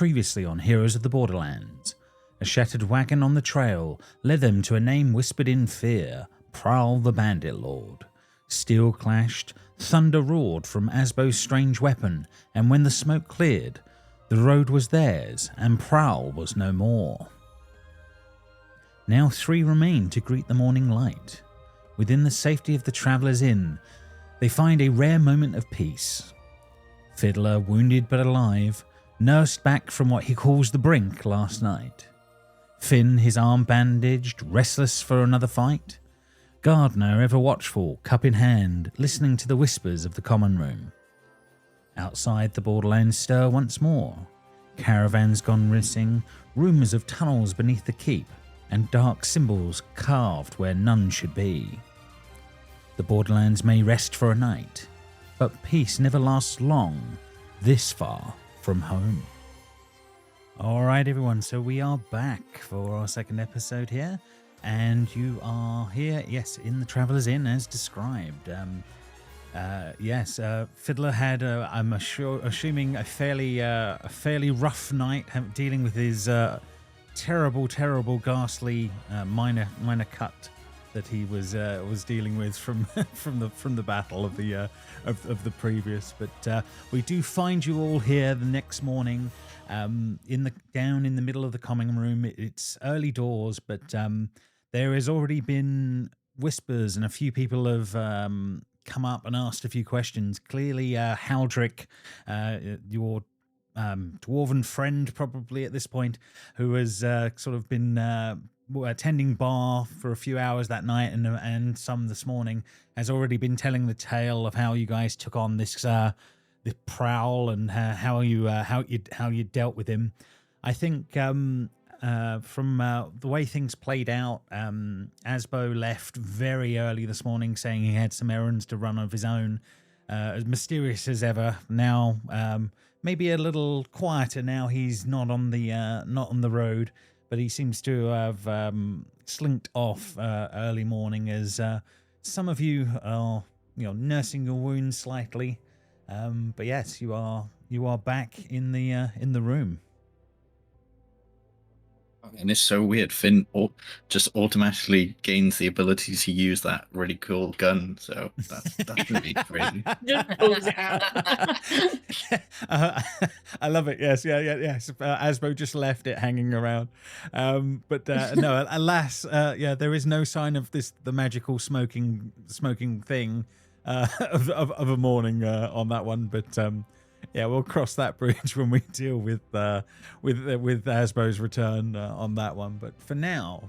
Previously on Heroes of the Borderlands, a shattered wagon on the trail led them to a name whispered in fear, Prowl the Bandit Lord. Steel clashed, thunder roared from Asbo's strange weapon, and when the smoke cleared, the road was theirs and Prowl was no more. Now 3 remain to greet the morning light. Within the safety of the Traveller's Inn, they find a rare moment of peace. Fiddler, wounded but alive, nursed back from what he calls the brink last night. Finn, his arm bandaged, restless for another fight. Gardner, ever watchful, cup in hand, listening to the whispers of the common room. Outside, the Borderlands stir once more. Caravans gone missing, rumours of tunnels beneath the keep, and dark symbols carved where none should be. The Borderlands may rest for a night, but peace never lasts long, this far from home. Alright everyone, so we are back for our second episode here, and you are here, yes, in the Traveller's Inn as described. Fiddler had, I'm assuming, a fairly rough night dealing with his terrible, ghastly minor cut that he was dealing with from the battle of the previous. But we do find you all here the next morning, down in the middle of the common room. It's early doors, but there has already been whispers, and a few people have come up and asked a few questions. Clearly, Haldrick, your dwarven friend, probably at this point, who has sort of been attending bar for a few hours that night and some this morning, has already been telling the tale of how you guys took on this Prowl and how you dealt with him. I think from the way things played out, Asbo left very early this morning, saying he had some errands to run of his own. As mysterious as ever. Now, maybe a little quieter now. He's not on the road, but he seems to have slinked off early morning as some of you are, nursing your wounds slightly. But yes, you are back in the room. And it's so weird. Finn just automatically gains the ability to use that really cool gun. So that's really crazy. I love it. Yes, yes. Asbo just left it hanging around. But no, alas, there is no sign of the magical smoking thing of a morning on that one. But yeah, we'll cross that bridge when we deal with Asbo's return on that one. But for now,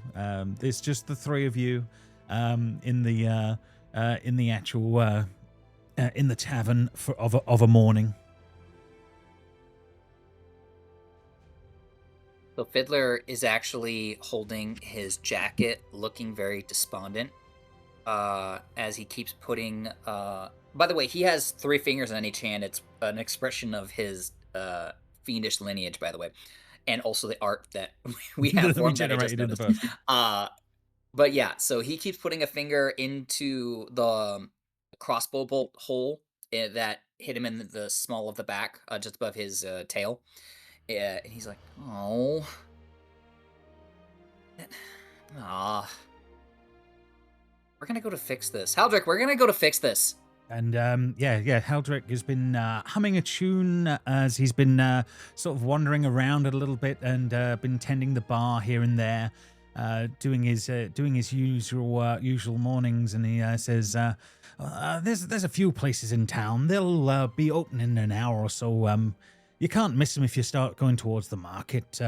it's just the 3 of you in the actual in the tavern of a morning. So Fiddler is actually holding his jacket, looking very despondent, as he keeps putting. By the way, he has 3 fingers on each hand. It's an expression of his fiendish lineage, by the way, and also the art that we have formed that I just noticed. But yeah, so he keeps putting a finger into the crossbow bolt hole that hit him in the small of the back, just above his tail. And he's like, "Oh, we're gonna go to fix this, Haldrick. We're gonna go to fix this." And Haldrick has been humming a tune as he's been sort of wandering around a little bit and been tending the bar here and there, doing his usual mornings. And he says, "There's a few places in town. They'll be open in an hour or so. You can't miss them if you start going towards the market.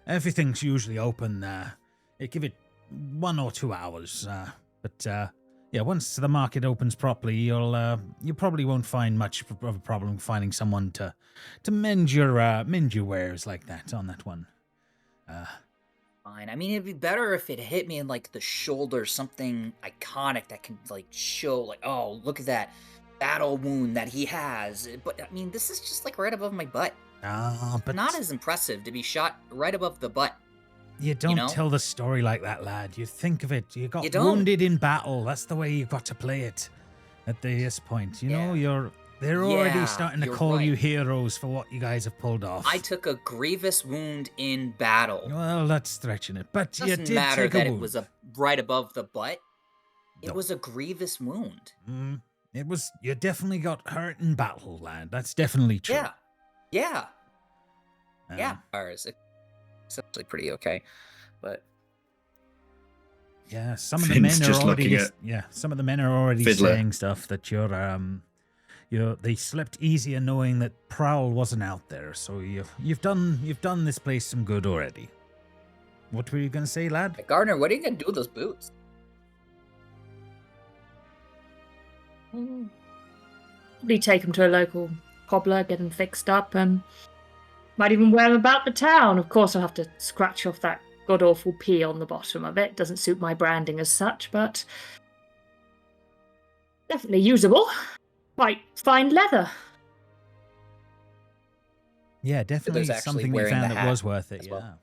Everything's usually open. Give it 1 or 2 hours. Yeah, once the market opens properly, you probably won't find much of a problem finding someone to mend your wares like that on that one." Fine. I mean, it'd be better if it hit me in like the shoulder, something iconic that can like show like, oh, look at that battle wound that he has. But I mean, this is just like right above my butt. But not as impressive to be shot right above the butt. You don't tell the story like that, lad. You think of it. You got wounded in battle. That's the way you've got to play it at this point. You know, They're already Yeah, starting to you're call you right. heroes for what you guys have pulled off. I took a grievous wound in battle. Well, that's stretching it, but you Doesn't did matter take a that wound. it was right above the butt. It No. was a grievous wound. It was. You definitely got hurt in battle, lad. That's definitely true. Yeah. Ours. It's actually pretty okay, but yeah, some of the Finn's men are just already. looking at Some of the men are already Fiddler. saying stuff that they slept easier knowing that Prowl wasn't out there. So you've done this place some good already. What were you gonna say, lad? Hey, Gardner, what are you gonna do with those boots? Probably take them to a local cobbler, get them fixed up, and might even wear them about the town. Of course, I'll have to scratch off that god-awful P on the bottom of it. Doesn't suit my branding as such, but definitely usable. Quite fine leather. Yeah, definitely actually something we wearing found the that hat was worth it. as Yeah. well.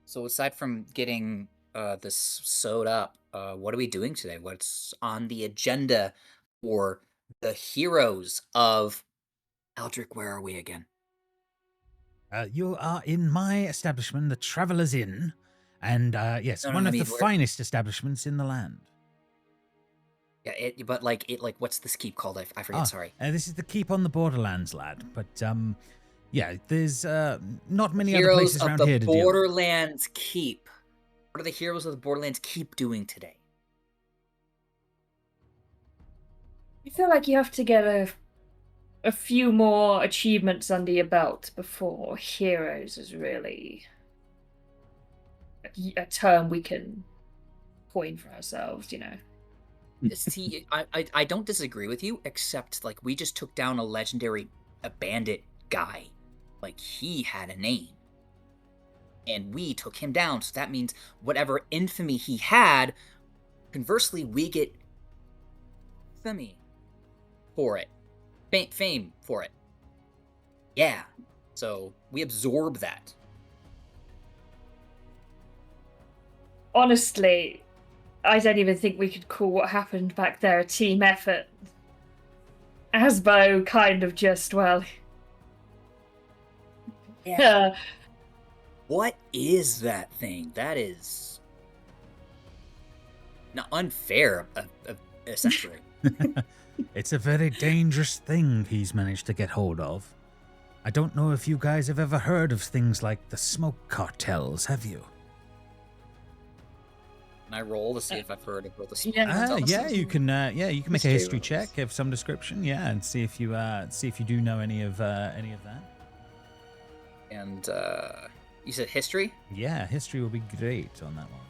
So aside from getting this sewed up, what are we doing today? What's on the agenda for the heroes of Aldrich? Where are we again? You are in my establishment, the Traveller's Inn, and yes, No, one I of mean, the where- finest establishments in the land. Yeah, but what's this keep called? I forget. Sorry. This is the keep on the Borderlands, lad. But yeah, there's not many other Heroes places of around the here to deal. Borderlands keep. What are the heroes of the Borderlands keep doing today? I feel like you have to get a few more achievements under your belt before heroes is really a term we can coin for ourselves, you know. See, I don't disagree with you, except like we just took down a bandit guy. Like he had a name. And we took him down, so that means whatever infamy he had, conversely, we get infamy for it. Fame for it. Yeah. So we absorb that. Honestly, I don't even think we could call what happened back there a team effort. Asbo kind of just, well... Yeah. What is that thing? That is not unfair, essentially. It's a very dangerous thing he's managed to get hold of. I don't know if you guys have ever heard of things like the smoke cartels, have you? Can I roll to see if I've heard of the smoke Yeah. cartels? Yeah, you can make a History history rolls. check of some description, yeah, and see if you do know any of that. And you said history? Yeah, history will be great on that one.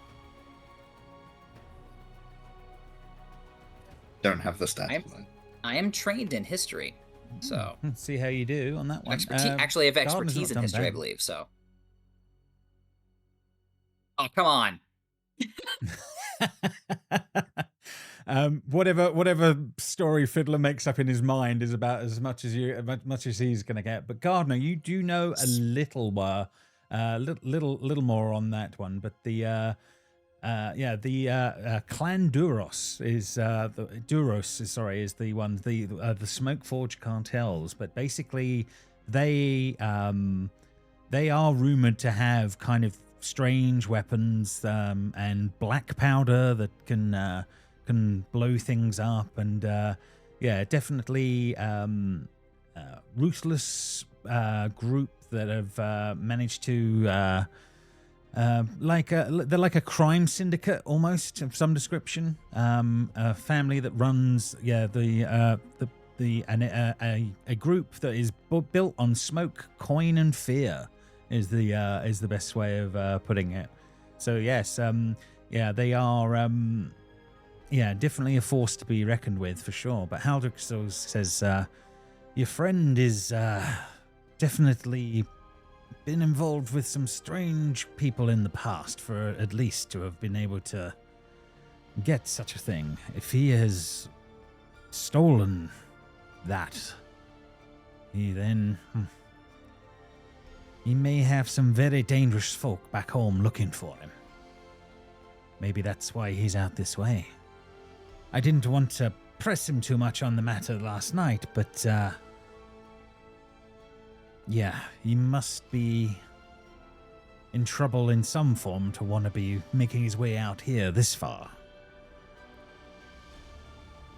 Don't have the stats. I am trained in history, so Let's see how you do on that one. actually, I have Gardner's expertise not in history, I done believe. So, oh come on! bad. Whatever story Fiddler makes up in his mind is about as much as he's gonna get. But Gardner, you do know a little more on that one. But the Clan Duros is the one, the Smokeforge cartels. But basically, they are rumored to have kind of strange weapons and black powder that can blow things up, and definitely ruthless group that have managed to they're like a crime syndicate almost of some description. A family that runs a group that is built on smoke, coin, and fear is the best way of putting it. So yes, they are definitely a force to be reckoned with for sure. But Haldrick says your friend is definitely been involved with some strange people in the past, for at least to have been able to get such a thing. If he has stolen that, he may have some very dangerous folk back home looking for him. maybe that's why he's out this way. I didn't want to press him too much on the matter last night, but yeah, he must be in trouble in some form to want to be making his way out here this far.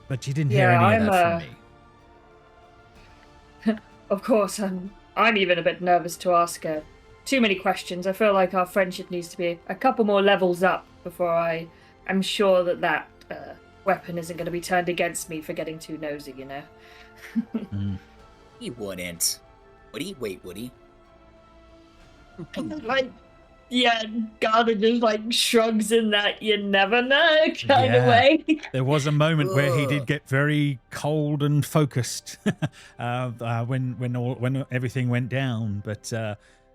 But you didn't hear any of that from me. Of course, I'm even a bit nervous to ask her too many questions. I feel like our friendship needs to be a couple more levels up before I'm sure that weapon isn't going to be turned against me for getting too nosy, you know? He wouldn't. Would he? Wait, would he? Like, yeah, Garda just like shrugs in that you never know kind of way. There was a moment where he did get very cold and focused when everything went down, but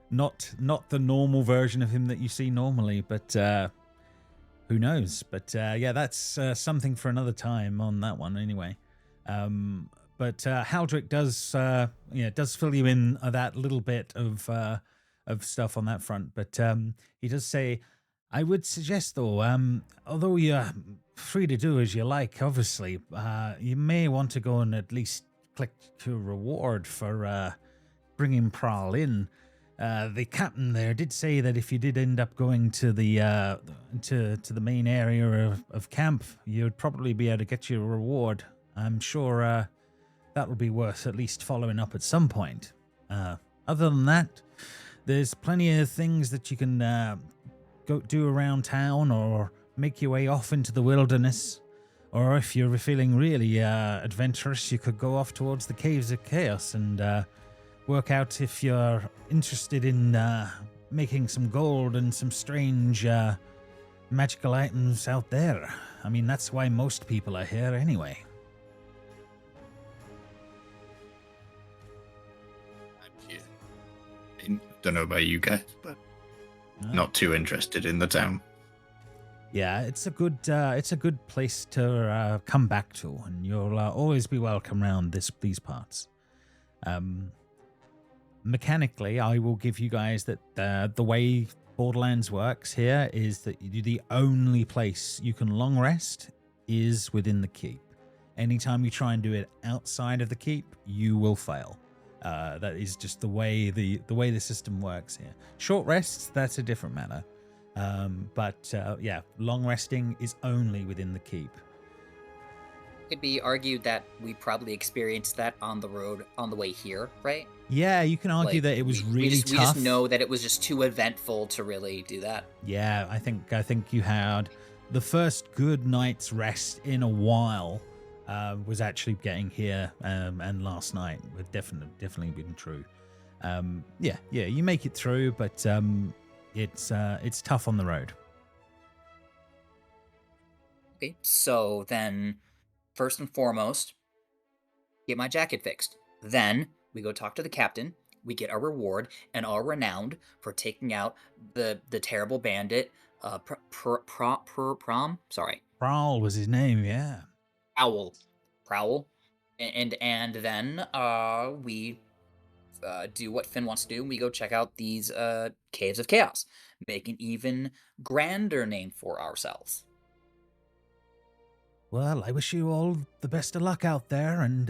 not the normal version of him that you see normally. But who knows? But yeah, that's something for another time on that one anyway. But Haldrick does fill you in that little bit of stuff on that front, but he does say, I would suggest though, although you're free to do as you like, obviously, you may want to go and at least click your reward for bringing Prowl in. The captain there did say that if you did end up going to the to the main area of camp, you'd probably be able to get your reward. I'm sure that will be worth at least following up at some point. Other than that, there's plenty of things that you can go do around town, or make your way off into the wilderness. Or if you're feeling really adventurous, you could go off towards the Caves of Chaos and work out if you're interested in making some gold and some strange magical items out there. I mean, that's why most people are here anyway. Don't know about you guys, but not too interested in the town. Yeah, it's a good place to come back to, and you'll always be welcome around these parts. Mechanically, I will give you guys that the way Borderlands works here is that the only place you can long rest is within the keep. Anytime you try and do it outside of the keep, you will fail. That is just the way the system works here. Short rests, that's a different matter. But yeah, long resting is only within the keep. It could be argued that we probably experienced that on the road on the way here, right? Yeah, you can argue that it was really tough. We just know that it was just too eventful to really do that. Yeah, I think you had the first good night's rest in a while. Was actually getting here and last night would definitely been true. Yeah, you make it through, but it's tough on the road. Okay, so then first and foremost, get my jacket fixed. Then we go talk to the captain. We get our reward and are renowned for taking out the terrible bandit. Sorry, Prowl was his name. Yeah. Prowl, and then we do what Finn wants to do. We go check out these Caves of Chaos, make an even grander name for ourselves. Well, I wish you all the best of luck out there, and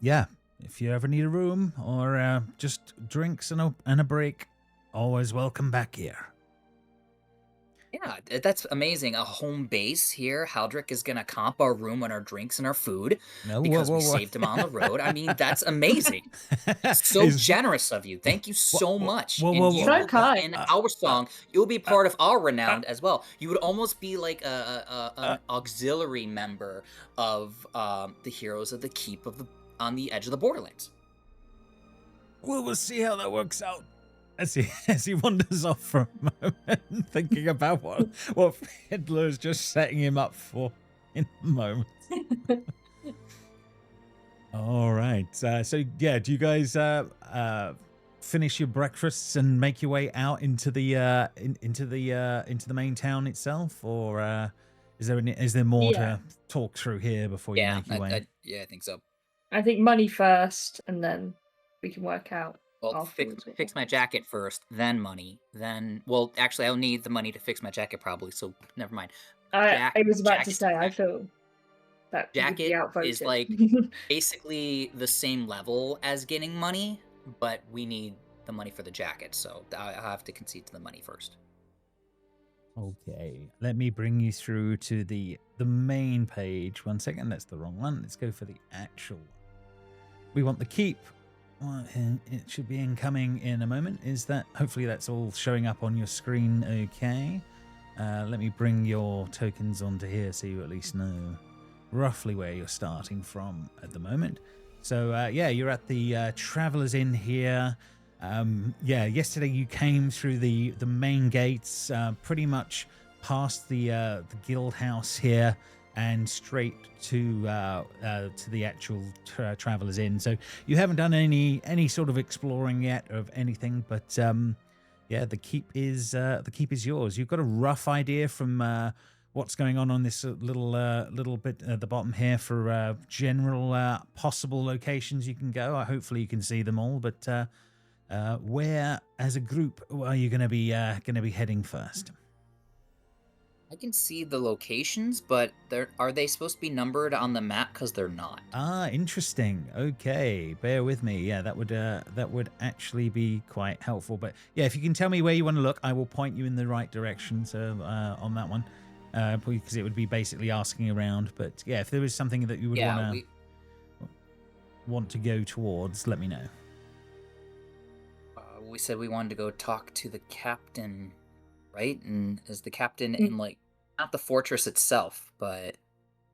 yeah, if you ever need a room or just drinks and a break, always welcome back here. Yeah, that's amazing. A home base here. Haldrick is going to comp our room and our drinks and our food because we saved him on the road. I mean, that's amazing. So generous of you. Thank you so much. So kind. In our song, you'll be part of our renowned as well. You would almost be like an auxiliary member of the Heroes of the Keep on the edge of the Borderlands. Well, we'll see how that works out. As he wanders off for a moment, thinking about what Fiddler is just setting him up for in the moment. All right. So yeah, do you guys finish your breakfasts and make your way out into the into the main town itself, or is there more to talk through here before you make your way? Yeah, I think so. I think money first, and then we can work out. Well, fix my jacket first, then money, then... Well, actually, I'll need the money to fix my jacket probably, so never mind. I was about to Jacket's say, I correct. feel that would Jacket be outvoted. is like basically the same level as getting money, but we need the money for the jacket, so I have to concede to the money first. Okay, let me bring you through to the main page. 1 second, that's the wrong one. Let's go for the actual one. We want the keep. Well, it should be incoming in a moment. Is that, hopefully that's all showing up on your screen okay. Let me bring your tokens onto here so you at least know roughly where you're starting from at the moment. So yeah, you're at the Travelers Inn here. Yeah, yesterday you came through the main gates, pretty much past the guild house here, and straight to the actual Travelers Inn. So you haven't done any sort of exploring yet of anything, but yeah, the keep is yours. You've got a rough idea from what's going on this little bit at the bottom here for general possible locations you can go. Hopefully you can see them all, but where as a group are you going to be heading first? I can see the locations, but are they supposed to be numbered on the map? Because they're not. Ah, interesting. Okay, bear with me. Yeah, that would actually be quite helpful. But yeah, if you can tell me where you want to look, I will point you in the right direction. So on that one, because it would be basically asking around. But yeah, if there is something that you would want to go towards, let me know. We said we wanted to go talk to the captain, right? And is the captain in like not the fortress itself, but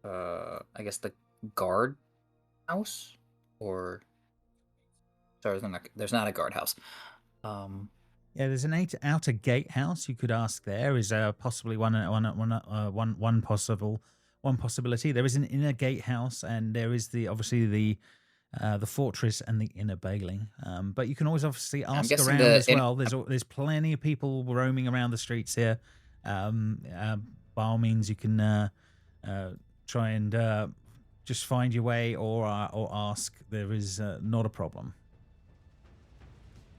I guess the guard house, or sorry, there's not a guard house. Yeah, there's an outer gatehouse. You could ask there. Is possibly one possibility. There is an inner gatehouse, and there is obviously the fortress and the inner bailing. But you can always obviously ask around as well. There's plenty of people roaming around the streets here. By all means, you can try and just find your way or ask. There is not a problem.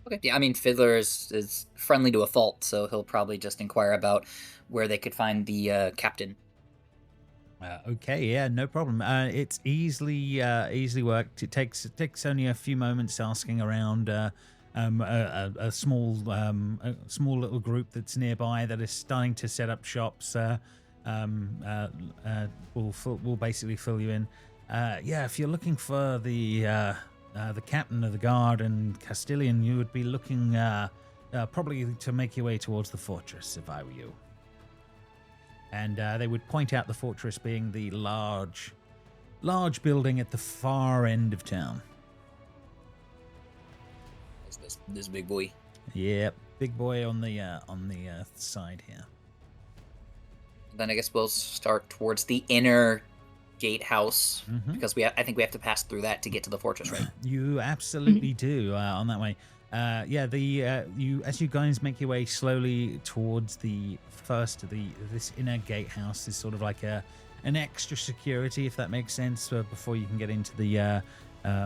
Okay. Yeah, I mean, Fiddler is friendly to a fault, so he'll probably just inquire about where they could find the captain. Okay, yeah, no problem. It's easily worked. It takes only a few moments asking around a small little group that's nearby that is starting to set up shops. Will basically fill you in. Yeah, if you're looking for the captain of the guard and Castilian, you would be looking probably to make your way towards the fortress if I were you. And they would point out the fortress being the large building at the far end of town. This big boy. Yep, big boy on the side here. Then I guess we'll start towards the inner gatehouse, because I think we have to pass through that to get to the fortress, right? You absolutely do on that way. Yeah, as you guys make your way slowly towards the first of this inner gatehouse is sort of like an extra security, if that makes sense, before you can get into the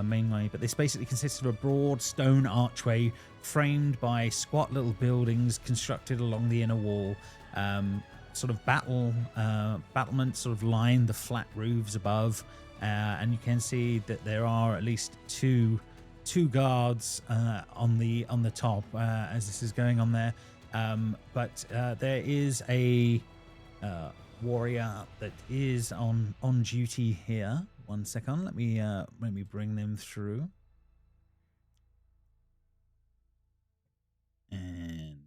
main way. But this basically consists of a broad stone archway framed by squat little buildings constructed along the inner wall. Sort of battlements sort of line the flat roofs above, and you can see that there are at least two guards on the top as this is going on there, but there is a warrior that is on duty here. 1 second, let me bring them through, and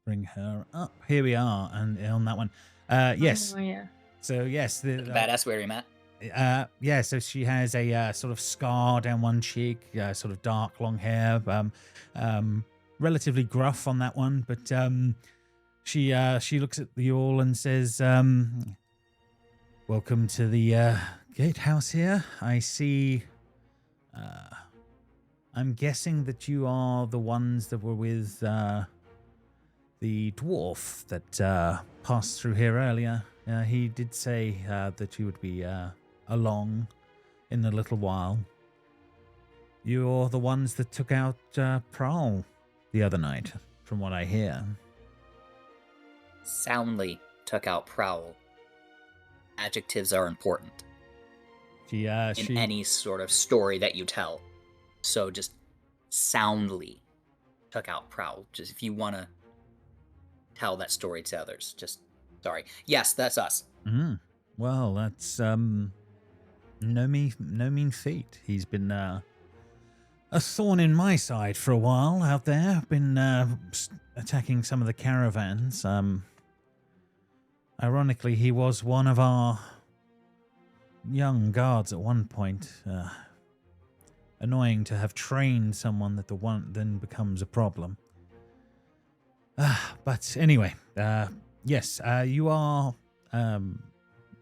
bring her up. Here we are, and on that one, yes. Oh, yeah. So yes, the badass where you at? Yeah, so she has a sort of scar down one cheek, sort of dark long hair, relatively gruff on that one, but she looks at you all and says, "Welcome to the gatehouse here. I see. I'm guessing that you are the ones that were with the dwarf that passed through here earlier. He did say that you would be along in a little while. You're the ones that took out Prowl the other night, from what I hear. Soundly took out prowl. Adjectives are important She in any sort of story that you tell. So just soundly took out prowl. Just if you want to tell that story to others, just sorry. Yes, that's us. Well, that's no mean feat. He's been a thorn in my side for a while out there. Been attacking some of the caravans. Ironically, he was one of our young guards at one point. Annoying to have trained someone that then becomes a problem. But anyway, yes, you are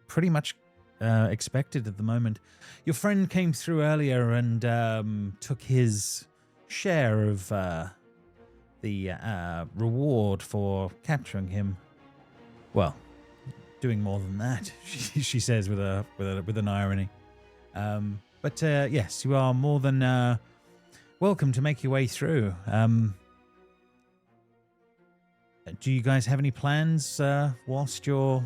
pretty much expected at the moment. Your friend came through earlier and took his share of the reward for capturing him. Well, doing more than that, she says with an irony. But yes, you are more than welcome to make your way through. Do you guys have any plans whilst you're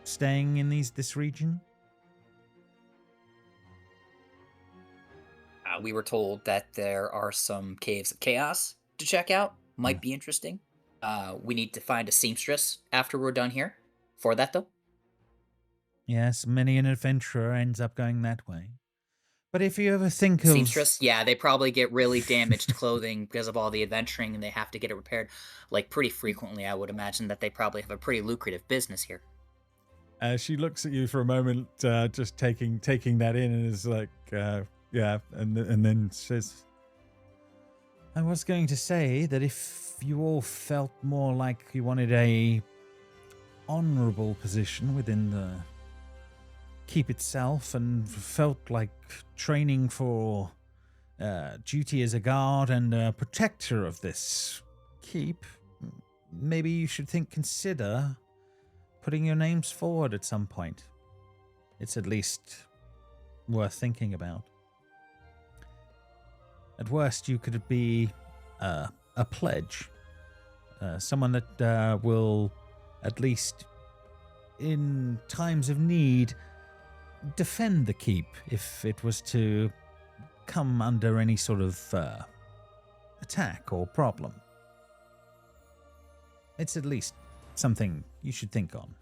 staying in this region? We were told that there are some caves of chaos to check out. Might be interesting. We need to find a seamstress after we're done here. For that, though? Yes, many an adventurer ends up going that way. But if you ever think of... Seamstress? Yeah, they probably get really damaged clothing because of all the adventuring and they have to get it repaired. Like, pretty frequently, I would imagine that they probably have a pretty lucrative business here. She looks at you for a moment, just taking that in, and is like, yeah, and then says, I was going to say that if you all felt more like you wanted a honorable position within the keep itself and felt like training for duty as a guard and a protector of this keep, maybe you should consider putting your names forward at some point. It's at least worth thinking about. At worst, you could be a pledge. Someone that will, at least in times of need, defend the keep if it was to come under any sort of attack or problem. It's at least something you should think on.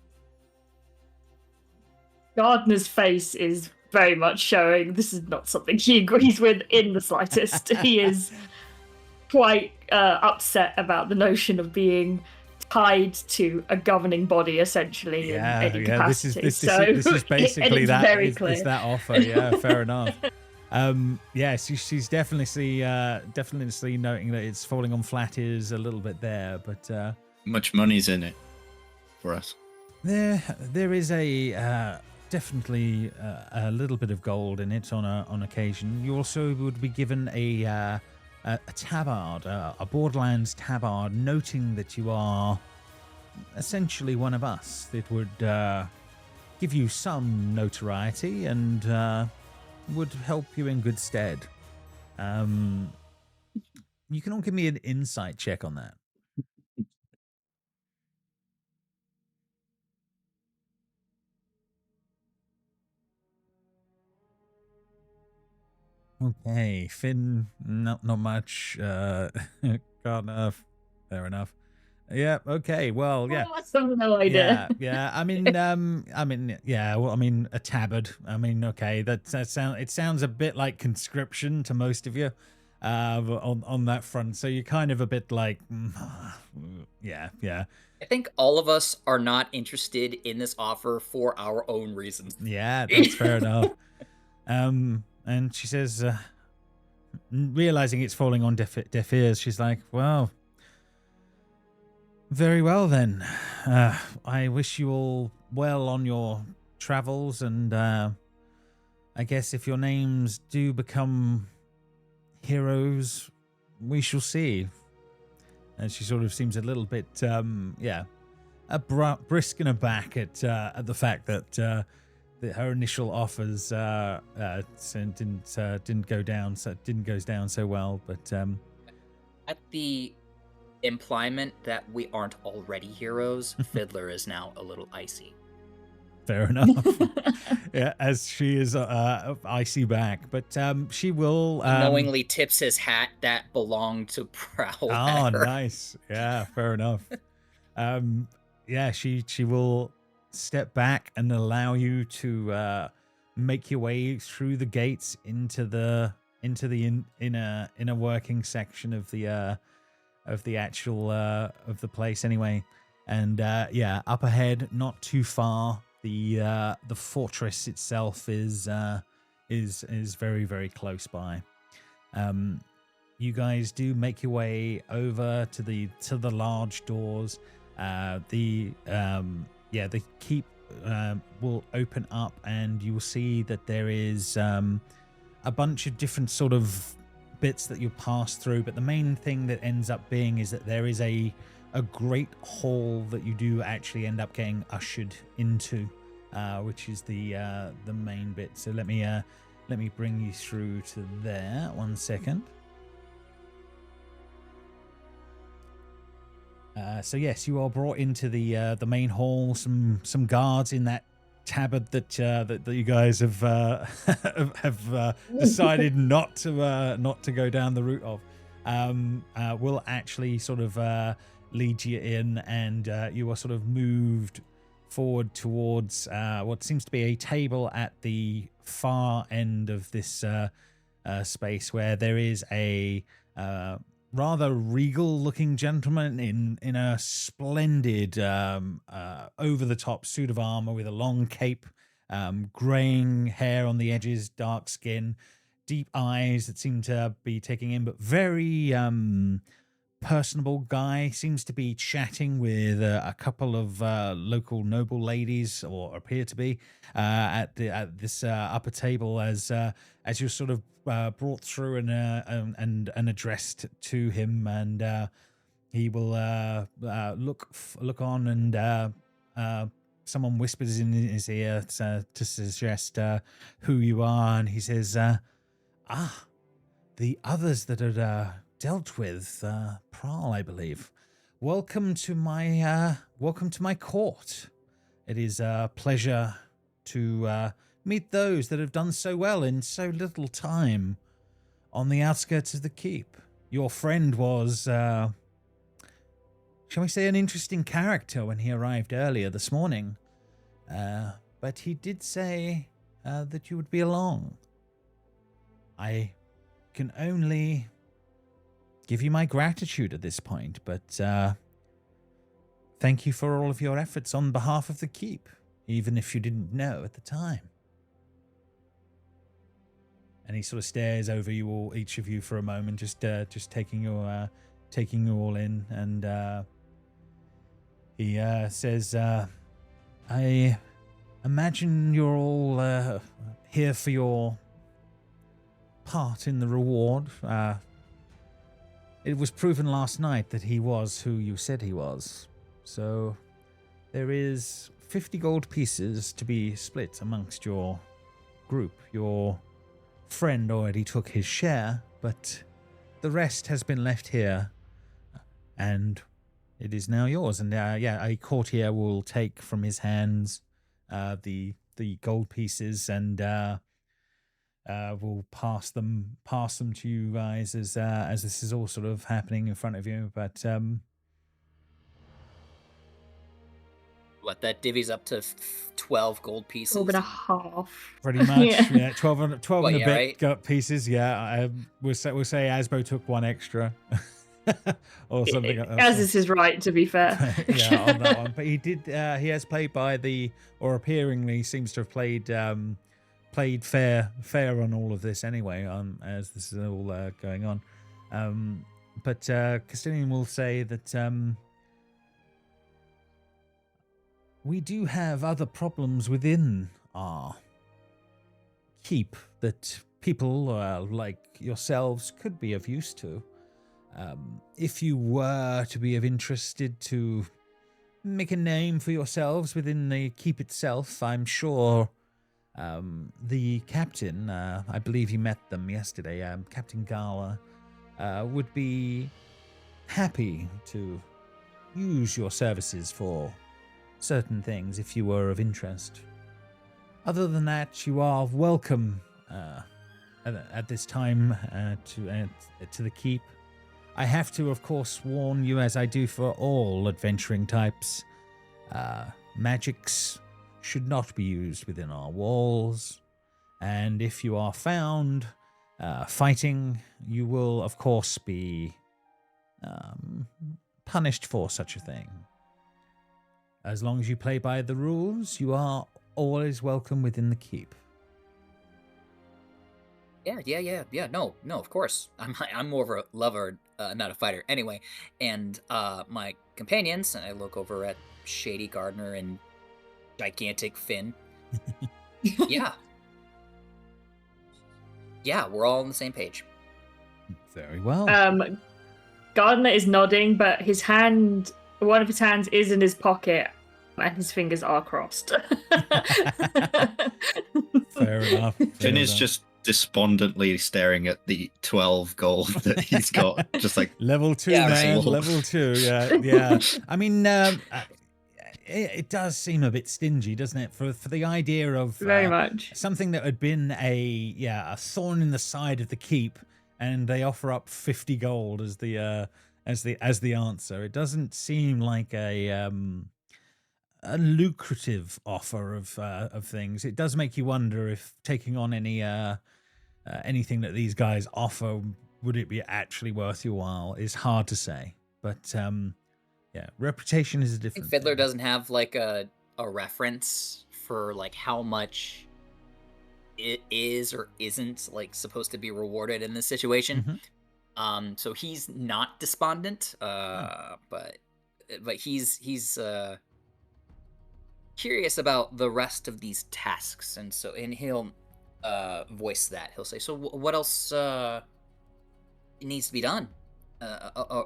Gardner's face is very much showing this is not something he agrees with in the slightest. He is quite upset about the notion of being tied to a governing body, essentially, in any capacity. This is basically that. Very clear. It's that offer. Yeah, fair enough. She's definitely noting that it's falling on flat ears a little bit there, but much money's in it for us. There is definitely a little bit of gold in it on occasion. You also would be given a tabard, a Borderlands tabard, noting that you are essentially one of us. It would give you some notoriety and would help you in good stead. You can all give me an insight check on that. Okay, Finn, not much. Gardner, fair enough. Yeah. Okay. Well, yeah. I have no idea. Yeah. I mean, Well, I mean, a tabard. I mean, okay. It sounds a bit like conscription to most of you, on that front. So you're kind of a bit like, yeah. I think all of us are not interested in this offer for our own reasons. Yeah, that's fair enough. And she says, realizing it's falling on deaf ears, she's like, well, very well then. I wish you all well on your travels, and I guess if your names do become heroes, we shall see. And she sort of seems a little bit, brisk and aback at the fact that her initial offers didn't go down so well, but at the implyment that we aren't already heroes, Fiddler is now a little icy. Fair enough. Yeah, as she is icy back, but she will He knowingly tips his hat that belonged to Prowl. Oh, nice. Yeah, fair enough. Yeah, she will step back and allow you to make your way through the gates into the inner working section of the actual of the place anyway. And yeah, up ahead, not too far, the fortress itself is very, very close by. You guys do make your way over to the large doors. The keep will open up, and you will see that there is a bunch of different sort of bits that you pass through. But the main thing that ends up being is that there is a great hall that you do actually end up getting ushered into, which is the main bit. So let me bring you through to there. 1 second. So yes, you are brought into the main hall. Some guards in that tabard that you guys have have decided not to go down the route of. Will actually sort of lead you in, and you are sort of moved forward towards what seems to be a table at the far end of this space, where there is a rather regal-looking gentleman in a splendid over-the-top suit of armor with a long cape, graying hair on the edges, dark skin, deep eyes that seem to be taking in, but very personable guy. Seems to be chatting with a couple of local noble ladies, or appear to be, at this upper table as you're sort of brought through and addressed to him, and he will look on, and someone whispers in his ear to suggest who you are, and he says, the others that are dealt with, Prowl, I believe. Welcome to my court. It is a pleasure to meet those that have done so well in so little time on the outskirts of the keep. Your friend was, shall we say, an interesting character when he arrived earlier this morning. But he did say that you would be along. I can only give you my gratitude at this point, but thank you for all of your efforts on behalf of the keep, even if you didn't know at the time. And he sort of stares over you all, each of you, for a moment, just taking you all in, and he says, "I imagine you're all here for your part in the reward. It was proven last night that he was who you said he was. So there is 50 gold pieces to be split amongst your group. Your friend already took his share, but the rest has been left here, and it is now yours." And a courtier will take from his hands the gold pieces, and we'll pass them to you guys as this is all sort of happening in front of you. But what, that divvies up to 12 gold pieces? 12 and a half. Pretty much, yeah. 12 and a bit right? got pieces. Yeah, we'll say Asbo took one extra, or something. As this is right, to be fair. Yeah, on that one. But he did. He has played by or appearingly seems to have played fair on all of this anyway, as this is all going on. But Castilian will say that we do have other problems within our keep that people like yourselves could be of use to. If you were to be of interested to make a name for yourselves within the keep itself, I'm sure the captain, I believe you met them yesterday, Captain Gala, would be happy to use your services for certain things if you were of interest. Other than that, you are welcome at this time to the keep. I have to, of course, warn you, as I do for all adventuring types, magics should not be used within our walls, and if you are found fighting, you will, of course, be punished for such a thing. As long as you play by the rules, you are always welcome within the keep. Yeah. No, of course. I'm more of a lover, not a fighter. Anyway, and my companions, and I look over at Shady Gardener and gigantic Finn. Yeah, we're all on the same page. Very well. Gardner is nodding, but one of his hands is in his pocket, and his fingers are crossed. Fair enough. Finn is just despondently staring at the 12 gold that he's got, just like level 2, Yeah, man. right. Level 2, yeah. I mean, it does seem a bit stingy, doesn't it? For the idea of Very much. something that had been a thorn in the side of the keep, and they offer up 50 gold as the answer. It doesn't seem like a lucrative offer of things. It does make you wonder if taking on anything that these guys offer, would it be actually worth your while? Is hard to say, but reputation is a I think different Fiddler thing. doesn't have like a reference for like how much it is or isn't like supposed to be rewarded in this situation. So he's not despondent, but he's curious about the rest of these tasks, and he'll voice that. He'll say, "So what else needs to be done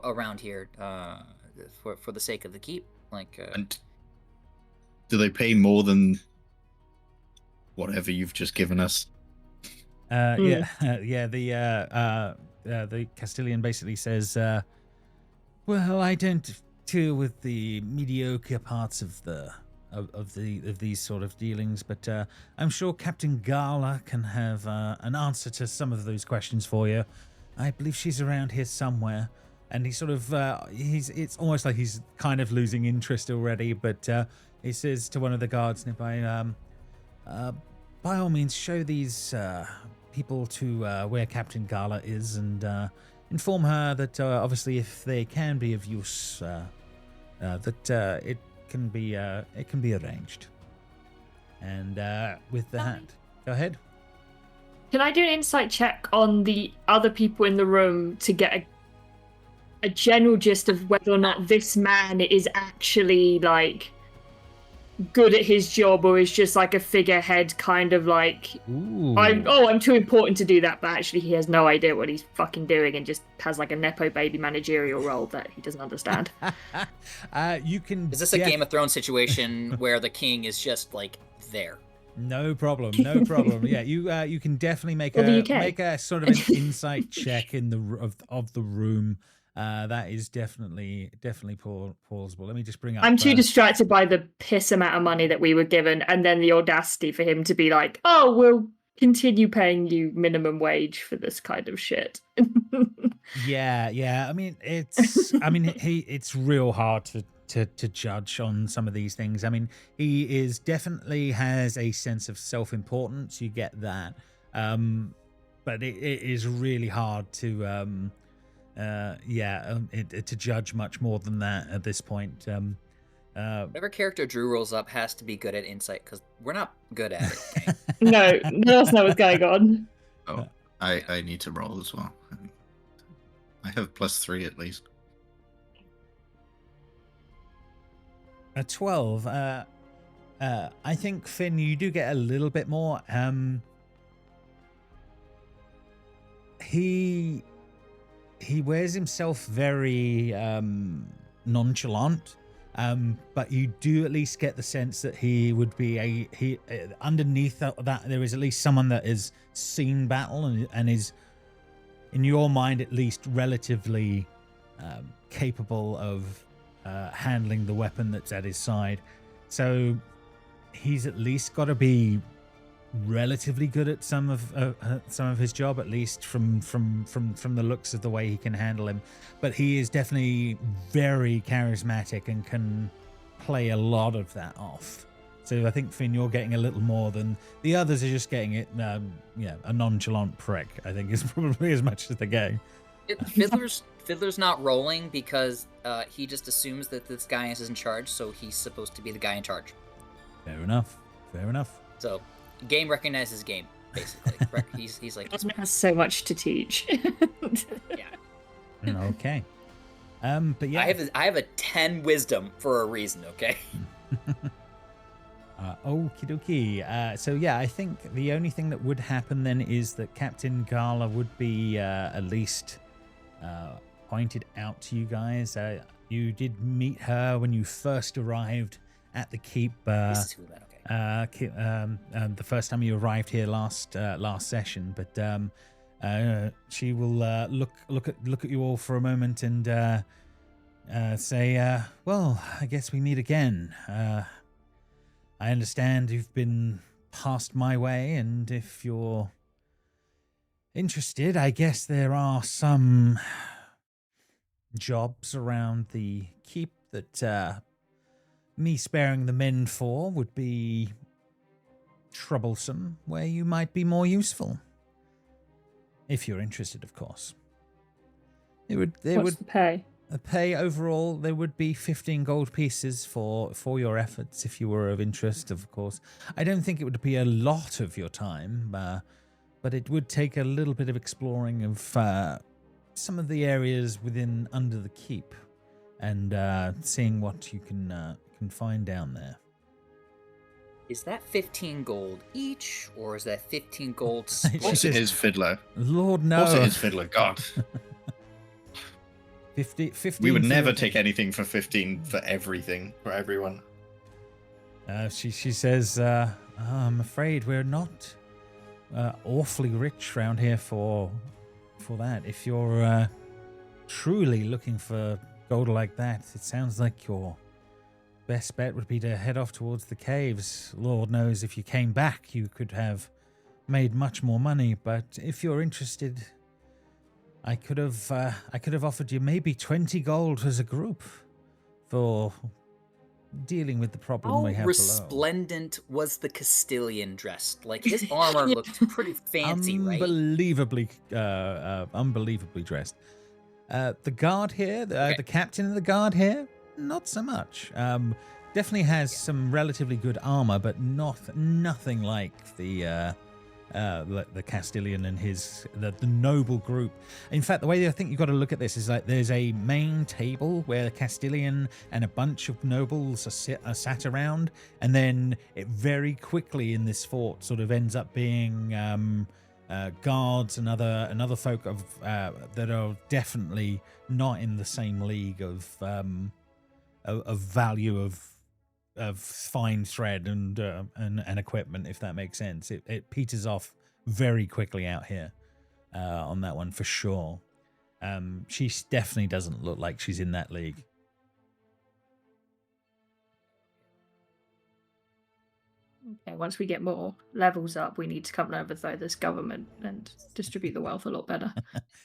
around here for the sake of the keep?" Like, and do they pay more than whatever you've just given us? The Castilian basically says, "Well, I don't deal with the mediocre parts of these sort of dealings, but I'm sure Captain Gala can have an answer to some of those questions for you. I believe she's around here somewhere." And he sort of it's almost like he's kind of losing interest already, but he says to one of the guards nearby, "By all means, show these people to where Captain Gala is, and inform her that obviously, if they can be of use, that it can be arranged." And with that, go ahead. Can I do an insight check on the other people in the room to get a general gist of whether or not this man is actually like good at his job, or is just like a figurehead, kind of like, Ooh. I'm too important to do that, but actually he has no idea what he's fucking doing and just has like a nepo baby managerial role that he doesn't understand. You can. is this a Game of Thrones situation where the king is just like there? No problem. Yeah, you can definitely make Or the UK. make a sort of an insight check in of the room. That is definitely plausible. Let me just bring up. I'm too distracted by the piss amount of money that we were given, and then the audacity for him to be like, "Oh, we'll continue paying you minimum wage for this kind of shit." Yeah. I mean, it's real hard to judge on some of these things. I mean, he definitely has a sense of self-importance. You get that, but it is really hard to to judge much more than that at this point. Whatever character Drew rolls up has to be good at insight, because we're not good at it. Okay? No, let us know what's going on. Oh, I need to roll as well. I have +3 at least. A 12. I think, Finn, you do get a little bit more. He wears himself very nonchalant, but you do at least get the sense that he would be underneath that there is at least someone that has seen battle and is, in your mind at least, relatively capable of handling the weapon that's at his side. So he's at least got to be relatively good at some of his job, at least from the looks of the way he can handle him. But he is definitely very charismatic and can play a lot of that off. So I think, Finn, you're getting a little more than the others are just getting it. A nonchalant prick, I think, is probably as much as they're getting. Fiddler's not rolling because he just assumes that this guy is in charge, so he's supposed to be the guy in charge. Fair enough. So, game recognizes game, basically. he's like, He has so much to teach. yeah. Okay. But yeah, I have a 10 wisdom for a reason. Okay. Okie dokie. So yeah, I think the only thing that would happen then is that Captain Gala would be at least pointed out to you guys. You did meet her when you first arrived at the keep. This is who that, okay. The first time you arrived here last session, but she will look at you all for a moment and say, "Well, I guess we meet again. I understand you've been passed my way, and if you're interested, I guess there are some jobs around the keep that me sparing the men for would be troublesome, where you might be more useful. If you're interested, of course. What's the pay? The pay overall, there would be 15 gold pieces for your efforts if you were of interest, of course. I don't think it would be a lot of your time, but it would take a little bit of exploring of some of the areas under the keep and seeing what you can find down there. Is that 15 gold each, or is that 15 gold Of split? course it is Fiddler. Lord, no. Of course it is Fiddler. God. 15 We would for- never take anything for 15 for everything, for everyone. She says, I'm afraid we're not awfully rich around here for that. If you're truly looking for gold like that, it sounds like your best bet would be to head off towards the caves. Lord knows if you came back, you could have made much more money. But if you're interested, I could have offered you maybe 20 gold as a group for dealing with the problem we How have resplendent was the Castilian dressed? Like, his armor looked pretty fancy, right? Unbelievably dressed. The guard here, the captain of the guard here, not so much. Definitely has some relatively good armor, but nothing like the Castilian and the noble group. In fact, the way I think you've got to look at this is like there's a main table where the Castilian and a bunch of nobles are sat around, and then it very quickly in this fort sort of ends up being guards and other folk that are definitely not in the same league of value of fine thread and equipment, if that makes sense. It peters off very quickly out here on that one for sure. She definitely doesn't look like she's in that league. Okay, once we get more levels up, we need to come over though this government and distribute the wealth a lot better.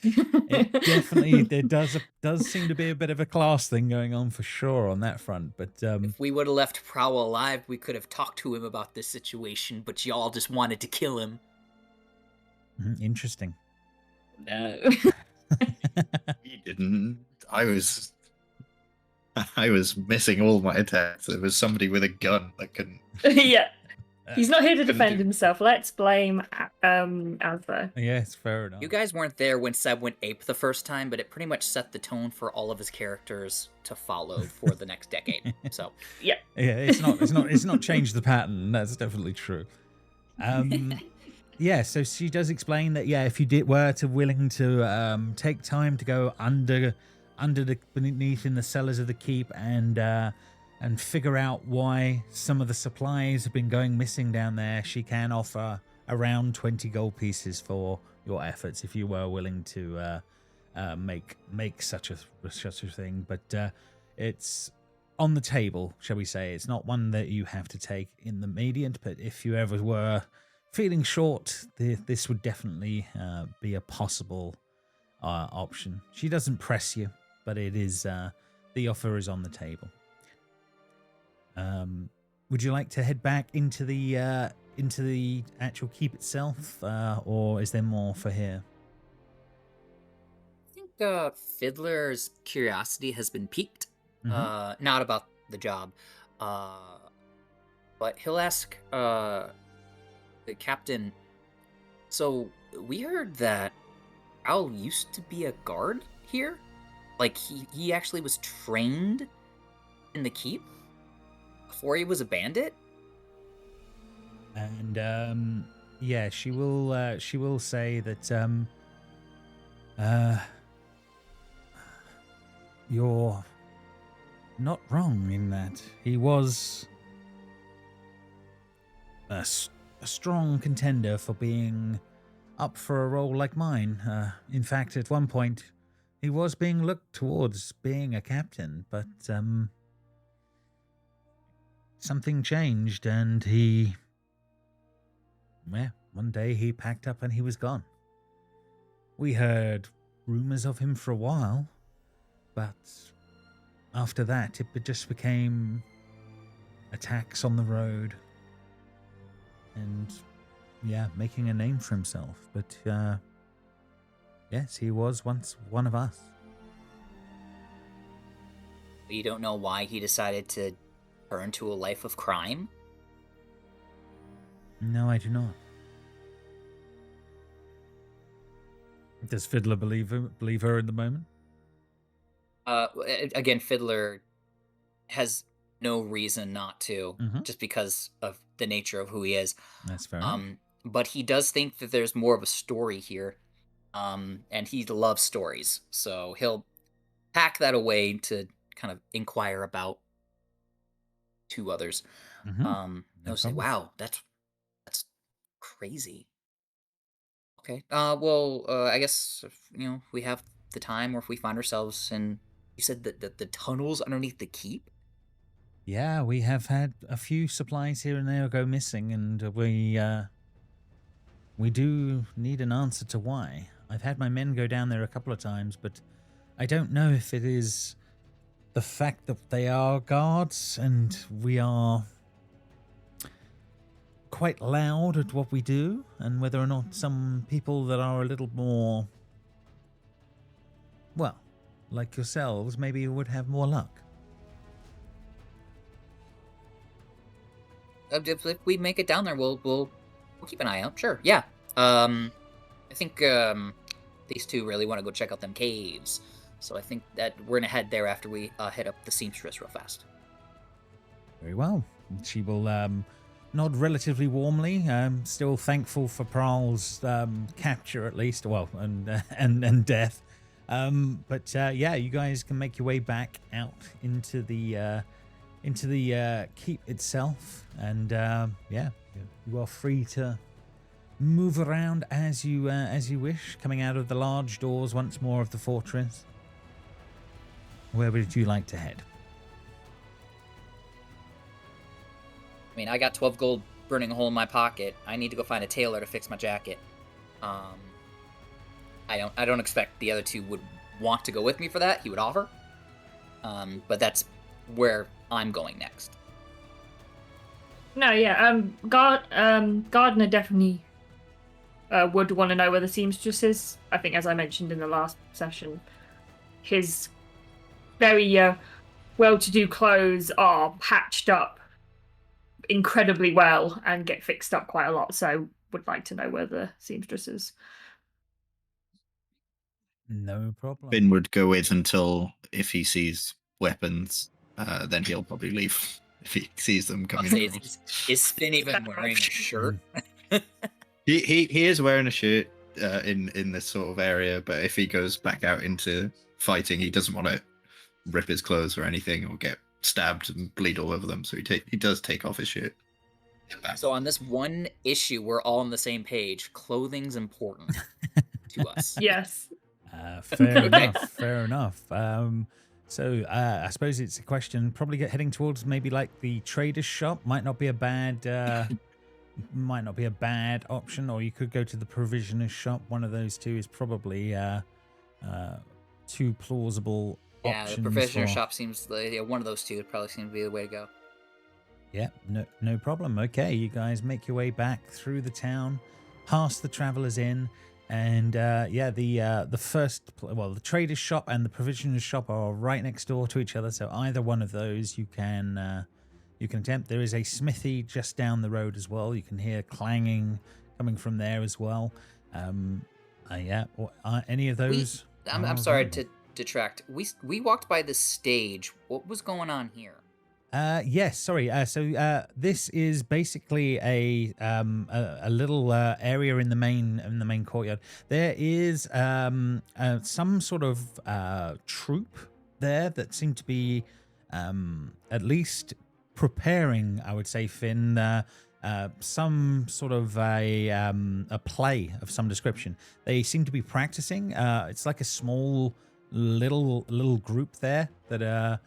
There does seem to be a bit of a class thing going on for sure on that front. But if we would have left Prowl alive, we could have talked to him about this situation, but y'all just wanted to kill him. Interesting. No. He didn't. I was missing all my attacks. There was somebody with a gun that couldn't. Yeah. He's not here to defend do- himself. Let's blame Alpha. Yes, fair enough. You guys weren't there when Seb went ape the first time, but it pretty much set the tone for all of his characters to follow for the next decade. So Yeah, it's not changed the pattern. That's definitely true. Yeah, so she does explain that if you were willing to take time to go beneath in the cellars of the keep and figure out why some of the supplies have been going missing down there, she can offer around 20 gold pieces for your efforts if you were willing to make such a thing, but it's on the table, shall we say. It's not one that you have to take in the immediate, but if you ever were feeling short, this would definitely be a possible option. She doesn't press you, but it is the offer is on the table. Would you like to head back into the actual keep itself, or is there more for here? I think Fiddler's curiosity has been piqued. Not about the job, but he'll ask the captain. So we heard that Al used to be a guard here. Like he actually was trained in the keep before he was a bandit. And yeah, she will say that you're not wrong in that he was a strong contender for being up for a role like mine. In fact, at one point, he was being looked towards being a captain, but something changed, and one day he packed up and he was gone. We heard rumors of him for a while, but after that, it just became attacks on the road and, making a name for himself. But, yes, he was once one of us. You don't know why he decided to turn to a life of crime? No, I do not. Does Fiddler believe her in the moment? Again, Fiddler has no reason not to, just because of the nature of who he is. That's fair enough. But he does think that there's more of a story here, and he loves stories, so he'll pack that away to kind of inquire about two others. He'll say, "Wow, that's crazy." Okay. Well, I guess if we have the time, or if we find ourselves in. You said that the tunnels underneath the keep? Yeah, we have had a few supplies here and there go missing, and we do need an answer to why. I've had my men go down there a couple of times, but I don't know if it is the fact that they are guards and we are quite loud at what we do, and whether or not some people that are a little more, well, like yourselves, maybe would have more luck. If we make it down there, we'll keep an eye out. Sure, yeah. I think these two really want to go check out them caves, so I think that we're gonna head there after we hit up the seamstress real fast. Very well. She will nod relatively warmly. Still thankful for Pral's capture, at least. Well, and death. But you guys can make your way back out into the keep itself, and you are free to move around as you wish, coming out of the large doors once more of the fortress. Where would you like to head? I mean, I got 12 gold burning a hole in my pocket. I need to go find a tailor to fix my jacket. I don't expect the other two would want to go with me for that. He would offer. But that's where I'm going next. No, yeah. Gardner definitely would want to know where the seamstress is. I think, as I mentioned in the last session, his very well-to-do clothes are patched up incredibly well and get fixed up quite a lot. So, would like to know where the seamstress is. No problem. Finn would go with until if he sees weapons, then he'll probably leave if he sees them coming. Is Finn even wearing a shirt? He is wearing a shirt in this sort of area, but if he goes back out into fighting, he doesn't want to rip his clothes or anything or get stabbed and bleed all over them. So he does take off his shirt. So on this one issue, we're all on the same page. Clothing's important to us. Yes. Fair enough. Fair enough. So I suppose it's a question. Probably heading towards maybe like the trader's shop. Might not be a bad option. Or you could go to the provisioner's shop. One of those two is probably two plausible options. The provisioner shop seems like one of those two would probably seem to be the way to go. Yeah, no problem. Okay, you guys make your way back through the town, past the Traveller's Inn, and the trader's shop and the provisioner's shop are right next door to each other. So either one of those you can attempt. There is a smithy just down the road as well. You can hear clanging coming from there as well. Any of those? I'm sorry to detract. We walked by the stage. What was going on here? Yes, sorry. So this is basically a little area in the main courtyard. There is some sort of troop there that seem to be at least preparing, I would say, Finn, some sort of a play of some description. They seem to be practicing. It's like a small little group there that are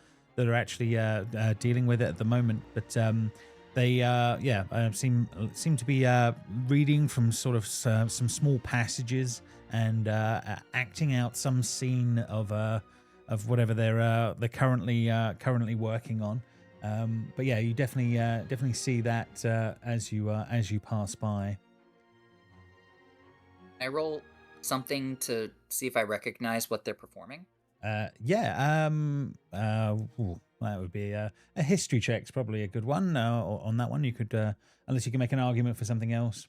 actually dealing with it at the moment, but they seem to be reading from sort of some small passages and acting out some scene of whatever they're currently working on. But yeah, you definitely see that as you pass by. I roll something to see if I recognize what they're performing. That would be a history check's probably a good one. On that one, you could, unless you can make an argument for something else.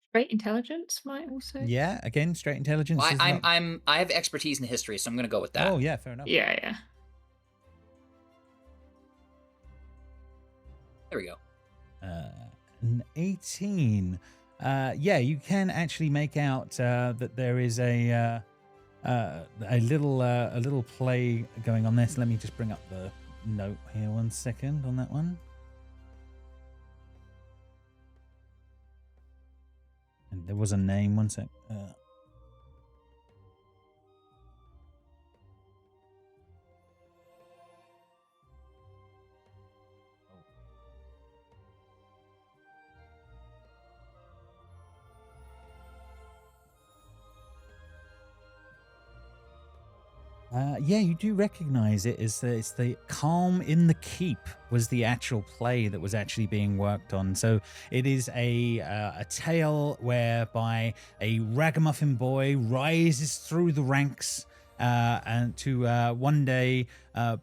Straight intelligence might also. Yeah, again, straight intelligence. Well, I have expertise in history, so I'm going to go with that. Oh yeah, fair enough. Yeah. There we go. An 18. You can actually make out that there is a little play going on there. So let me just bring up the note here 1 second on that one. And there was a name. 1 sec. You do recognize it as it's the Calm in the Keep was the actual play that was actually being worked on. So it is a tale whereby a ragamuffin boy rises through the ranks and to one day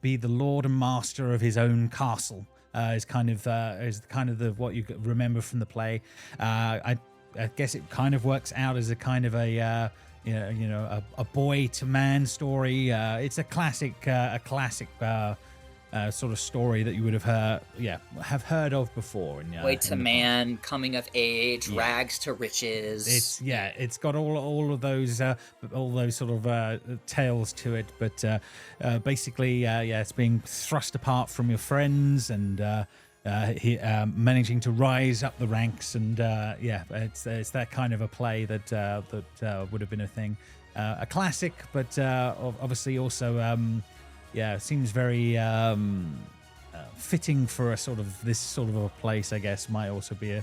be the lord and master of his own castle. Is kind of the what you remember from the play. I guess it kind of works out as a kind of a a boy to man story. It's a classic sort of story that you would have heard of before. Boy to man, coming of age, rags to riches. It's got all of those sort of tales to it. But basically, it's being thrust apart from your friends and. Managing to rise up the ranks, and it's that kind of a play that would have been a thing, a classic, but obviously also seems very fitting for this sort of a place. I guess might also be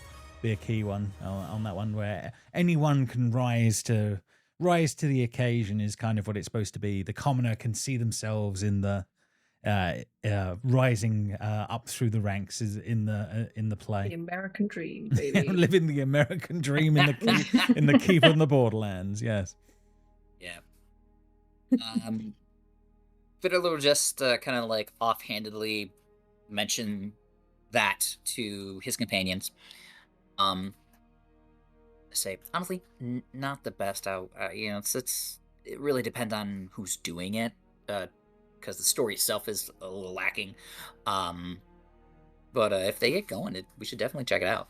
a key one on that one, where anyone can rise to the occasion is kind of what it's supposed to be. The commoner can see themselves in the rising up through the ranks is in the play. The American dream, baby. Living the American dream in the keep on the Borderlands. Yes. Yeah. Fiddler just kind of like offhandedly mention that to his companions. Say honestly, not the best. It really depends on who's doing it. Because the story itself is a little lacking. But if they get going, we should definitely check it out.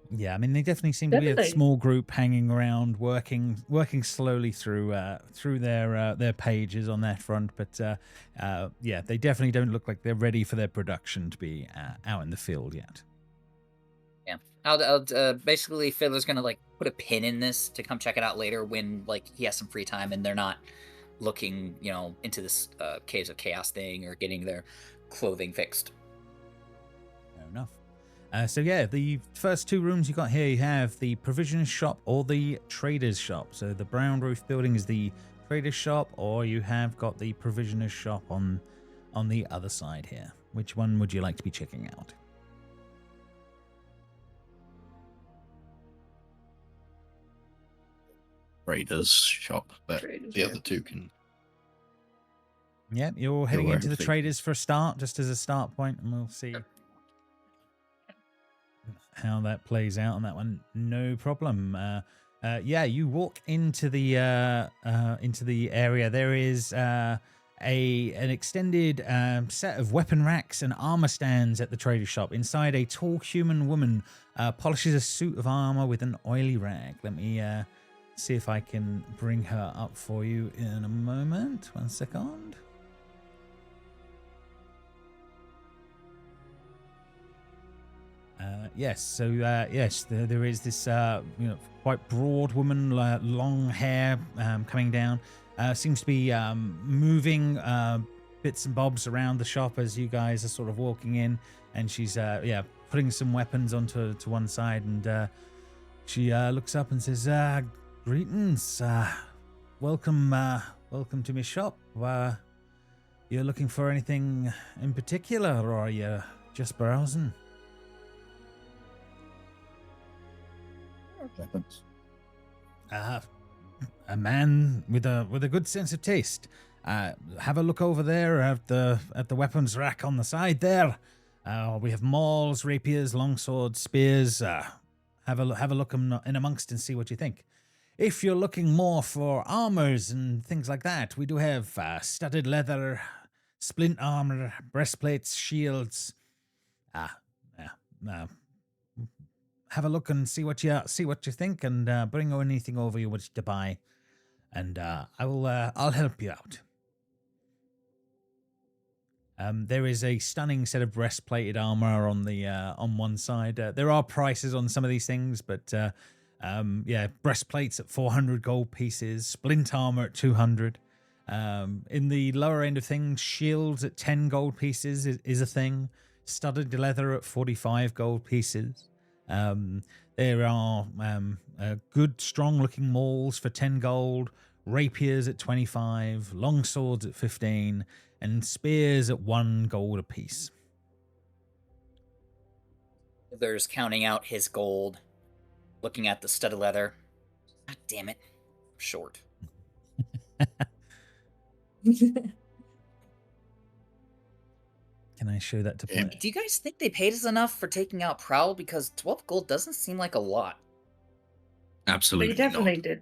Yeah, I mean, they definitely seem to be a small group hanging around, working slowly through their pages on that front. But they definitely don't look like they're ready for their production to be out in the field yet. Yeah. Basically, Fiddler's gonna like put a pin in this to come check it out later when like he has some free time and they're not looking, into this Caves of Chaos thing or getting their clothing fixed. Fair enough. So yeah, the first two rooms you got here, you have the provision shop or the trader's shop. So the brown roof building is the trader's shop, or you have got the provisioner's shop on the other side here. Which one would you like to be checking out? Trader's shop, but Trader's, the yeah. other two can. Yeah, you're heading where into the everything- traders for a start, just as a start point, and we'll see how that plays out on that one. No problem. Yeah, you walk into the area. There is an extended set of weapon racks and armor stands at the trader shop. Inside, a tall human woman polishes a suit of armor with an oily rag. Let me see if I can bring her up for you in a moment. 1 second. Yes, so yes, there is this quite broad woman, long hair coming down. Seems to be moving bits and bobs around the shop as you guys are sort of walking in, and she's putting some weapons onto one side, and she looks up and says, "Greetings, welcome to my shop. You're looking for anything in particular, or are you just browsing?" Weapons. A man with a good sense of taste. Have a look over there at the weapons rack on the side there. We have mauls, rapiers, longswords, spears. Have a look in amongst and see what you think. If you're looking more for armors and things like that, we do have studded leather, splint armor, breastplates, shields. Have a look and see what you think, and bring anything over you wish to buy, and I'll help you out. There is a stunning set of breastplated armor on one side. There are prices on some of these things, but breastplates at 400 gold pieces, splint armor at 200. In the lower end of things, shields at 10 gold pieces is a thing. Studded leather at 45 gold pieces. There are good, strong-looking mauls for 10 gold, rapiers at 25, long swords at 15, and spears at 1 gold apiece. There's counting out his gold, looking at the studded leather. God damn it, I'm short. Can I show that to play? Do you guys think they paid us enough for taking out Prowl? Because 12 gold doesn't seem like a lot. Absolutely They definitely not. did.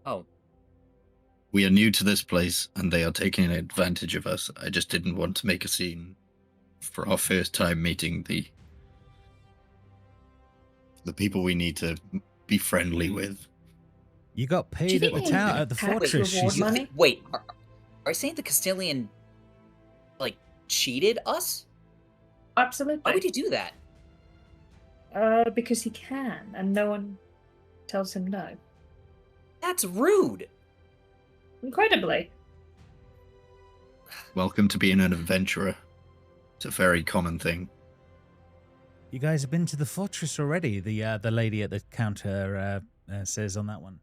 Oh, We are new to this place, and they are taking advantage of us. I just didn't want to make a scene for our first time meeting the people we need to be friendly with. You got Do you paid at think the they tower, at the tax fortress. reward You- money? wait, are you saying the Castilian, cheated us? Absolutely. Why would you do that? Because he can, and no one tells him no. That's rude. Incredibly. Welcome to being an adventurer. It's a very common thing. You guys have been to the fortress already, the lady at the counter says on that one.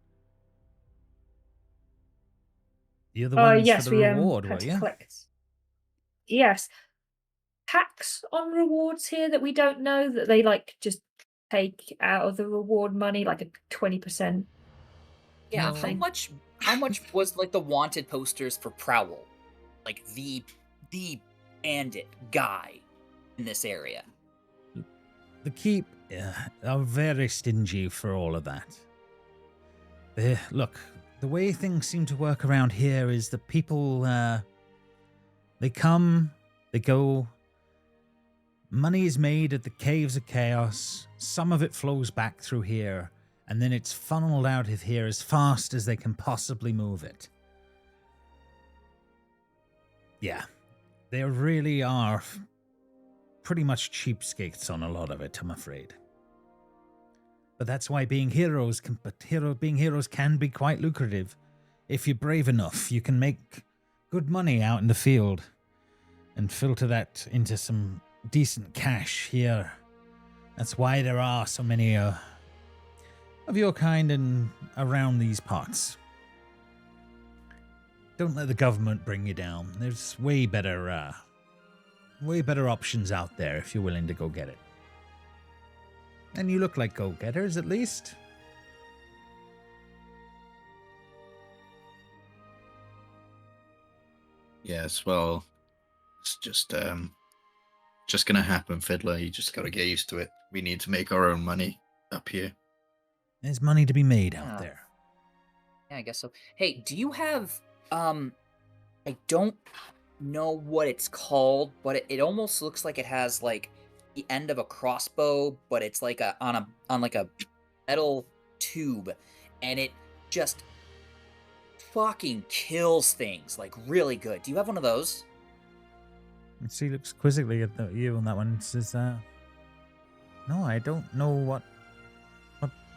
You're the ones Yes, for the we reward, had were to you? collect. Yes. Tax on rewards here that we don't know, that they just take out of the reward money, like a 20%. Yeah, No. how much was the wanted posters for Prowl? Like the bandit guy in this area. The keep are very stingy for all of that. Look, the way things seem to work around here is the people, they come, they go. Money is made at the Caves of Chaos. Some of it flows back through here, and then it's funneled out of here as fast as they can possibly move it. Yeah, they really are pretty much cheapskates on a lot of it, I'm afraid. But that's why being heroes can be quite lucrative. If you're brave enough, you can make good money out in the field and filter that into some decent cash here. That's why there are so many of your kind and around these parts. Don't let the government bring you down. There's way better options out there if you're willing to go get it. And you look like go-getters, at least. Yes, well, it's just gonna happen, Fiddler. You just gotta get used to it. We need to make our own money up here. There's money to be made out there. Yeah, I guess so. Hey, do you have I don't know what it's called, but it almost looks like it has like the end of a crossbow, but it's like on like a metal tube, and it just fucking kills things like really good. Do you have one of those? She looks quizzically at you on that one and says, no, I don't know what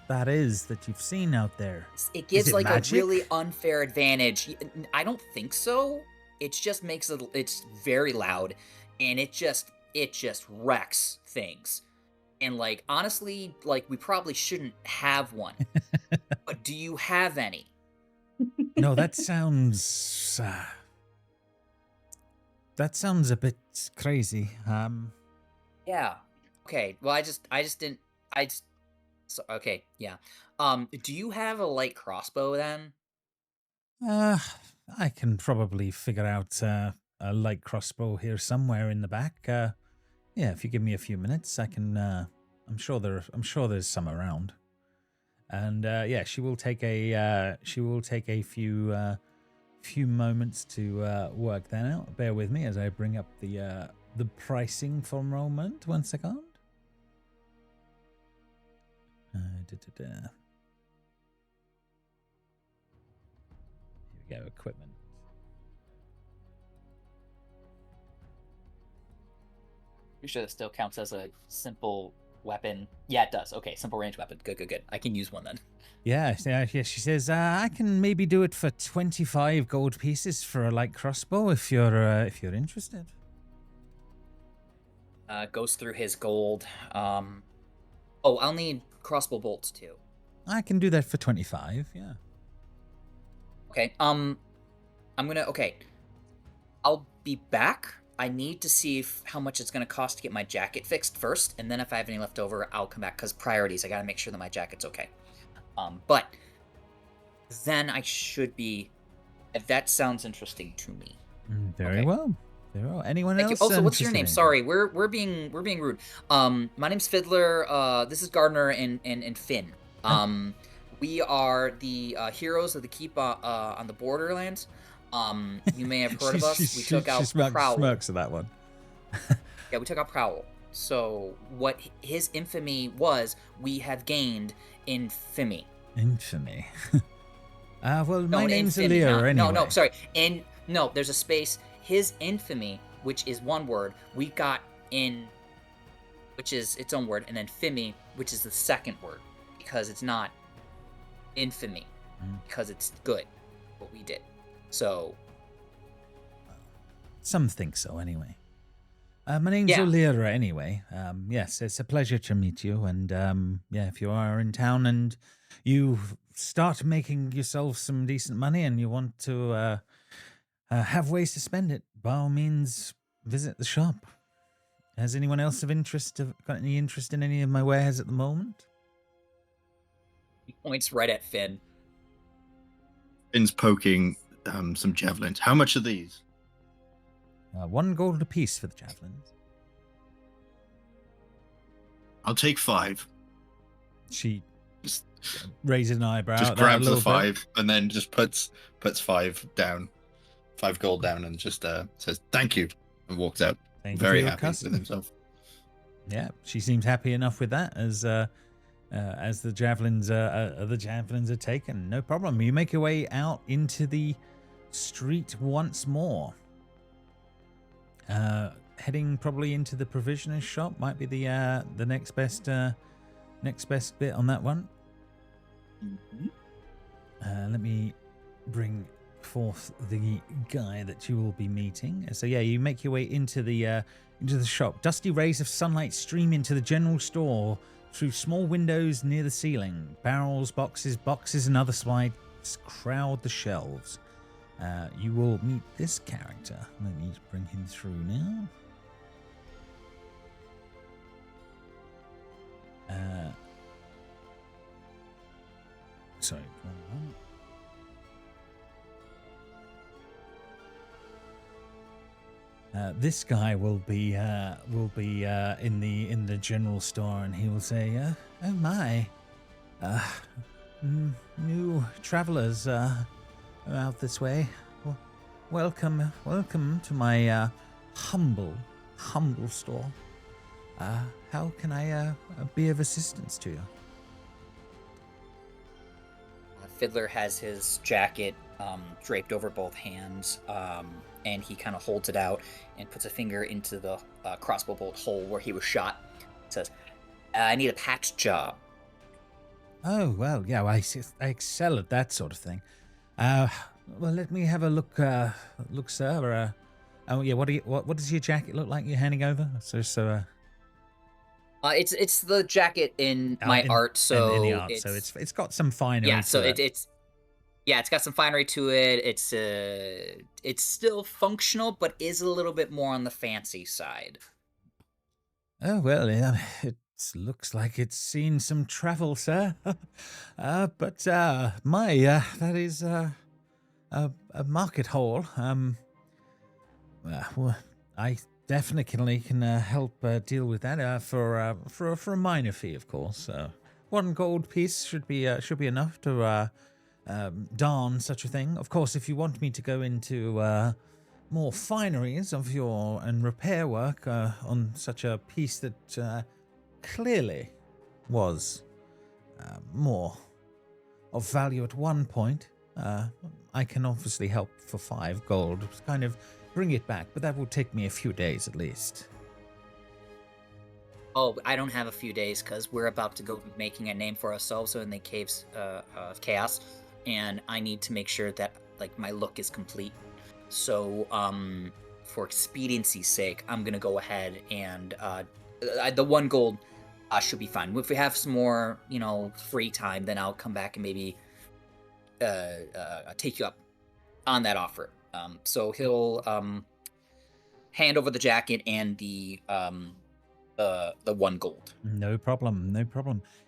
that is that you've seen out there. It gives it like magic? a really unfair advantage. I don't think so. It just makes it's very loud, and it just wrecks things. And like honestly, like we probably shouldn't have one. But do you have any? No, that sounds a bit crazy. Yeah. Okay. Well, okay. Yeah. Do you have a light crossbow then? I can probably figure out a light crossbow here somewhere in the back. Yeah, if you give me a few minutes, I can. I'm sure there's some around. And yeah, she will take a few moments to work that out. Bear with me as I bring up the pricing for a moment. 1 second. Here we go, equipment. You sure that still counts as a simple weapon? Yeah, it does. Okay, simple range weapon. Good. I can use one then. Yeah. She says, I can maybe do it for 25 gold pieces for a light crossbow if you're interested. Goes through his gold. I'll need crossbow bolts too. I can do that for 25, yeah. Okay, okay. I'll be back. I need to see how much it's gonna cost to get my jacket fixed first, and then if I have any left over, I'll come back, because priorities, I gotta make sure that my jacket's okay. But then I should be... That sounds interesting to me. Very well. Anyone else? Also, what's your name? Sorry, we're being rude. My name's Fiddler. This is Gardner and Finn. We are the heroes of the keep on the Borderlands. You may have heard of us. We took out Prowl. Smirks at that one. Yeah, we took out Prowl. So what his infamy was, we have gained infamy. Infamy. Well, No, my name's infamy, Alir anyway. No, sorry. There's a space. His infamy, which is one word, we got in, which is its own word, and then fimy, which is the second word, because it's not infamy, because it's good, what we did. So. Some think so, anyway. My name's Olira, anyway. Yes, it's a pleasure to meet you, and yeah, if you are in town and you start making yourself some decent money and you want to have ways to spend it, by all means, visit the shop. Has anyone else got any interest in any of my wares at the moment? He points right at Finn. Finn's poking some javelins. How much are these? 1 gold apiece for the javelins. I'll take 5. She just raises an eyebrow. Just grabs the 5 and then just puts 5 down. 5 gold down and just says thank you and walks out. Very happy with himself. Yeah, she seems happy enough with that as the javelins are taken. No problem. You make your way out into the street once more, heading probably into the provisioner's shop might be the next best bit on that one. Let me bring forth the guy that you will be meeting. So yeah, you make your way into the shop. Dusty rays of sunlight stream into the general store through small windows near the ceiling. Barrels, boxes, and other supplies crowd the shelves. You will meet this character. Let me bring him through now. Sorry, wrong one. This guy will be in the general store, and he will say, "Oh my, new travelers out this way. Welcome to my humble store. How can I be of assistance to you?" Fiddler has his jacket draped over both hands, and he kind of holds it out and puts a finger into the crossbow bolt hole where he was shot. Says, "I need a patch job." Oh, well, yeah, I excel at that sort of thing. Well, let me have a look, sir. Oh, yeah, what does your jacket look like you're handing over? It's the jacket in my art, so in the art, so it's got some finery. Yeah, so to it. it's got some finery to it. It's still functional, but is a little bit more on the fancy side. Oh well, yeah, it looks like it's seen some travel, sir. But that is a market hall. Well, I definitely can help deal with that for a minor fee, of course. 1 gold piece should be enough to darn such a thing. Of course, if you want me to go into more fineries and repair work on such a piece that clearly was more of value at one point, I can obviously help for 5 gold. Kind of bring it back, but that will take me a few days at least. Oh, I don't have a few days because we're about to go be making a name for ourselves in the caves of chaos, and I need to make sure that my look is complete. So, for expediency's sake, I'm gonna go ahead and the 1 gold should be fine. If we have some more, free time, then I'll come back and maybe take you up on that offer. So he'll hand over the jacket and the 1 gold. No problem.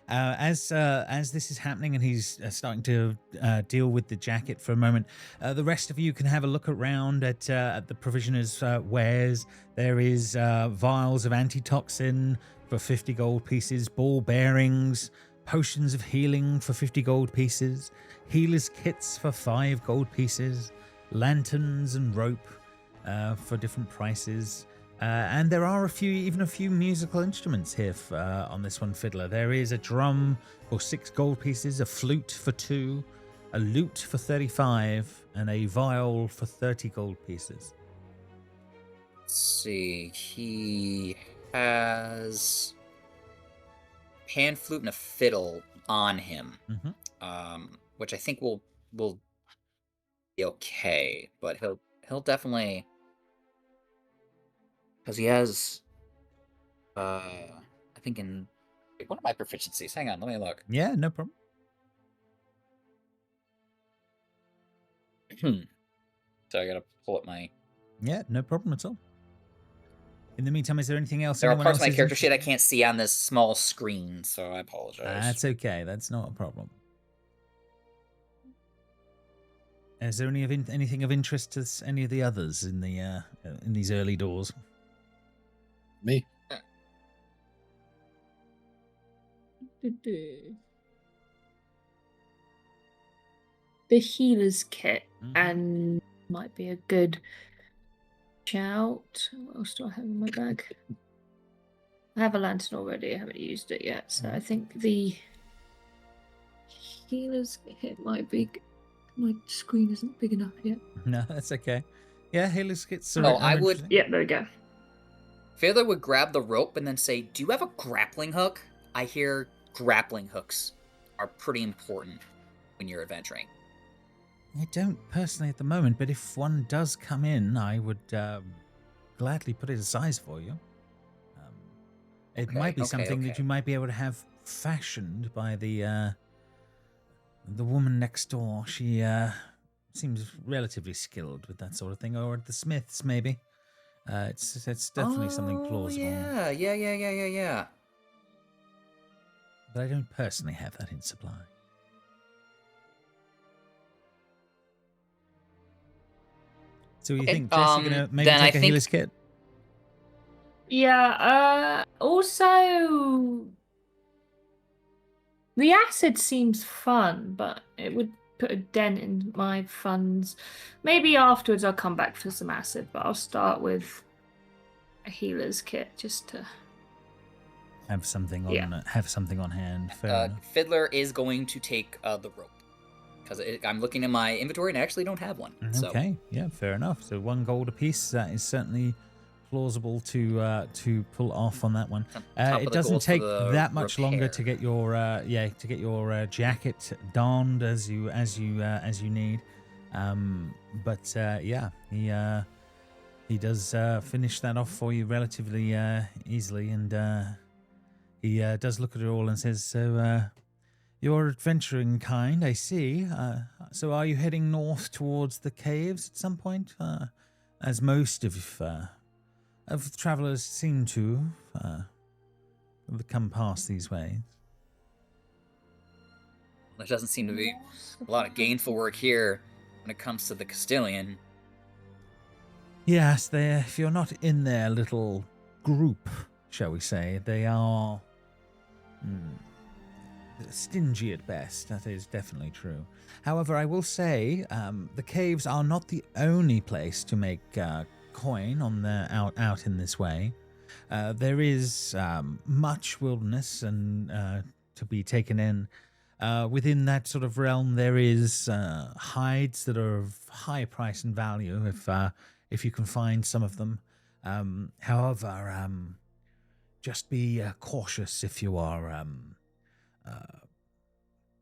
As this is happening and he's starting to deal with the jacket for a moment, the rest of you can have a look around at the provisioner's wares. There is vials of antitoxin for 50 gold pieces, ball bearings, potions of healing for 50 gold pieces, healer's kits for 5 gold pieces, lanterns and rope for different prices. And there are a few musical instruments here on this one, Fiddler. There is a drum for 6 gold pieces, a flute for 2, a lute for 35, and a viol for 30 gold pieces. Let's see. He has pan flute and a fiddle on him, which I think will be okay. But he'll definitely. Because he has, I think one of my proficiencies. Hang on, let me look. Yeah, no problem. So I gotta pull up my. Yeah, no problem at all. In the meantime, is there anything else? There are parts of my character sheet I can't see on this small screen, so I apologize. That's okay. That's not a problem. Is there anything of interest to any of the others in these early doors? Me. The healer's kit and might be a good shout. What else do I have in my bag? I have a lantern already. I haven't used it yet, so I think the healer's kit might be. My screen isn't big enough yet. No, that's okay. Yeah, healer's kits. I would. Yeah, there we go. Fiddler would grab the rope and then say, "Do you have a grappling hook? I hear grappling hooks are pretty important when you're adventuring." I don't personally at the moment, but if one does come in, I would gladly put it aside for you. It might be something that you might be able to have fashioned by the woman next door. She seems relatively skilled with that sort of thing, or the smiths maybe. It's definitely something plausible. Yeah. But I don't personally have that in supply. So you think, Jess, you're going to maybe take a healer's kit? Yeah, also, the acid seems fun, but it would put a dent in my funds. Maybe afterwards I'll come back for some acid, but I'll start with a healer's kit just to have something on hand. Fair enough. Fiddler is going to take the rope because I'm looking in my inventory and I actually don't have one. Okay, yeah, fair enough. So 1 gold apiece. That is certainly plausible to pull off on that one. It doesn't take that much longer to get your jacket donned as you need. He does finish that off for you relatively easily, and he does look at it all and says, "So you're adventuring kind, I see. So are you heading north towards the caves at some point, as most of travelers seem to come past these ways?" There doesn't seem to be a lot of gainful work here when it comes to the Castilian. Yes, if you're not in their little group, shall we say, they are stingy at best. That is definitely true. However, I will say the caves are not the only place to make coin on out in this way. There is much wilderness and to be taken in. Within that sort of realm, there is hides that are of high price and value if you can find some of them. However, just be cautious if you are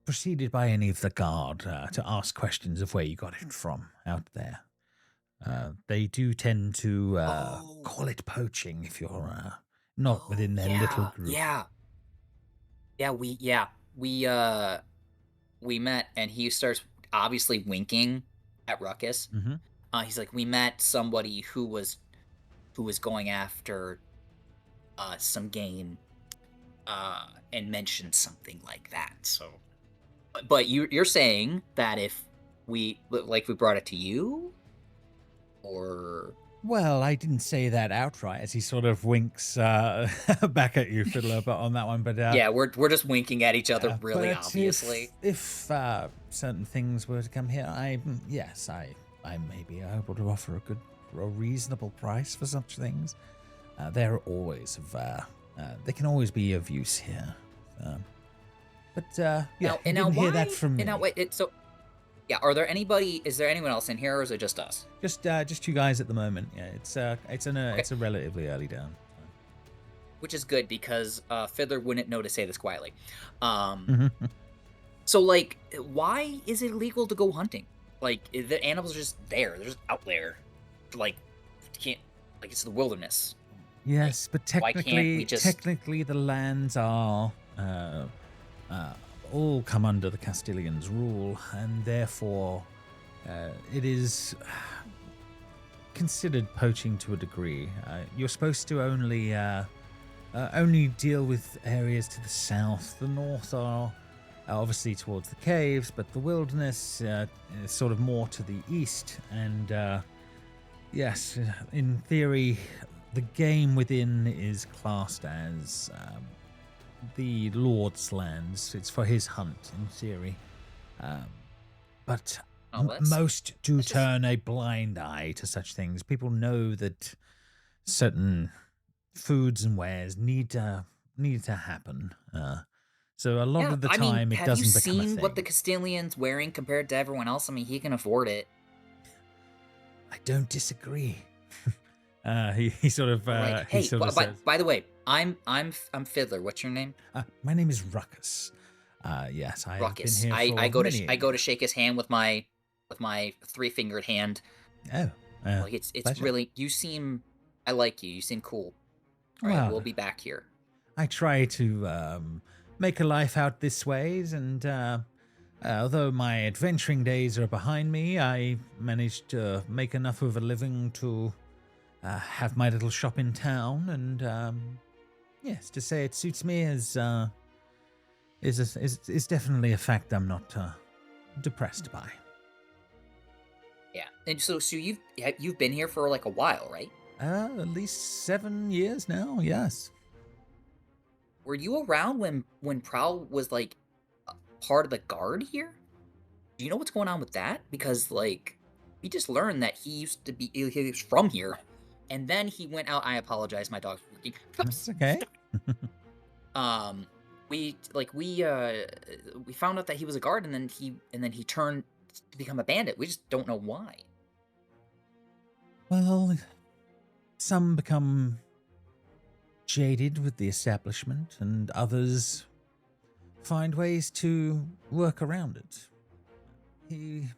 preceded by any of the guard to ask questions of where you got it from out there. They do tend to call it poaching if you're not within their little group. We met, and he starts obviously winking at Ruckus. Mm-hmm. He's like, we met somebody who was going after some game, and mentioned something like that. So, but you're saying that if we brought it to you, or? Well, I didn't say that outright, as he sort of winks back at you, Fiddler, but on that one. But yeah, we're just winking at each other, really obviously. If certain things were to come here, I may be able to offer a reasonable price for such things. They're always they can always be of use here. You didn't hear that from me. Is there anyone else in here, or is it just us? Just you guys at the moment. Yeah, it's a relatively early down. Which is good, because Fiddler wouldn't know to say this quietly. Mm-hmm. So, like, why is it illegal to go hunting? Like, the animals are just there. They're just out there. Like, you can't, like, it's the wilderness. Yes, but technically the lands are all come under the Castilians' rule, and therefore it is considered poaching to a degree. You're supposed to only deal with areas to the south. The north are obviously towards the caves, but the wilderness is sort of more to the east. And yes, in theory, the game within is classed as the Lord's lands. It's for his hunt, in theory. But most do turn a blind eye to such things. People know that certain foods and wares need to happen. So a lot of the time, it doesn't become a thing. Have you seen what the Castilian's wearing compared to everyone else? I mean, he can afford it. I don't disagree. He sort of Right. he Hey, sort of says, by the way, I'm Fiddler. What's your name? "My name is Ruckus. Yes, I have been Ruckus. here for I go many to a year." shake his hand with my three-fingered hand. Oh, Like it's pleasure. really, you seem, I like you. You seem cool. All right, Well, we'll be back here. I try to make a life out this ways, and although my adventuring days are behind me, I managed to make enough of a living to have my little shop in town, and yes, to say it suits me is definitely a fact I'm not depressed by. Yeah. And so you've been here for like a while, right? At least 7 years now. Yes. Were you around when Prowl was like part of the guard here? Do you know what's going on with that? Because like we just learned that he was from here, and then he went out. I apologize, my dog's working. That's okay. We found out that he was a guard, and then he turned to become a bandit. We just don't know why. Well, some become jaded with the establishment, and others find ways to work around it. He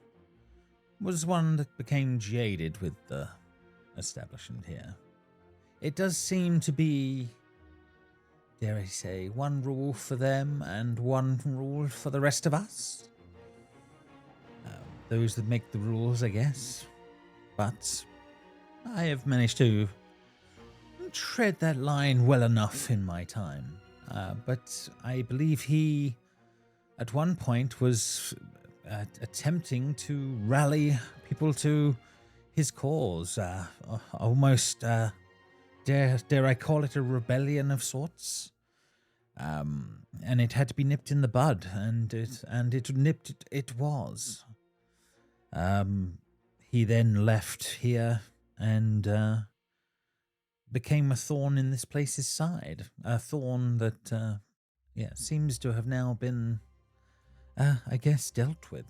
was one that became jaded with the establishment here. It does seem to be, dare I say, one rule for them and one rule for the rest of us. Those that make the rules, I guess. But I have managed to tread that line well enough in my time. But I believe he, at one point, was attempting to rally people to his cause. Almost, dare I call it, a rebellion of sorts. And it had to be nipped in the bud, and it was. He then left here and became a thorn in this place's side. A thorn that, seems to have now been, I guess, dealt with.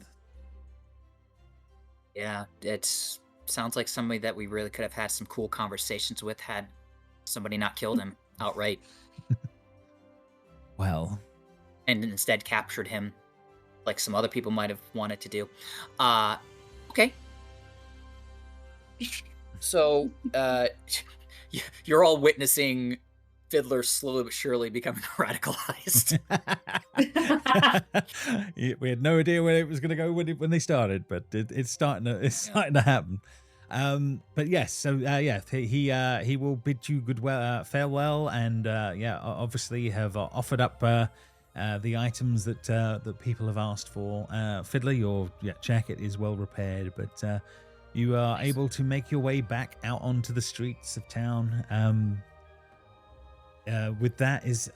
Yeah, it sounds like somebody that we really could have had some cool conversations with had somebody not killed him outright. Well, and instead captured him like some other people might have wanted to do. Okay. So, you're all witnessing Fiddler slowly but surely becoming radicalized. We had no idea where it was going to go when they started, but it's starting to happen. But yes, so he will bid you farewell, and obviously have offered up the items that people have asked for. Fiddler, your jacket is well repaired, but you are able to make your way back out onto the streets of town. With that is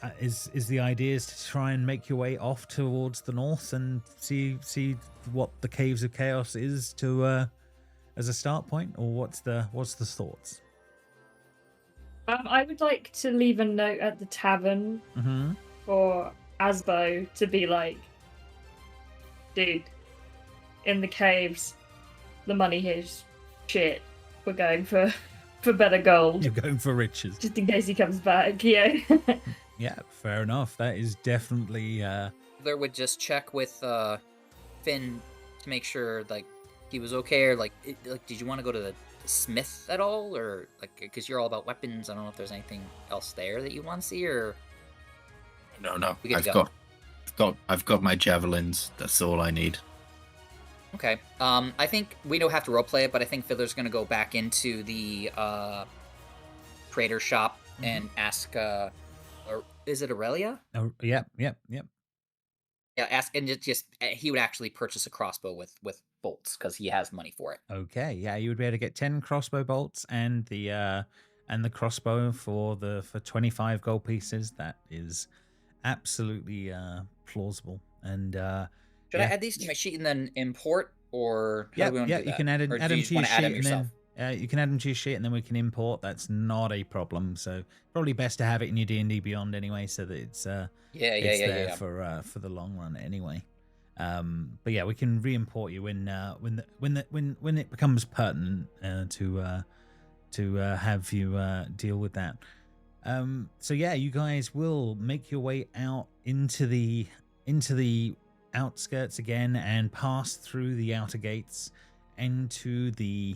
the idea is to try and make your way off towards the north and see what the Caves of Chaos is to as a start point, or what's the thoughts? I would like to leave a note at the tavern for Asbo to be like, dude, in the caves, the money here's shit. We're going for better gold. You're going for riches. Just in case he comes back, yeah. Yeah, fair enough. That is definitely... There would just check with Finn to make sure, like, he was okay, or, like, did you want to go to the smith at all? Or, like, because you're all about weapons, I don't know if there's anything else there that you want to see, or... No. I've got my javelins. That's all I need. Okay. I think we don't have to roleplay it, but I think Fiddler's going to go back into the trader shop and ask, or is it Aurelia? Oh, yep. Yeah, ask, and just he would actually purchase a crossbow with bolts because he has money for it. Okay, yeah, you would be able to get 10 crossbow bolts and the crossbow for 25 gold pieces. That is absolutely plausible. And should I add these to my sheet and then import, or how do we want to do that? You can add them to your sheet, and then you can add them to your sheet, and then we can import. That's not a problem. So probably best to have it in your D&D Beyond anyway, so that it's there for the long run anyway. But yeah, we can re-import you when it becomes pertinent to to have you deal with that. So yeah, you guys will make your way out into the outskirts again and pass through the outer gates into the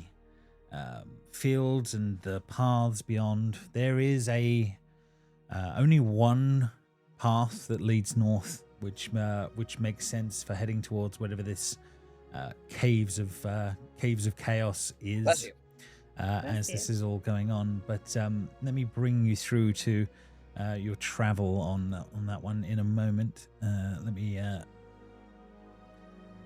fields and the paths beyond. There is only one path that leads north, which makes sense for heading towards whatever this caves of chaos is. Bless you. As this is all going on, but let me bring you through to your travel on that one in a moment.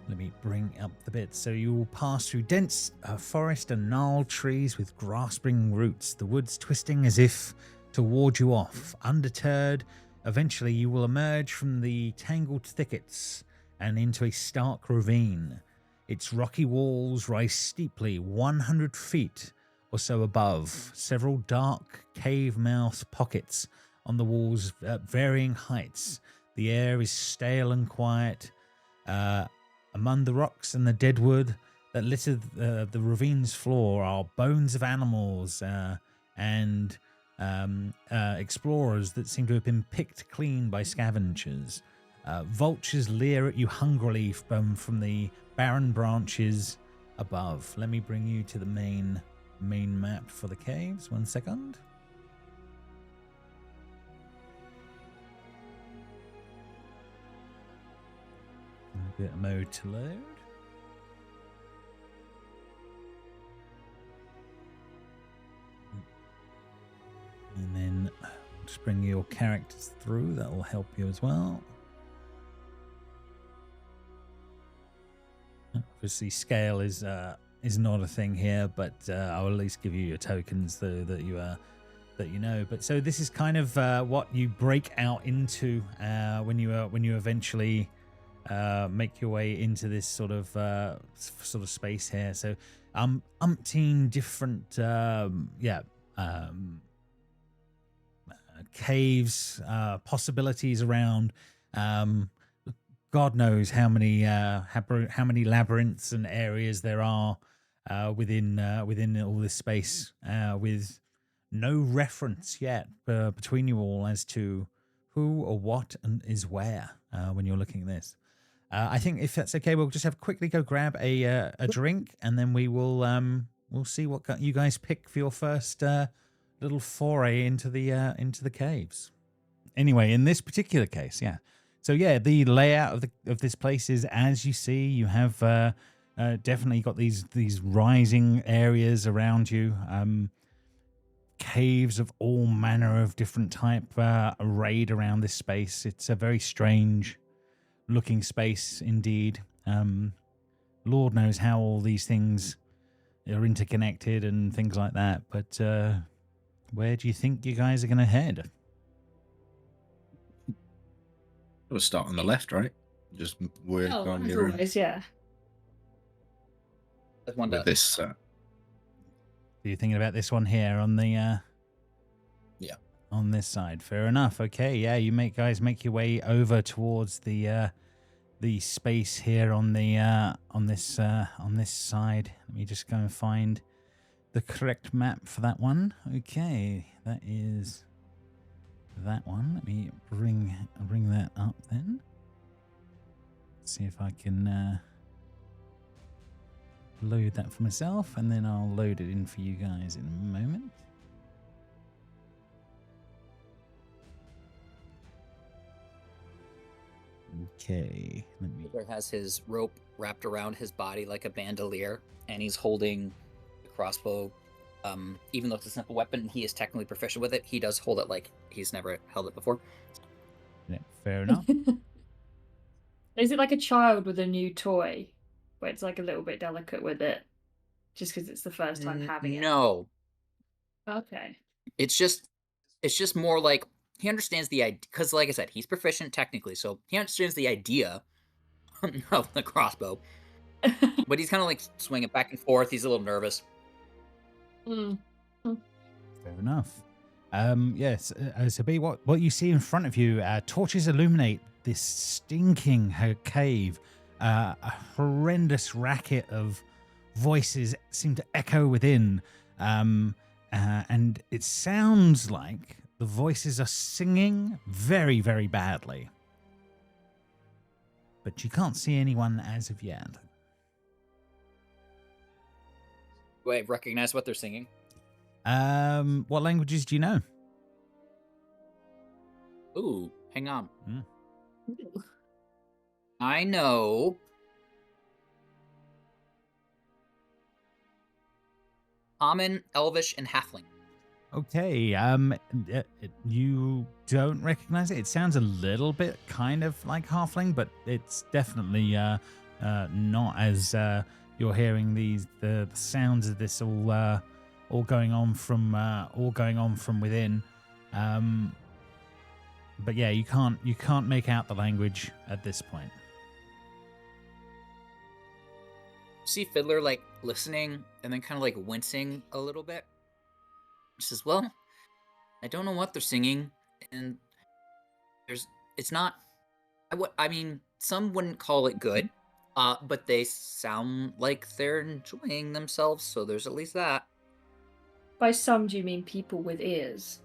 Let me bring up the bits. So you will pass through dense forest and gnarled trees with grasping roots, the woods twisting as if to ward you off. Undeterred, eventually you will emerge from the tangled thickets and into a stark ravine. Its rocky walls rise steeply 100 feet or so above, several dark cave-mouth pockets on the walls at varying heights. The air is stale and quiet. Among the rocks and the dead wood that litter the ravine's floor are bones of animals and explorers that seem to have been picked clean by scavengers. Vultures leer at you hungrily from the barren branches above. Let me bring you to the main map for the caves. 1 second. A bit of mode to load. And then just bring your characters through. That will help you as well. Obviously, scale is not a thing here, but I'll at least give you your tokens that you know. But so this is kind of what you break out into when you eventually make your way into this sort of space here. So umpteen different caves, possibilities around. God knows how many labyrinths and areas there are within all this space, with no reference yet between you all as to who or what and is where when you're looking at this. I think if that's okay, we'll just have quickly go grab a drink, and then we'll see what you guys pick for your first little foray into the caves. Anyway, in this particular case, yeah. So yeah, the layout of this place is as you see. You have definitely got these rising areas around you, caves of all manner of different type arrayed around this space. It's a very strange looking space indeed. Lord knows how all these things are interconnected and things like that. But where do you think you guys are going to head? We'll start on the left, right? Just work on as your always, yeah. with this. Are you thinking about this one here on the? Yeah. On this side, fair enough. Okay, yeah, you guys make your way over towards the space here on the on this side. Let me just go and find the correct map for that one. Okay, that is that one. Let me bring that up then. See if I can load that for myself, and then I'll load it in for you guys in a moment. Okay, let me. Fiddler has his rope wrapped around his body like a bandolier, and he's holding the crossbow. Even though it's a simple weapon, he is technically proficient with it. He does hold it like he's never held it before. Yeah, fair enough. Is it like a child with a new toy, where it's like a little bit delicate with it, just because it's the first time having it? No. Okay. It's just more like he understands the idea, because like I said, he's proficient technically, so he understands the idea of the crossbow. But he's kind of like swinging back and forth. He's a little nervous. Fair enough. Yes, so B, what you see in front of you, torches illuminate this stinking cave. A horrendous racket of voices seem to echo within. and it sounds like the voices are singing very, very badly. But you can't see anyone as of yet. Do I recognize what they're singing? What languages do you know? Ooh, hang on. Mm. I know Common, Elvish, and Halfling. Okay, you don't recognize it. It sounds a little bit kind of like halfling, but it's definitely not as you're hearing the sounds of this all going on from within. But yeah, you can't make out the language at this point. See Fiddler like listening and then kind of like wincing a little bit. He says, "Well, I don't know what they're singing, and it's not. I mean, some wouldn't call it good, but they sound like they're enjoying themselves. So there's at least that." By some, do you mean people with ears?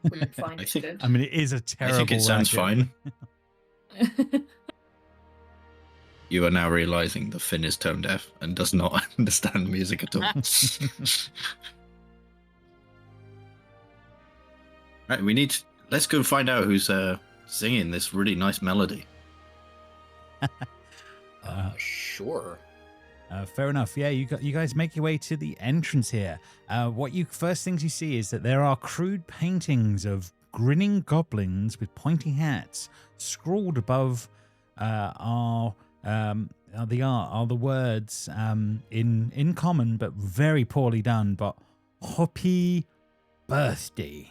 Wouldn't find it good. I mean, it is a terrible. I think it sounds idea. fine. You are now realizing the Finn is tone deaf and does not understand music at all. Right, let's go find out who's singing this really nice melody. Sure. Fair enough. Yeah, you guys make your way to the entrance here. First things you see is that there are crude paintings of grinning goblins with pointy hats. Scrawled above are the words in common but very poorly done. But happy birthday.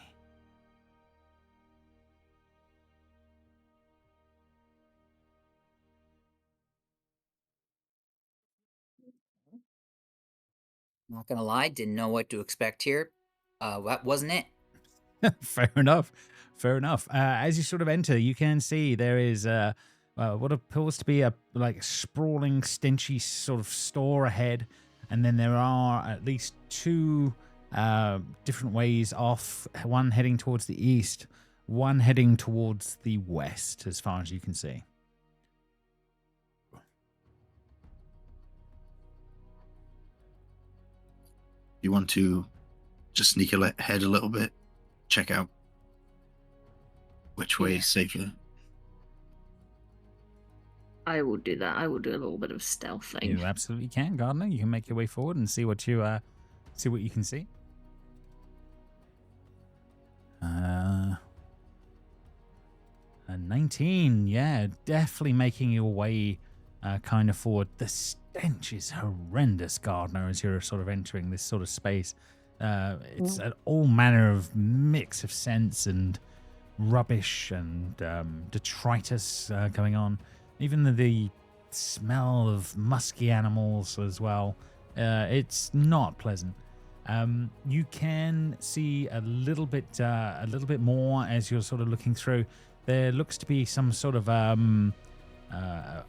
Not gonna lie, didn't know what to expect here. That wasn't it. Fair enough. Fair enough. As you sort of enter, you can see there is what appears to be a like sprawling, stinchy sort of store ahead, and then there are at least two different ways off. One heading towards the east, one heading towards the west, as far as you can see. You want to just sneak ahead a little bit, check out which way is safer. I will do that. I will do a little bit of stealthing. You absolutely can, Gardner. You can make your way forward and see what you can see. A 19, yeah, definitely making your way kind of forward. The stench is horrendous, Gardner, as you're sort of entering this sort of space. It's an all manner of mix of scents and rubbish and detritus going on. Even the smell of musky animals as well. It's not pleasant. You can see a little bit more as you're sort of looking through. There looks to be some sort of a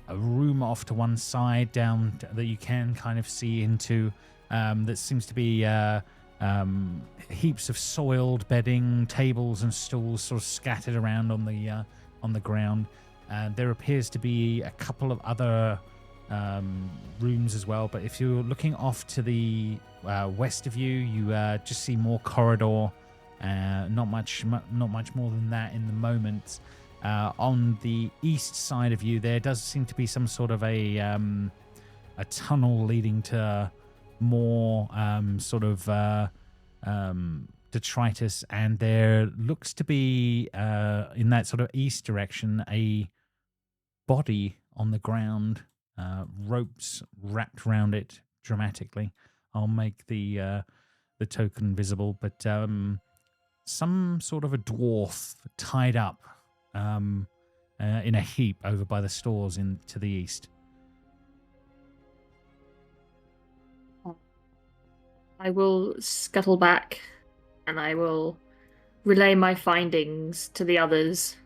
room off to one side down that you can kind of see into. That seems to be heaps of soiled bedding, tables and stools sort of scattered around on the ground. There appears to be a couple of other rooms as well, but if you're looking off to the west of you, you just see more corridor. Not much more than that in the moment. On the east side of you, there does seem to be some sort of a tunnel leading to more detritus, and there looks to be in that sort of east direction a body on the ground, ropes wrapped around it dramatically. I'll make the token visible, but some sort of a dwarf tied up in a heap over by the stores to the east. I will scuttle back and I will relay my findings to the others,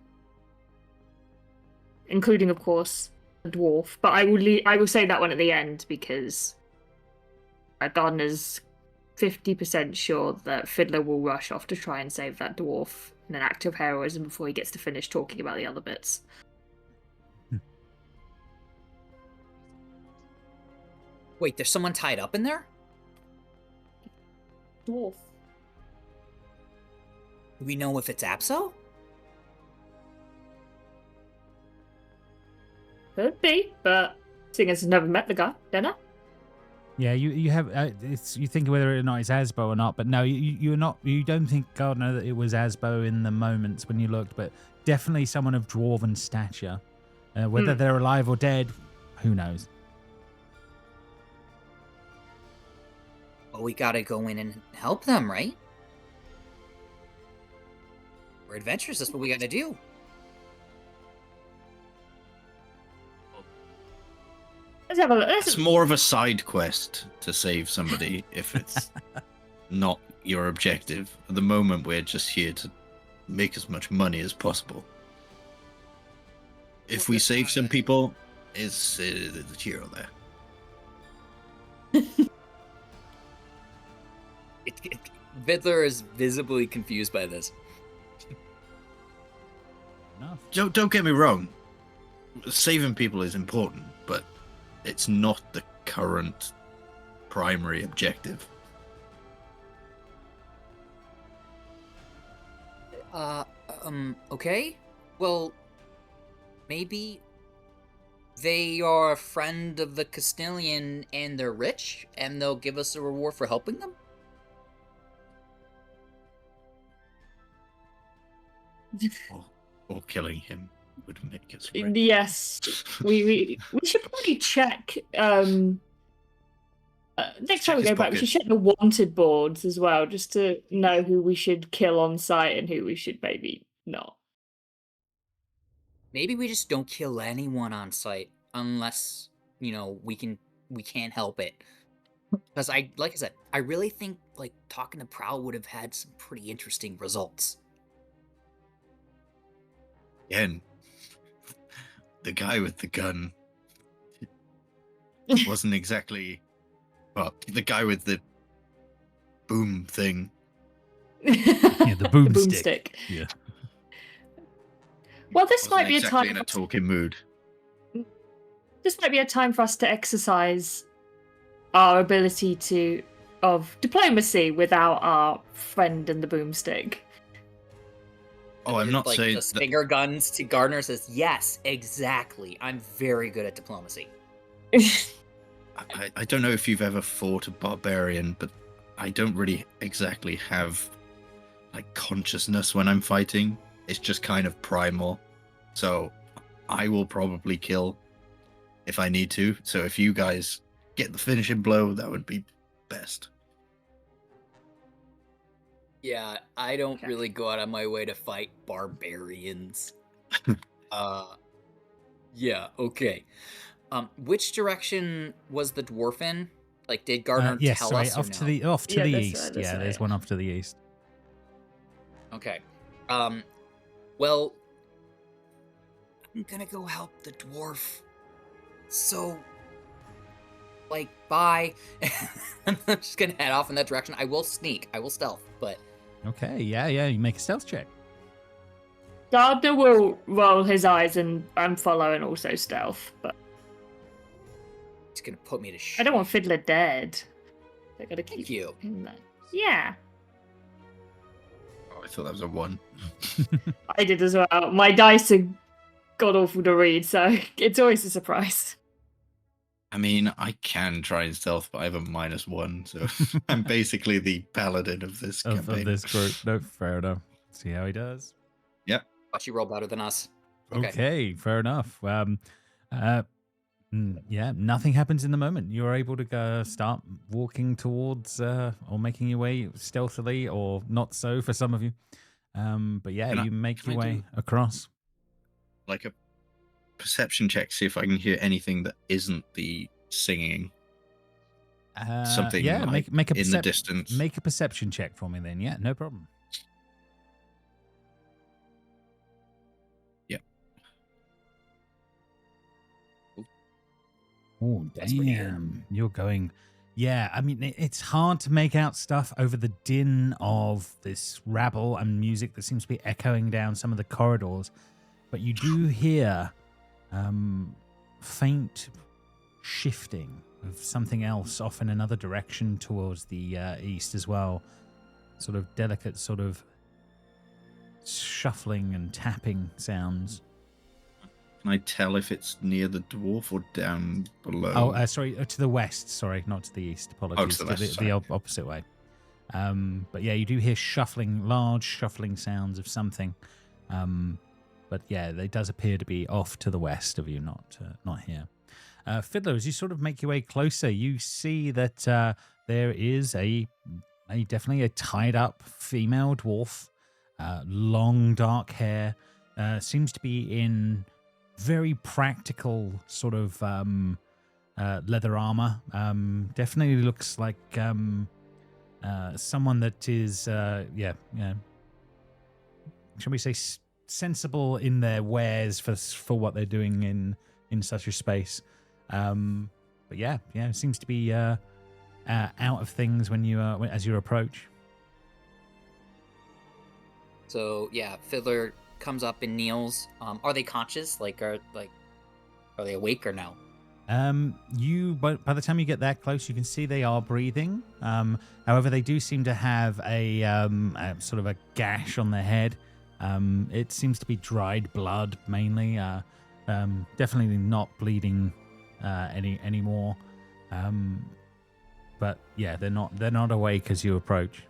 including, of course, the dwarf. But I will say that one at the end because Gardner's 50% sure that Fiddler will rush off to try and save that dwarf in an act of heroism before he gets to finish talking about the other bits. Wait, there's someone tied up in there? Dwarf. Do we know if it's Abso? Could be, but seeing as I've never met the guy, don't know. Yeah, you have. You think whether or not it's Asbo or not, but no, you're not. You don't think Gardner that it was Asbo in the moments when you looked, but definitely someone of dwarven stature. Whether they're alive or dead, who knows? Well, we gotta go in and help them, right? We're adventurers. That's what we gotta do. Let's have a look. It's more of a side quest to save somebody if it's not your objective. At the moment, we're just here to make as much money as possible. If we save some people, it's the hero there. Fiddler is visibly confused by this. Enough. Don't get me wrong. Saving people is important, but it's not the current primary objective. Okay. Well, maybe they are a friend of the Castilian and they're rich, and they'll give us a reward for helping them? Or killing him would make us rich. Yes, we should probably check. Next time we go back, we should check the wanted boards as well, just to know who we should kill on site and who we should maybe not. Maybe we just don't kill anyone on site unless, we can't help it. Because like I said, I really think talking to Prowl would have had some pretty interesting results. Again, the guy with the gun wasn't exactly. Well, the guy with the boom thing. Yeah, the boomstick. Stick. Yeah. Well, this might be exactly a time. in a talking mood. This might be a time for us to exercise our ability of diplomacy without our friend and the boomstick. Oh, I'm not saying the finger guns to Gardner says, yes, exactly. I'm very good at diplomacy. I don't know if you've ever fought a barbarian, but I don't really exactly have consciousness when I'm fighting. It's just kind of primal. So I will probably kill if I need to. So if you guys get the finishing blow, that would be best. Yeah, I don't really go out of my way to fight barbarians. Yeah, okay. Which direction was the dwarf in? Did Gardner tell us? Off to the east. Right, There's one off to the east. Okay. Well, I'm gonna go help the dwarf. So, bye. I'm just gonna head off in that direction. I will sneak. I will stealth, but. Okay, yeah, you make a stealth check. Gardner will roll his eyes and follow and also stealth, but It's gonna put me to shame. I don't want Fiddler dead. I gotta keep Thank you. him there. Yeah, Oh, I thought that was a 1. I did as well. My dice are god awful to read, so it's always a surprise. I mean, I can try and stealth, but I have a -1, so I'm basically the paladin of this of campaign. this group. No, fair enough. See how he does. Yep. But you roll better than us. Okay, fair enough. Yeah, nothing happens in the moment. You're able to start walking towards or making your way stealthily, or not so for some of you. But yeah, you make your way across. Like a perception check, see if I can hear anything that isn't the singing. Something make a in the distance. Make a perception check for me then. Yeah, no problem. Yeah. Oh, That's pretty damn. You're going Yeah, I mean, it's hard to make out stuff over the din of this rabble and music that seems to be echoing down some of the corridors, but you do hear faint shifting of something else off in another direction towards the east as well. Sort of delicate, sort of shuffling and tapping sounds. Can I tell if it's near the dwarf or down below? Oh, sorry, to the west. Sorry, not to the east. Apologies. To the west, the opposite way. But yeah, you do hear large shuffling sounds of something. But yeah, it does appear to be off to the west of you, not here. Fiddler, as you sort of make your way closer, you see that there is definitely a tied up female dwarf, long dark hair, seems to be in very practical sort of leather armor. Definitely looks like someone that is, shall we say, sensible in their wares for what they're doing in such a space. But yeah, it seems to be out of things when you as you approach. So yeah, Fiddler comes up and kneels. Are they conscious? Are they awake or no? By the time you get that close, you can see they are breathing. However, they do seem to have a sort of a gash on their head. It seems to be dried blood mainly. Definitely not bleeding anymore. But yeah, they're not awake as you approach.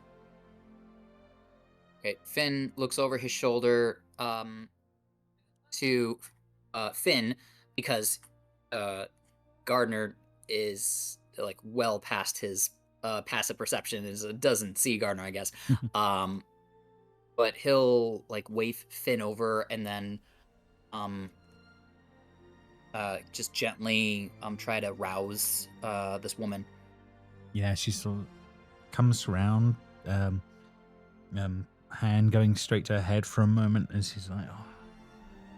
Okay, Finn looks over his shoulder to Finn because Gardner is like well past his passive perception, doesn't see Gardner, I guess. But he'll like wave Finn over and then just gently try to rouse this woman. Yeah, she sort of comes around, hand going straight to her head for a moment as she's like, oh.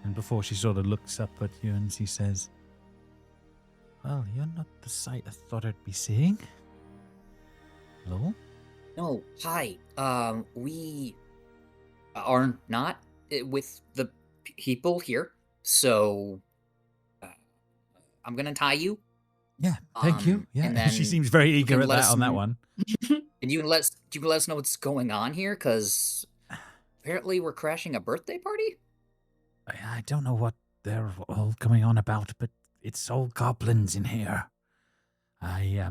And before she sort of looks up at you and she says, well, you're not the sight I thought I'd be seeing. Hello? No, hi. We are not with the people here, so I'm gonna tie you. Yeah, thank you. Yeah, and then she seems very eager at that on that one. And you can let us know what's going on here, because apparently we're crashing a birthday party. I don't know what they're all going on about, but it's all goblins in here. I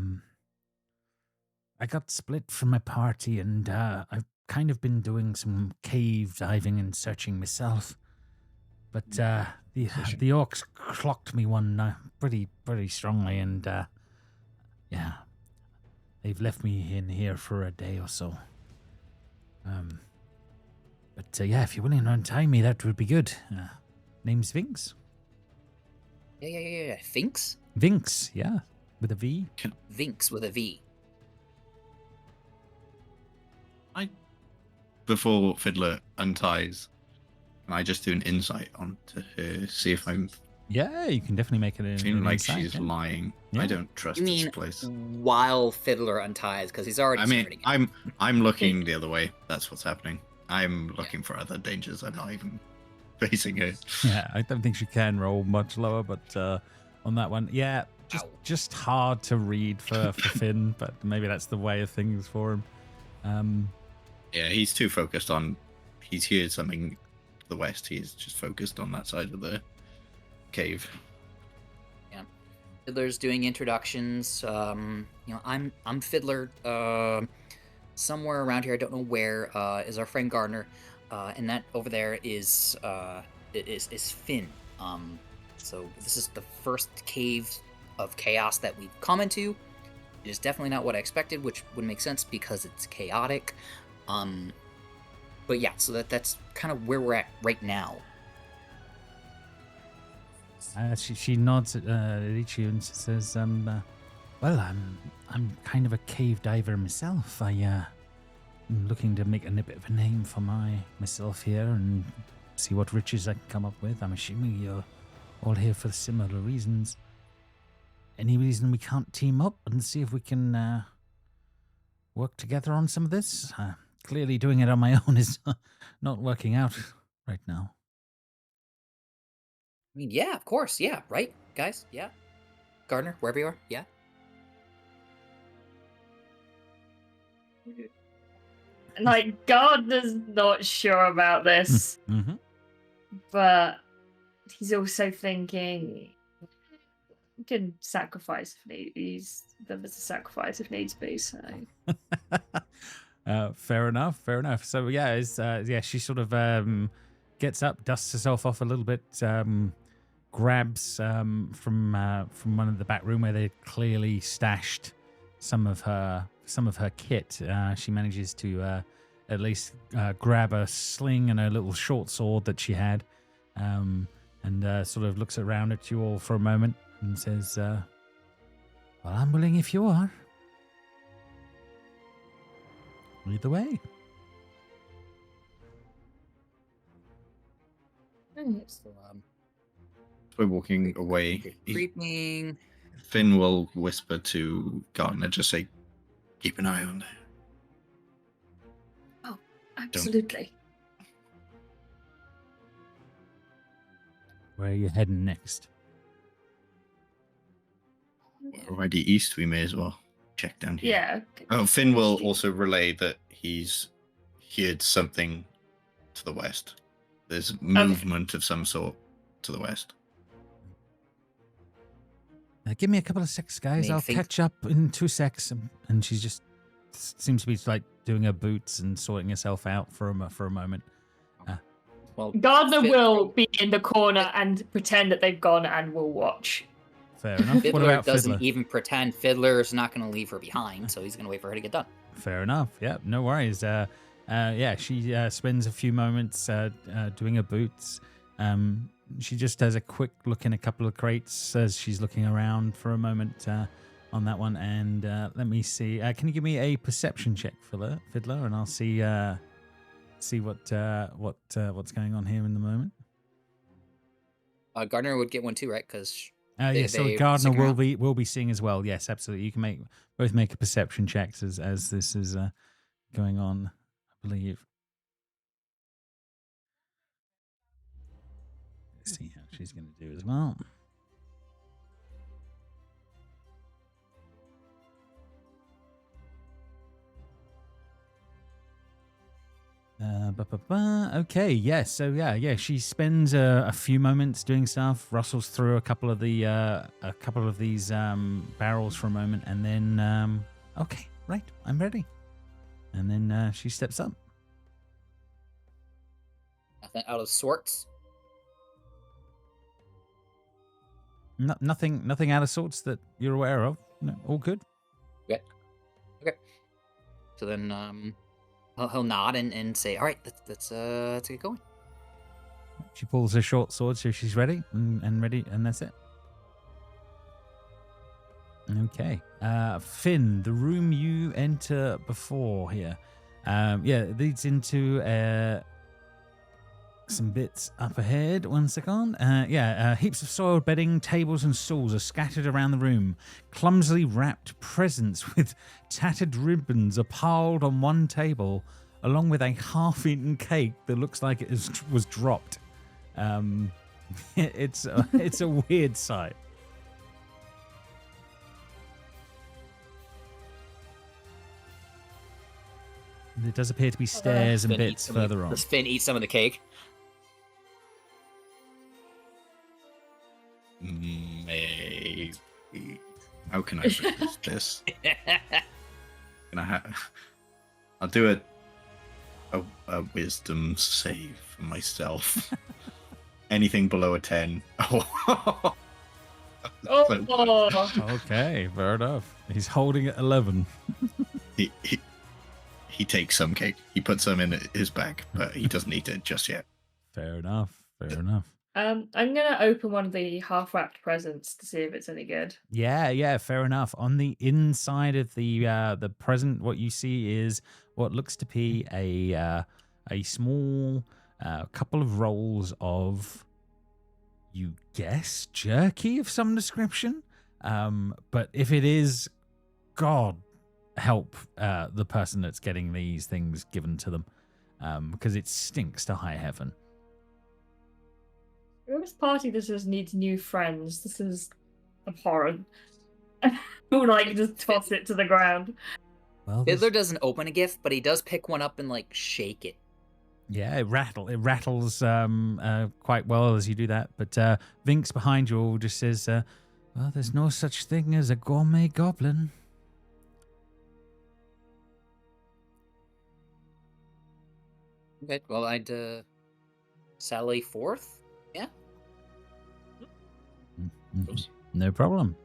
got split from my party, and I've kind of been doing some cave diving and searching myself. But the orcs clocked me one pretty strongly, and yeah, they've left me in here for a day or so. But yeah, if you're willing to untie me, that would be good. Name's Vinx. Yeah. Vinx? Vinx, yeah, with a V. Vinx with a V. Before Fiddler unties, can I just do an insight onto her, see if I'm... Yeah, you can definitely make it an feeling like insight, she's lying. Yeah. I don't trust this place. While Fiddler unties, because he's already starting it. I'm looking the other way. That's what's happening. I'm looking for other dangers. I'm not even facing her. Yeah, I don't think she can roll much lower, but on that one, yeah, just hard to read for Finn, but maybe that's the way of things for him. Yeah, he's too focused on... He's heard something to the west. He's just focused on that side of the cave. Yeah. Fiddler's doing introductions. I'm Fiddler. Somewhere around here, I don't know where, is our friend Gardner. And that over there is Finn. So this is the first cave of chaos that we've come into. It is definitely not what I expected, which would make sense because it's chaotic. But yeah, so that's kind of where we're at right now. She nods at Ichi and she says, well, I'm kind of a cave diver myself. I'm looking to make a bit of a name for myself here and see what riches I can come up with. I'm assuming you're all here for similar reasons. any reason we can't team up and see if we can work together on some of this? Clearly doing it on my own is not working out right now. I mean, yeah, of course. Yeah, right, guys? Yeah. Gardner, wherever you are. Yeah. Like, Gardner's not sure about this, Mm-hmm. but he's also thinking he can sacrifice if needs. There's a sacrifice if needs be. So Fair enough. Fair enough. So yeah, she sort of gets up, dusts herself off a little bit, grabs from one of the back room where they clearly stashed some of her kit. She manages to at least grab a sling and a little short sword that she had, and sort of looks around at you all for a moment and says, "Well, I'm willing if you are. Either way." So, We're walking away. creeping. Finn will whisper to Gardner, just say, keep an eye on there. absolutely. Where are you heading next? We're already east, we may as well check down here. Yeah. Oh, Finn will also relay that he's heard something to the west. There's movement of some sort to the west. Give me a couple of secs, guys. I'll catch up in 2 secs. And she's just seems to be like doing her boots and sorting herself out for a moment. Well, Gardner will be in the corner and pretend that they've gone and will watch. Fair enough. What Fiddler about doesn't Fiddler? even pretend. Fiddler's not going to leave her behind, so he's going to wait for her to get done. Fair enough. Yeah, no worries. She spends a few moments doing her boots. She just has a quick look in a couple of crates as she's looking around for a moment on that one. And let me see. Can you give me a perception check, Fiddler? And I'll see what's going on here in the moment. Gardner would get one too, right? Because so Gardner will be seeing as well. Yes, absolutely. You can both make a perception checks as this is going on, I believe. Let's see how she's going to do as well. Okay, yes. So yeah. She spends a few moments doing stuff, rustles through a couple of these barrels for a moment, and then okay, right, I'm ready. And then she steps up. Nothing out of sorts. Nothing out of sorts that you're aware of. No, all good. Okay. So then he'll nod and say, "All right, let's get going." She pulls her short sword, so she's ready and ready, and that's it. Okay, Finn, the room you enter before here, it leads into some bits up ahead. 1 second. Heaps of soiled bedding, tables and stools are scattered around the room. Clumsily wrapped presents with tattered ribbons are piled on one table, along with a half-eaten cake that looks like it was dropped. It's a weird sight. There does appear to be stairs and bits further on. Does Finn eat some of the cake? Maybe. How can I resist this? I'll do a wisdom save for myself. Anything below a 10. Oh. Okay, fair enough. He's holding at 11. He takes some cake. He puts some in his bag, but he doesn't eat it just yet. Fair enough. I'm gonna open one of the half-wrapped presents to see if it's any good. Yeah, fair enough. On the inside of the present, what you see is what looks to be a small couple of rolls of, you guess, jerky of some description. But if it is, God help the person that's getting these things given to them, because it stinks to high heaven. This party that just needs new friends. This is abhorrent. Who like just toss it to the ground. Well, Fiddler doesn't open a gift, but he does pick one up and like shake it. yeah, it rattles quite well as you do that. But Vinx behind you all just says, "Well, there's no such thing as a gourmet goblin." Okay, well, I'd sally forth. Yeah. No problem.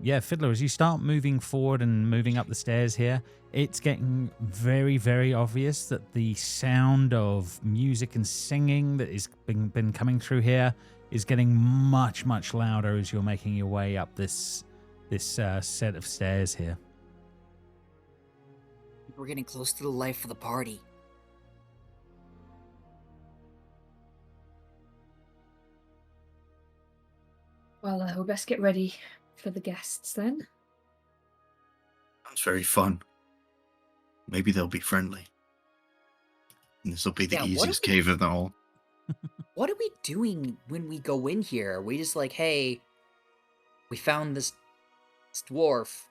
Yeah, Fiddler, as you start moving forward and moving up the stairs here, it's getting very, very obvious that the sound of music and singing that is been coming through here is getting much, much louder as you're making your way up this set of stairs here. We're getting close to the life of the party. Well, we'll best get ready for the guests then. Sounds very fun. Maybe they'll be friendly. And this will be the easiest cave of them all. What are we doing when we go in here? Are we just like, hey, we found this dwarf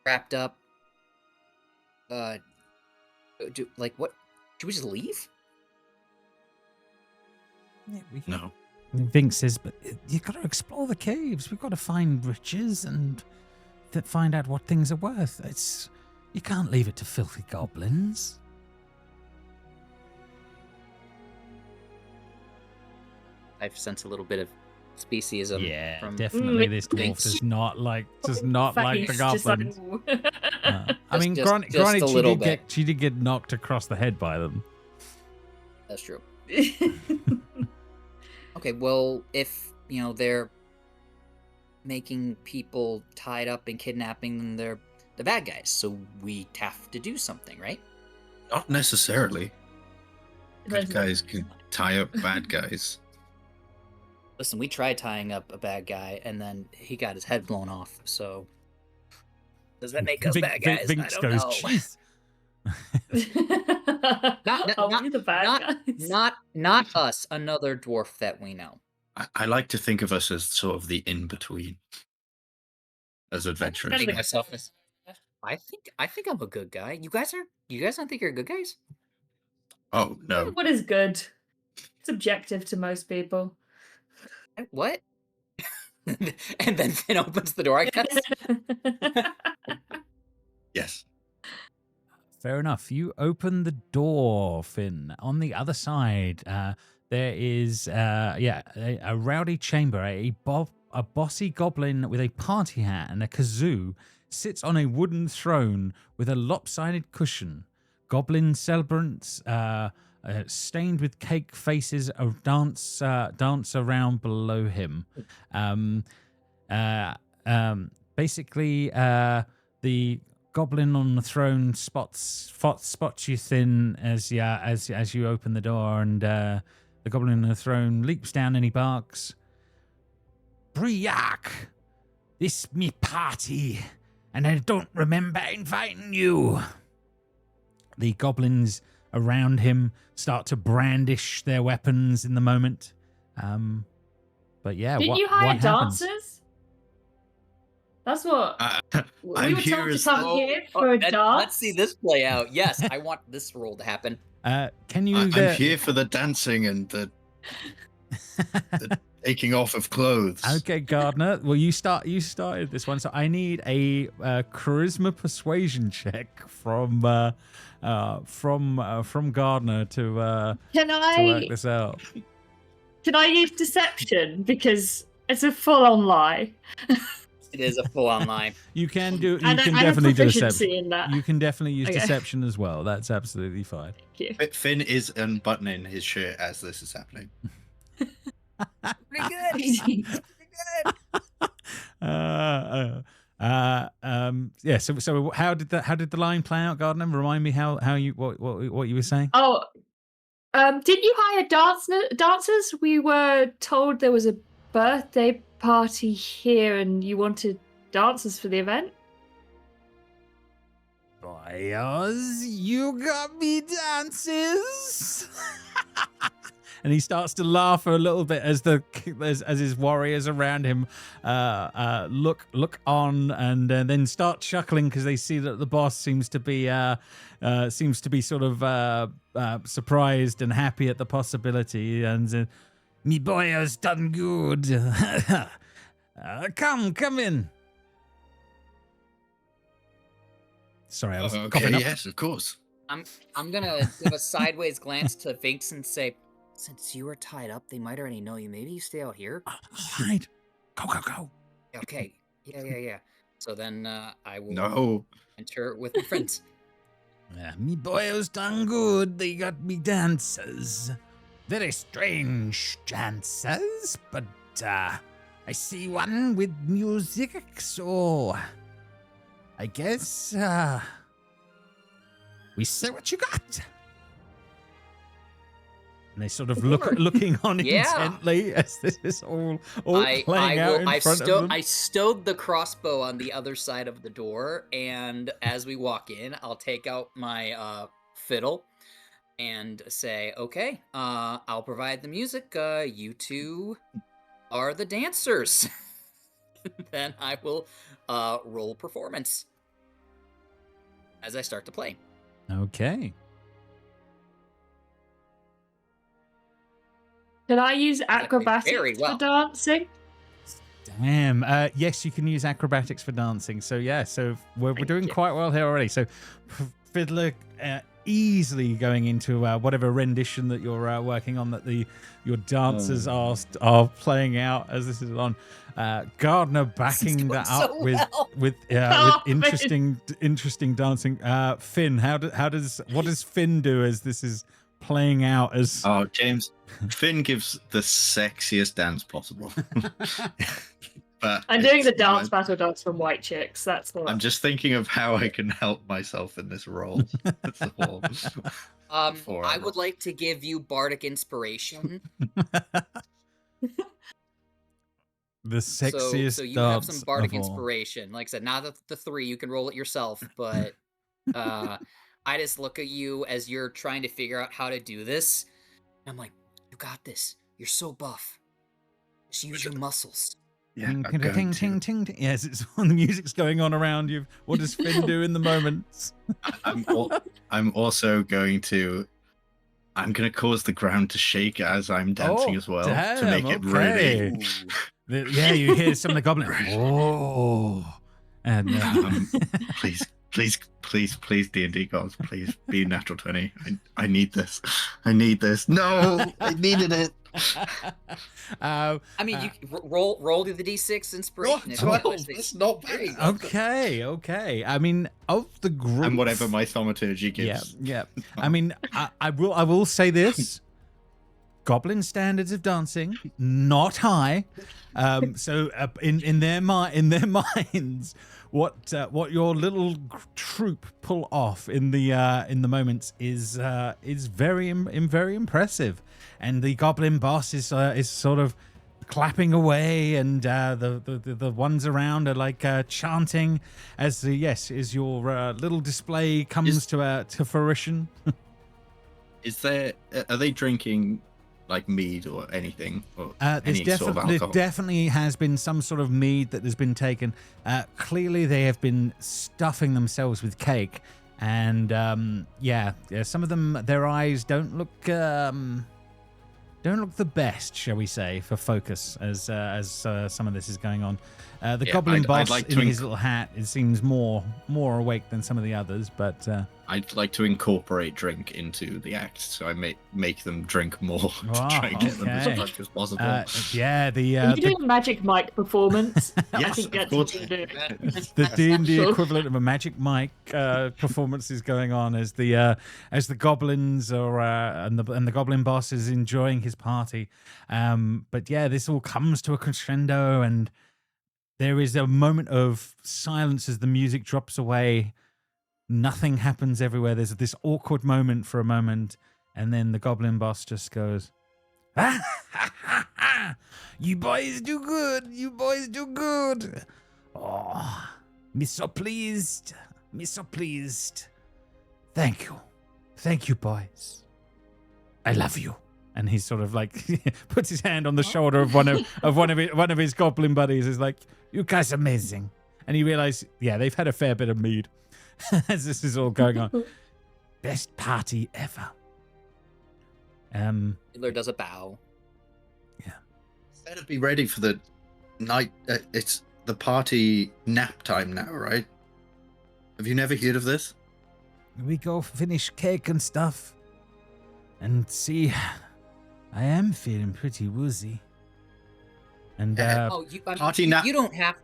wrapped up. What? Should we just leave? Yeah, No. Vinx says, but you got to explore the caves. We've got to find riches and find out what things are worth. You can't leave it to filthy goblins. I sense a little bit of speciesism. Yeah, from definitely. This dwarf does not like the goblins. I mean, granted, she did get knocked across the head by them. That's true. Okay, well, if, they're making people tied up and kidnapping them, they're the bad guys, so we have to do something, right? Not necessarily. Good guys can tie up bad guys. Listen, we tried tying up a bad guy, and then he got his head blown off, so... Does that make us bad guys? Vinx I don't know. Jeez. Not us, another dwarf that we know. I like to think of us as sort of the in-between. As adventurers. I think I'm a good guy. You guys don't think you're good guys? Oh, no. What is good? It's objective to most people. What? And then Finn opens the door, I guess. Yes. Fair enough. You open the door, Finn. On the other side, there is a rowdy chamber. A bossy goblin with a party hat and a kazoo sits on a wooden throne with a lopsided cushion. Goblin celebrants, stained with cake faces, dance around below him. Basically, the goblin on the throne spots you, Thin, as you open the door, and the goblin on the throne leaps down and he barks, "Briac, this me party, and I don't remember inviting you." The goblins around him start to brandish their weapons in the moment. But yeah, Didn't you hire dancers? That's what we were told to come here for a dance. Let's see this play out. Yes, I want this role to happen. Can you? I'm here for the dancing and the taking off of clothes. Okay, Gardner. Well, you started this one, so I need a charisma persuasion check from Gardner to work this out. Can I use deception, because it's a full-on lie? It is a full-on lie. You can definitely do deception. In that. You can definitely use deception as well. That's absolutely fine. Thank you. Finn is unbuttoning his shirt as this is happening. Pretty good. Yeah. So how did the line play out, Gardner? Remind me what you were saying. Oh, didn't you hire dancers? We were told there was a birthday party here and you wanted dancers for the event? Boyos, you got me dances. And he starts to laugh a little bit as as his warriors around him look on and then start chuckling because they see that the boss seems to be sort of surprised and happy at the possibility. And me boy has done good. Come in. Sorry, I was coughing up. Yes, of course. I'm gonna give a sideways glance to Vinx and say, since you were tied up, they might already know you. Maybe you stay out here. Right. Go. Okay. Yeah. So then I will No. enter with my friends. Me boys done good. They got me dancers. Very strange dancers, but I see one with music, so I guess we see what you got. And they sort of looking on intently as this is all playing out in front of them. I stowed the crossbow on the other side of the door, and as we walk in, I'll take out my fiddle and say, okay, I'll provide the music. You two are the dancers. Then I will roll performance as I start to play. Okay. Can I use acrobatics for dancing? Damn. Yes, you can use acrobatics for dancing. So yeah, we're doing quite well here already. So Fiddler easily going into whatever rendition that you're working on that your dancers are playing out as this is on. Gardner backing that up so with interesting dancing. Finn, what does Finn do as this is playing out as? Oh, James, Finn gives the sexiest dance possible. But I'm doing the dance battle dance from White Chicks. That's the one. I'm just thinking of how I can help myself in this role. That's all. I would like to give you bardic inspiration. The sexiest. So you have some bardic inspiration. Like I said, not the 3. You can roll it yourself, but I just look at you as you're trying to figure out how to do this. And I'm like, you got this. You're so buff. Just use your muscles. Yeah, ting, ting, ting, ting. Yes, it's when the music's going on around you. What does Finn do in the moment? I'm also going to. I'm going to cause the ground to shake as I'm dancing as well to make it really. Yeah, you hear some of the goblins. Oh, and please, D&D gods, please be natural 20. I need this. No, I needed it. I mean, you roll to the d6 inspiration. It's not bad. Okay. I mean, of the group, and whatever my thaumaturgy gives. Yeah. I mean, I will say this: goblin standards of dancing not high. So in their minds, what your little troop pull off in the moments is very impressive. And the goblin boss is sort of clapping away, and the ones around are like chanting as your little display comes to fruition. Are they drinking like mead or anything? Or any sort of alcohol? There definitely has been some sort of mead that has been taken. Clearly, they have been stuffing themselves with cake, and some of them, their eyes don't look the best, shall we say, for focus as some of this is going on. The goblin boss in his little hat, it seems more awake than some of the others, but I'd like to incorporate drink into the act, so I make them drink more to try and get them as much as possible. Are you doing a Magic Mike performance? Yes, I think of course. The D&D equivalent of a Magic Mike performance is going on as the goblins and the goblin boss is enjoying his party. But yeah, this all comes to a crescendo, and there is a moment of silence as the music drops away. Nothing happens everywhere. There's this awkward moment for a moment, and then the goblin boss just goes, You boys do good. You boys do good. Oh, me so pleased. Me so pleased. Thank you. Thank you, boys. I love you. And he sort of like puts his hand on the shoulder of one of his goblin buddies. Is like, you guys are amazing. And you realize, yeah, they've had a fair bit of mead as this is all going on. Best party ever. Fiddler does a bow. Yeah. Better be ready for the night. It's the party nap time now, right? Have you never heard of this? We go finish cake and stuff. And see, I am feeling pretty woozy. And party nap. You don't have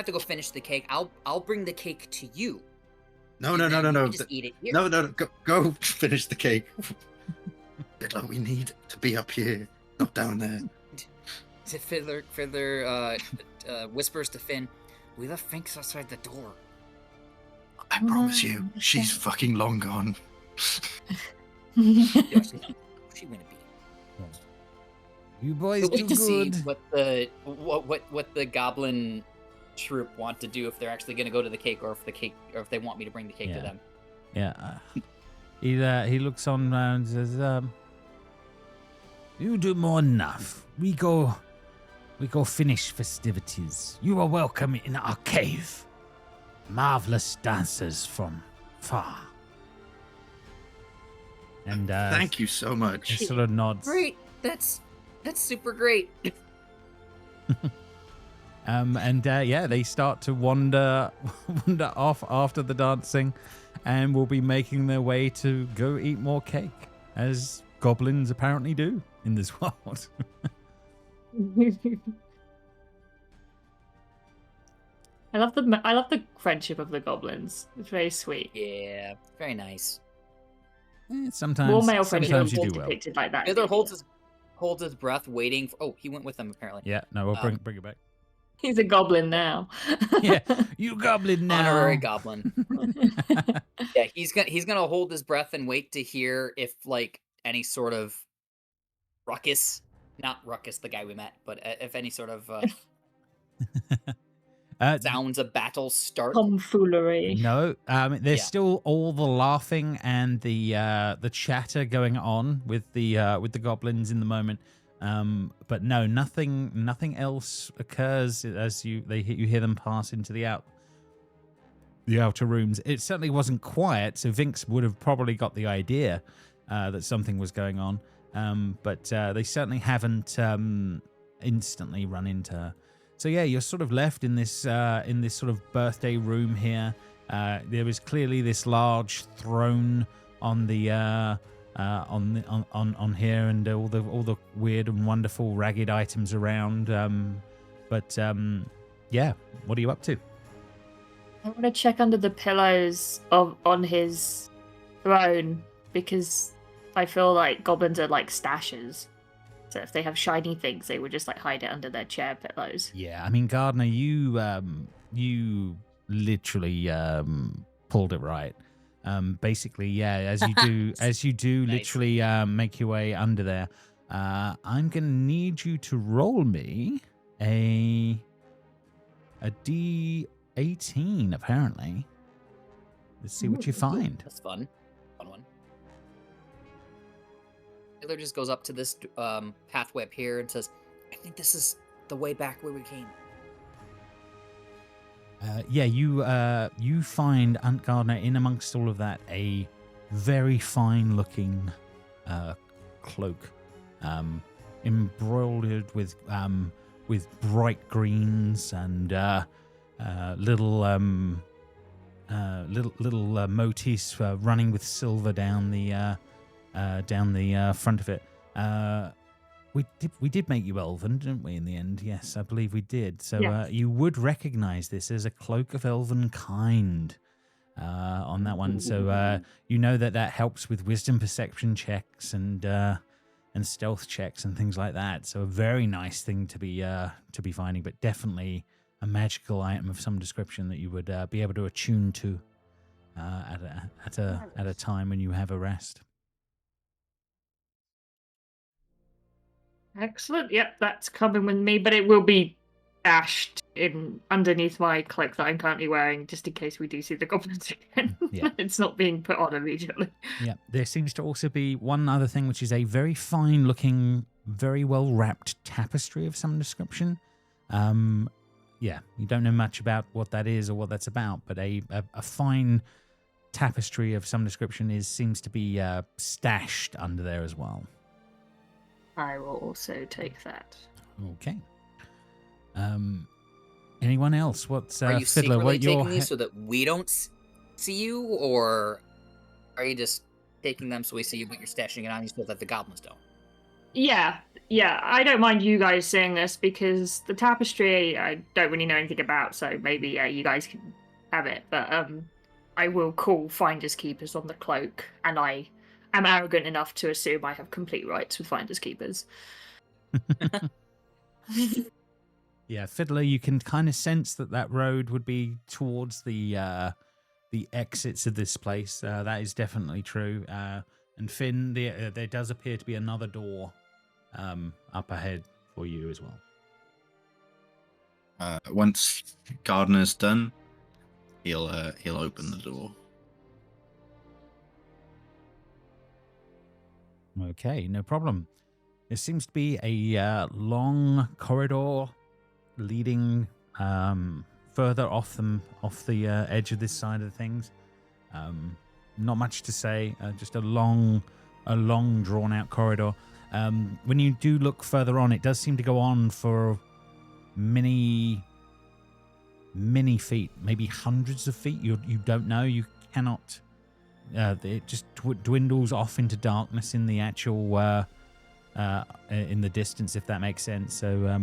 to go finish the cake. I'll bring the cake to you. No. Just eat it here. No. Go finish the cake. Fiddler, we need to be up here, not down there. Fiddler whispers to Finn, "We left Finks outside the door." I promise you, she's fucking long gone. Yeah, she wouldn't be. You boys do to good. See what the goblin troop want to do, if they're actually going to go to the cake, or if they want me to bring the cake to them. Yeah. He looks on and says, you do more than enough. We go finish festivities. You are welcome in our cave. Marvelous dancers from far. And thank you so much. He sort of nods. Great. That's super great. They start to wander off after the dancing, and will be making their way to go eat more cake, as goblins apparently do in this world. I love the friendship of the goblins. It's very sweet. Yeah, very nice. Sometimes more male friendship sometimes you do well. depicted like that. Fiddler holds his breath, waiting for. Oh, he went with them apparently. Yeah, no, we'll bring it back. He's a goblin now. Yeah, you goblin now. Honorary goblin. Yeah, he's gonna hold his breath and wait to hear if like any sort of ruckus, not ruckus, the guy we met, but if any sort of sounds of battle start. Tomfoolery. No, there's still all the laughing and the chatter going on with the goblins in the moment. But no, nothing else occurs as you hear them pass into the outer rooms. It certainly wasn't quiet, so Vinx would have probably got the idea that something was going on. But they certainly haven't instantly run into her. So yeah, you're sort of left in this sort of birthday room here. There is clearly this large throne on the on here, and all the weird and wonderful ragged items around. Yeah, what are you up to? I want to check under the pillows on his throne, because I feel like goblins are like stashes. So if they have shiny things, they would just like hide it under their chair pillows. Yeah, I mean, Gardner, you literally pulled it right. Basically, yeah, as you do Nice. literally make your way under there. I'm gonna need you to roll me a D18, apparently. Let's see what you find. That's fun. Fun one. Taylor just goes up to this pathway up here and says, "I think this is the way back where we came." You find, Aunt Gardner, in amongst all of that, a very fine-looking cloak, embroidered with bright greens and little motifs running with silver down the front of it. We did make you elven, didn't we, in the end? Yes, I believe we did. So Yes. you would recognize this as a cloak of elven kind on that one. So you know that helps with wisdom perception checks and stealth checks and things like that. So a very nice thing to be finding, but definitely a magical item of some description that you would be able to attune to at a time when you have a rest. Excellent. Yep, that's coming with me, but it will be dashed in underneath my cloak that I'm currently wearing, just in case we do see the goblins again. Yeah. It's not being put on immediately. Yeah, there seems to also be one other thing, which is a very fine-looking, very well-wrapped tapestry of some description. Yeah, you don't know much about what that is or what that's about, but a fine tapestry of some description seems to be stashed under there as well. I will also take that. Okay. Anyone else? What's Are you Fiddler? secretly What your taking these so that we don't see you, or are you just taking them so we see you, but you're stashing it on you so that the goblins don't? Yeah, I don't mind you guys seeing this because the tapestry I don't really know anything about, so maybe you guys can have it. But I will call finders keepers on the cloak, and I am arrogant enough to assume I have complete rights with finders keepers. Yeah, Fiddler, you can kind of sense that road would be towards the exits of this place. That is definitely true. And Finn, there does appear to be another door up ahead for you as well. Once Gardner's done, he'll open the door. Okay, no problem. There seems to be a long corridor leading further off the edge of this side of things. Not much to say, just a long drawn out corridor. When you do look further on, it does seem to go on for many feet, maybe hundreds of feet. You don't know. You cannot. It just dwindles off into darkness in the actual in the distance, if that makes sense. So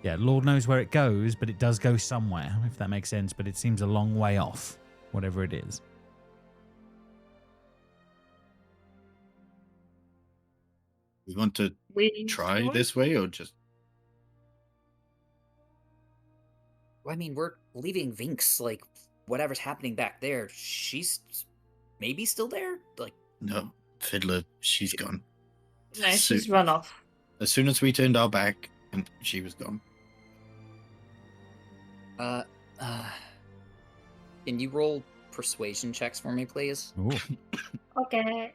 yeah, Lord knows where it goes, but it does go somewhere, if that makes sense. But it seems a long way off, whatever it is. We want to try sure? this way or just... Well, I mean, we're leaving Vinx, like, whatever's happening back there, she's maybe still there? Like, No, Fiddler, she's gone. No, she's run off. As soon as we turned our back, and she was gone. Can you roll persuasion checks for me, please? Ooh. Okay.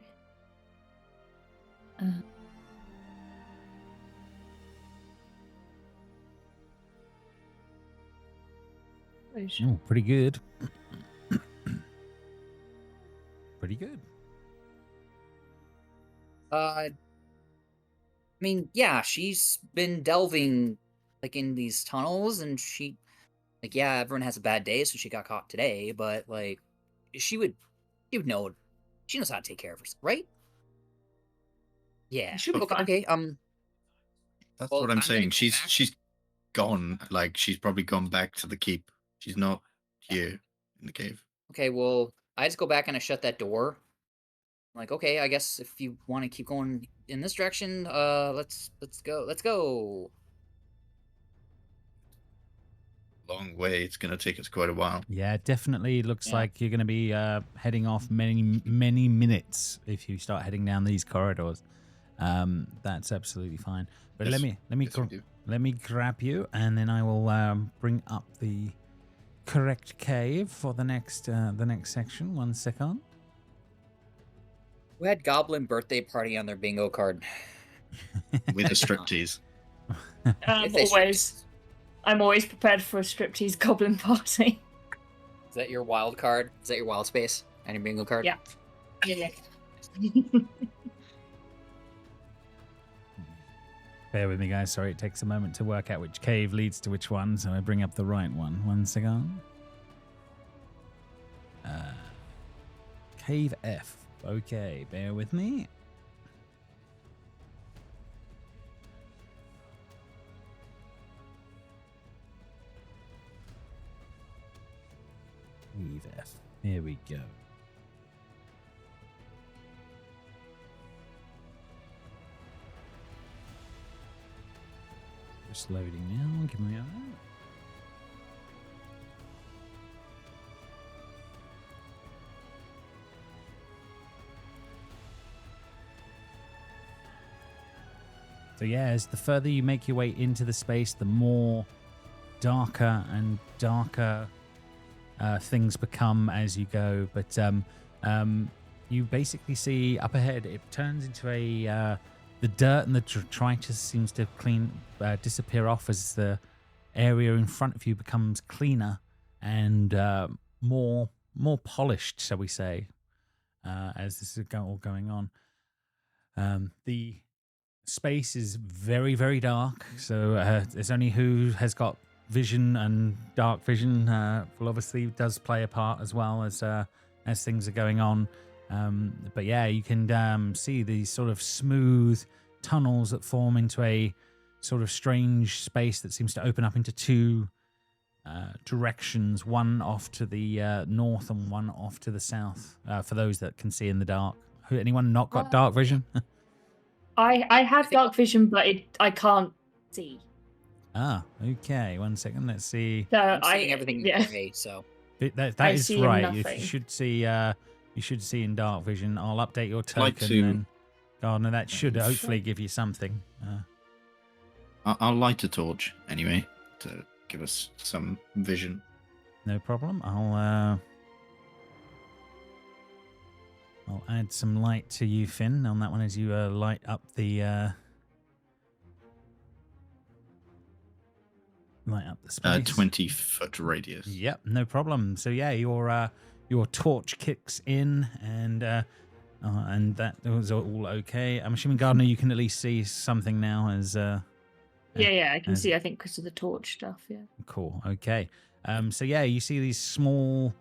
Oh, pretty good. Pretty good. I mean, yeah, she's been delving, like, in these tunnels, and yeah, everyone has a bad day, so she got caught today, but, like, she would know, she knows how to take care of herself, right? Yeah. She'll be fine. Okay, That's well, what I'm I'm saying. gonna go back. She's gone. Like, she's probably gone back to the keep. She's not here in the cave. Okay, well, I just go back and I shut that door. I'm like, okay, I guess if you want to keep going in this direction, let's go. Long way. It's going to take us quite a while. Yeah, definitely looks Yeah. like you're going to be heading off many minutes if you start heading down these corridors. That's absolutely fine. But Yes. let me grab you, and then I will bring up the correct cave for the next section. 1 second. Who had Goblin birthday party on their bingo card? With a striptease. If they I'm always prepared for a striptease goblin party. Is that your wild card? Is that your wild space on your bingo card? Yeah. Yeah. Bear with me, guys. Sorry, it takes a moment to work out which cave leads to which one, so I bring up the right one. 1 second. Cave F. Okay, bear with me. Cave F. Here we go. Just loading now. Give me a moment. So yeah, as the further you make your way into the space, the more darker and darker things become as you go. But you basically see up ahead, it turns into the dirt and the detritus seems to disappear off as the area in front of you becomes cleaner and more polished, shall we say, as this is all going on. The space is very, very dark, so there's only who has got vision, and dark vision well, obviously does play a part as well as things are going on. But yeah, you can see these sort of smooth tunnels that form into a sort of strange space that seems to open up into two directions, one off to the north and one off to the south, for those that can see in the dark. Anyone not got dark vision? I have dark vision, but I can't see. Ah, okay. 1 second. Let's see. So I'm seeing everything gray, so That I is see right. nothing. You should see. You should see in dark vision. I'll update your token. Like to- Then. Oh no, that should hopefully give you something. I'll light a torch anyway to give us some vision. No problem. I'll add some light to you, Finn, on that one as you light up the space. 20-foot radius. Yep, no problem. So yeah, your torch kicks in, and that was all okay. I'm assuming, Gardner, you can at least see something now as. Yeah, I can see. I think because of the torch stuff. Yeah. Cool. Okay. So yeah, you see these small,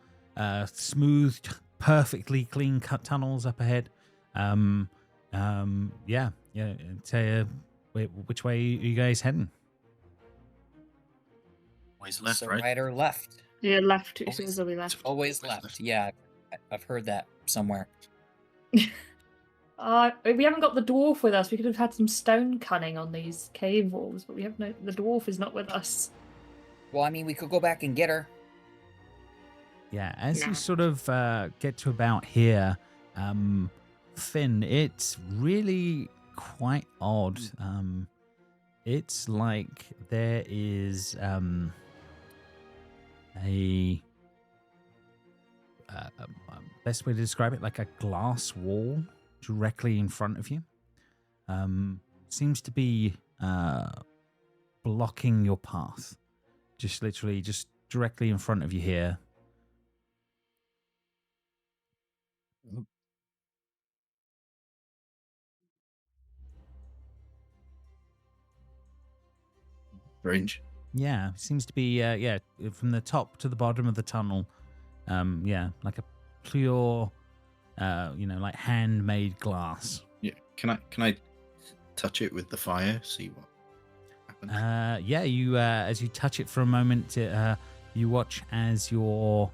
smooth, perfectly clean cut tunnels up ahead. Yeah. Which way are you guys heading? Always left, so right? right or left? Yeah, left. It Always- says that we left. Always left. Yeah, I've heard that somewhere. We haven't got the dwarf with us. We could have had some stone cunning on these cave walls, but we have no. The dwarf is not with us. Well, I mean, we could go back and get her. Yeah, as Nah. you sort of get to about here, Finn, it's really quite odd. It's like there is best way to describe it, like a glass wall directly in front of you. Seems to be blocking your path. Just literally just directly in front of you here. Range. Yeah, seems to be from the top to the bottom of the tunnel. Like a pure like handmade glass. Yeah. Can I touch it with the fire? See what happens. You as you touch it for a moment, you watch as your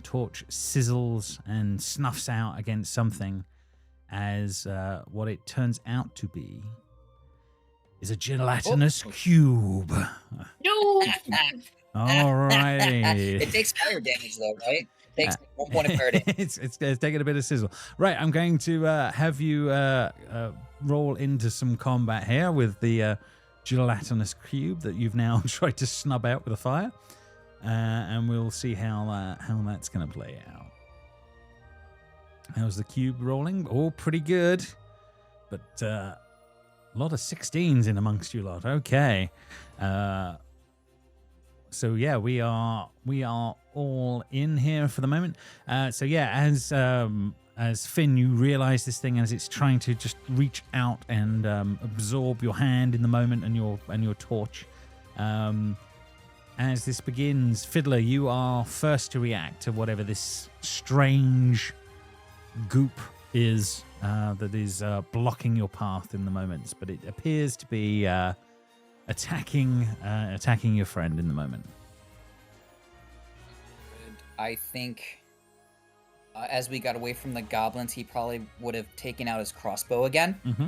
torch sizzles and snuffs out against something, as what it turns out to be is a gelatinous cube. No. All righty. It takes fire damage, though, right? It takes 1 point of fire damage. it's taking a bit of sizzle. Right, I'm going to have you roll into some combat here with the gelatinous cube that you've now tried to snub out with a fire, and we'll see how that's going to play out. How's the cube rolling? Oh, pretty good, but a lot of 16s in amongst you lot. Okay. So yeah, we are all in here for the moment. So yeah, as Finn, you realize this thing as it's trying to just reach out and absorb your hand in the moment and your torch. As this begins, Fiddler, you are first to react to whatever this strange goop is that is blocking your path in the moment. But it appears to be attacking your friend in the moment. I think as we got away from the goblins, he probably would have taken out his crossbow again. Mm-hmm.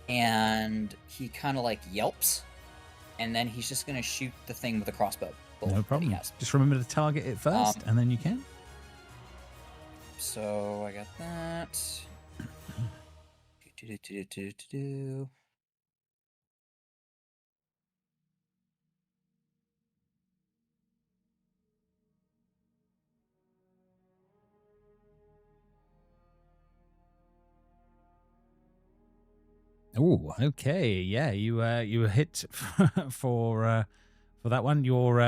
And he kind of like yelps, and then he's just going to shoot the thing with a crossbow. No problem. Just remember to target it first, and then you can. So I got that. Oh, okay. Yeah, you were hit for that one. Your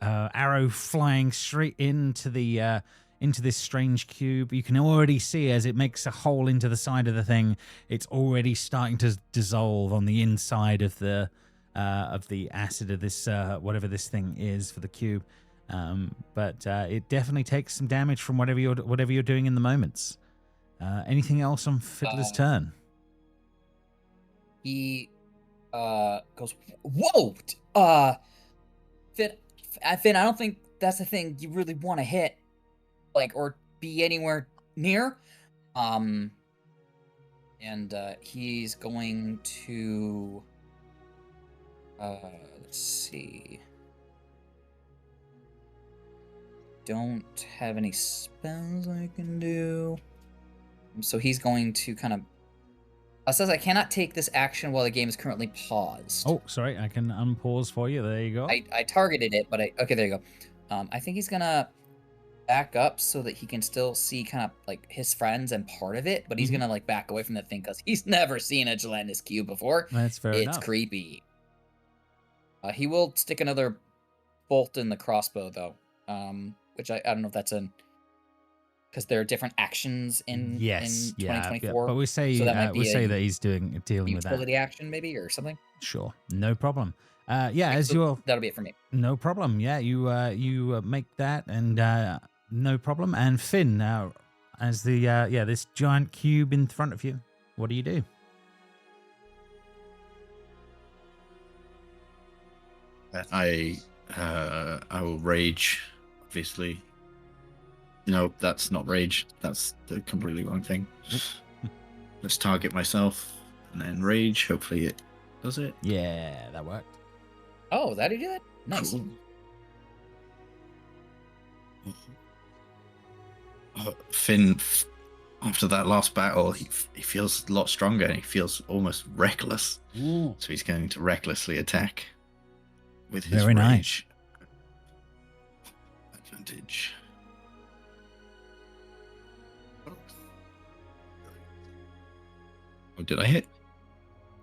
arrow flying straight into the into this strange cube. You can already see as it makes a hole into the side of the thing. It's already starting to dissolve on the inside of the acid of this whatever this thing is for the cube. But it definitely takes some damage from whatever you're doing in the moments. Anything else on Fiddler's turn? He goes, whoa! Finn, I don't think that's the thing you really want to hit, like, or be anywhere near. And he's going to, let's see. Don't have any spells I can do. So he's going to kind of... It says I cannot take this action while the game is currently paused. Oh, sorry. I can unpause for you. There you go. I targeted it, but okay, there you go. I think he's going to back up so that he can still see kind of like his friends and part of it, but he's going to like back away from the thing because he's never seen a gelatinous cube before. That's fair enough. It's creepy. He will stick another bolt in the crossbow, though, which I don't know if that's an... Because there are different actions in 2024. Yeah, but we say so that might be that he's dealing with that utility action, maybe, or something. Sure, no problem. Yeah, Okay, as so you're... that'll be it for me. No problem. Yeah, you make that, and no problem. And Finn, now as the this giant cube in front of you, what do you do? I will rage, obviously. No, that's not rage. That's the completely wrong thing. Let's target myself and then rage. Hopefully it does it. Yeah, that worked. Oh, that did it? Nice. Cool. Finn, after that last battle, he feels a lot stronger and he feels almost reckless. Ooh. So he's going to recklessly attack with his Very rage. Advantage. Oh, did I hit?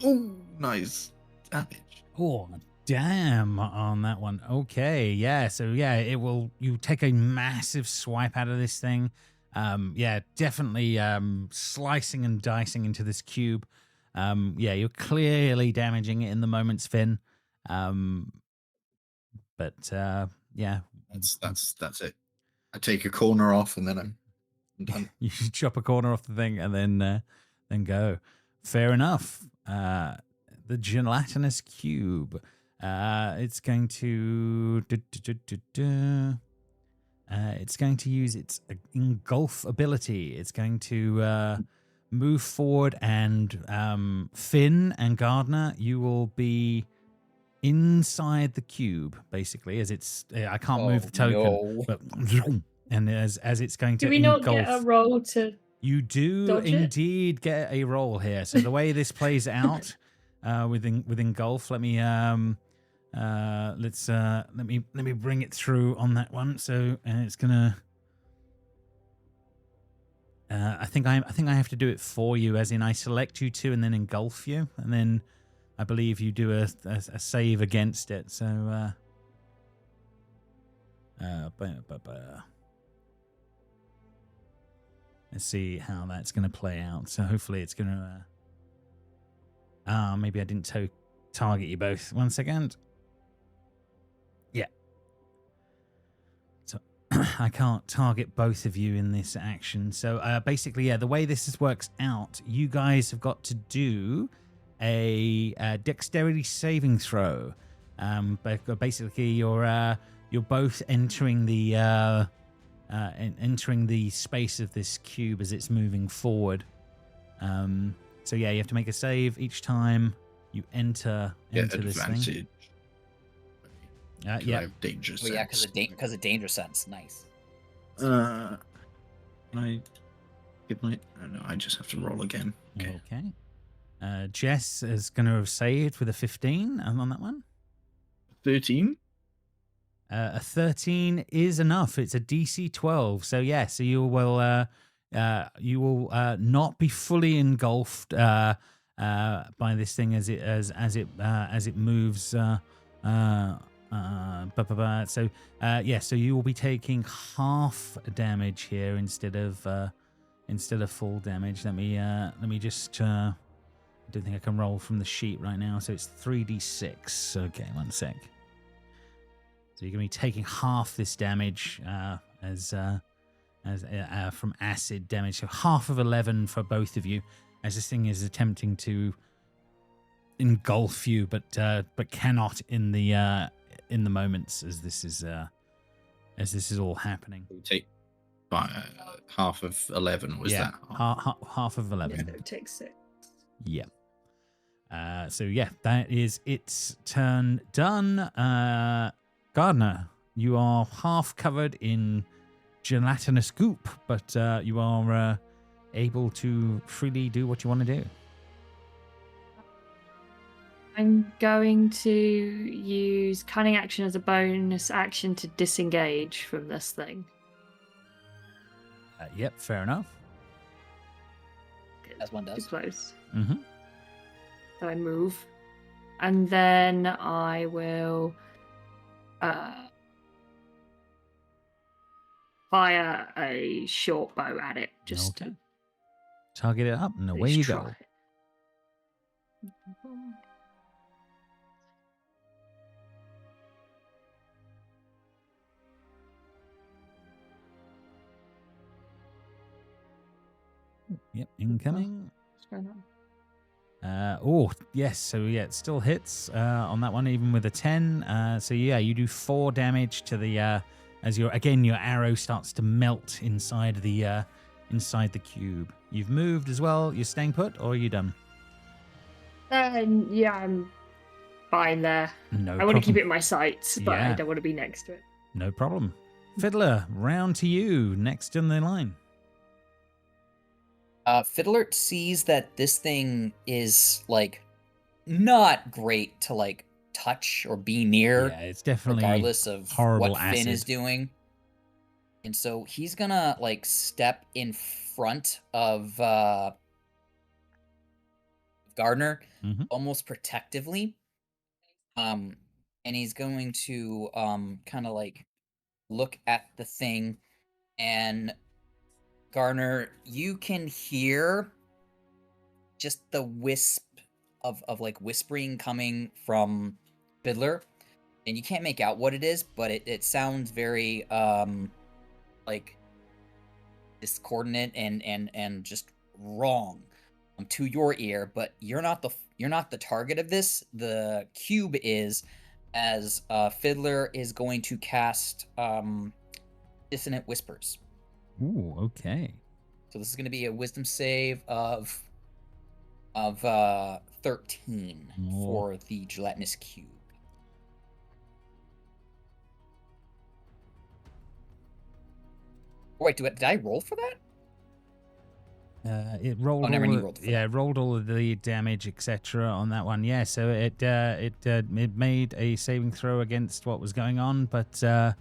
Oh, nice damage. Oh, damn on that one. Okay, yeah. So yeah, you take a massive swipe out of this thing. Yeah, definitely slicing and dicing into this cube. Yeah, you're clearly damaging it in the moments, Finn. But yeah. That's it. I take a corner off and then I'm done. You chop a corner off the thing and then go. Fair enough. The gelatinous cube. It's going to it's going to use its engulf ability. It's going to move forward, and Finn and Gardner, you will be inside the cube, basically, as it's... I can't move the token, but and as it's going to do we engulf... not get a roll to... You do indeed get a roll here. So the way this plays out with engulf, let me let me bring it through on that one. So it's gonna. I think I have to do it for you, as in I select you two and then engulf you, and then I believe you do a save against it. So let's see how that's going to play out. So hopefully it's going to... maybe I didn't target you both. 1 second. Yeah. So I can't target both of you in this action. So basically, yeah, the way this works out, you guys have got to do a dexterity saving throw. Basically, you're both entering the... entering the space of this cube as it's moving forward. So yeah, you have to make a save each time you enter into this thing. Yeah, I have danger sense. Oh, yeah, because of danger sense. Nice. Can I get my... Oh, no, I just have to roll again. Okay. Jess is going to have saved with a 15 on that one. 13? A 13 is enough. It's a DC 12. So yeah, so you will you will not be fully engulfed by this thing as it moves. So so you will be taking half damage here instead of full damage. Let me just. I don't think I can roll from the sheet right now, so it's 3d6. Okay, one sec. So you're going to be taking half this damage as from acid damage. So half of 11 for both of you, as this thing is attempting to engulf you, but cannot in the moments as this is all happening. Take half of 11. Was that half of 11? Yeah, it takes 6. Yeah. That is its turn done. Gardner, you are half covered in gelatinous goop, but you are able to freely do what you want to do. I'm going to use cunning action as a bonus action to disengage from this thing. Yep, fair enough. As one does. Too close. Mm-hmm. So I move, and then I will fire a short bow at it. Just Okay. to Target it up, and at away least you try go. it. Yep, incoming. What's going on? Yes. So yeah, it still hits on that one, even with a 10. So yeah, you do 4 damage to the as your arrow starts to melt inside the cube. You've moved as well. You're staying put, or are you done? Yeah, I'm fine there. No. I want to keep it in my sights, but Yeah. I don't want to be next to it. No problem. Fiddler, round to you. Next in the line. Fiddler sees that this thing is like not great to like touch or be near, Yeah, it's definitely regardless of horrible what Finn is acid. doing. And so he's gonna like step in front of Gardner, Mhm. almost protectively. And he's going to kind of like look at the thing, and Gardner, you can hear just the wisp of like whispering coming from Fiddler, and you can't make out what it is, but it sounds very like discordant and just wrong to your ear. But you're not the target of this. The cube is, as Fiddler is going to cast Dissonant Whispers. Ooh, okay. So this is going to be a wisdom save of 13 for the gelatinous cube. Oh, wait, did I roll for that? It rolled. Oh, never mind, you rolled for it rolled all of the damage, etc. on that one. Yeah, so it made a saving throw against what was going on, but yeah.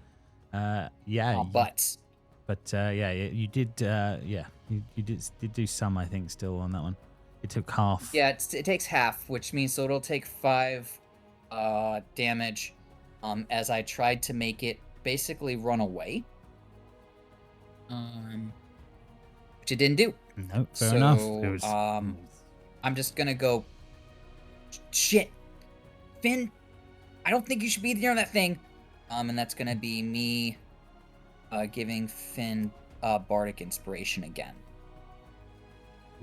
You did. You did do some, I think, still on that one. It took half. Yeah, it takes half, which means so it'll take 5 damage. As I tried to make it basically run away. Which it didn't do. No, fair enough. It was... I'm just gonna go. Shit, Finn, I don't think you should be near that thing. And that's gonna be me giving Finn bardic inspiration again.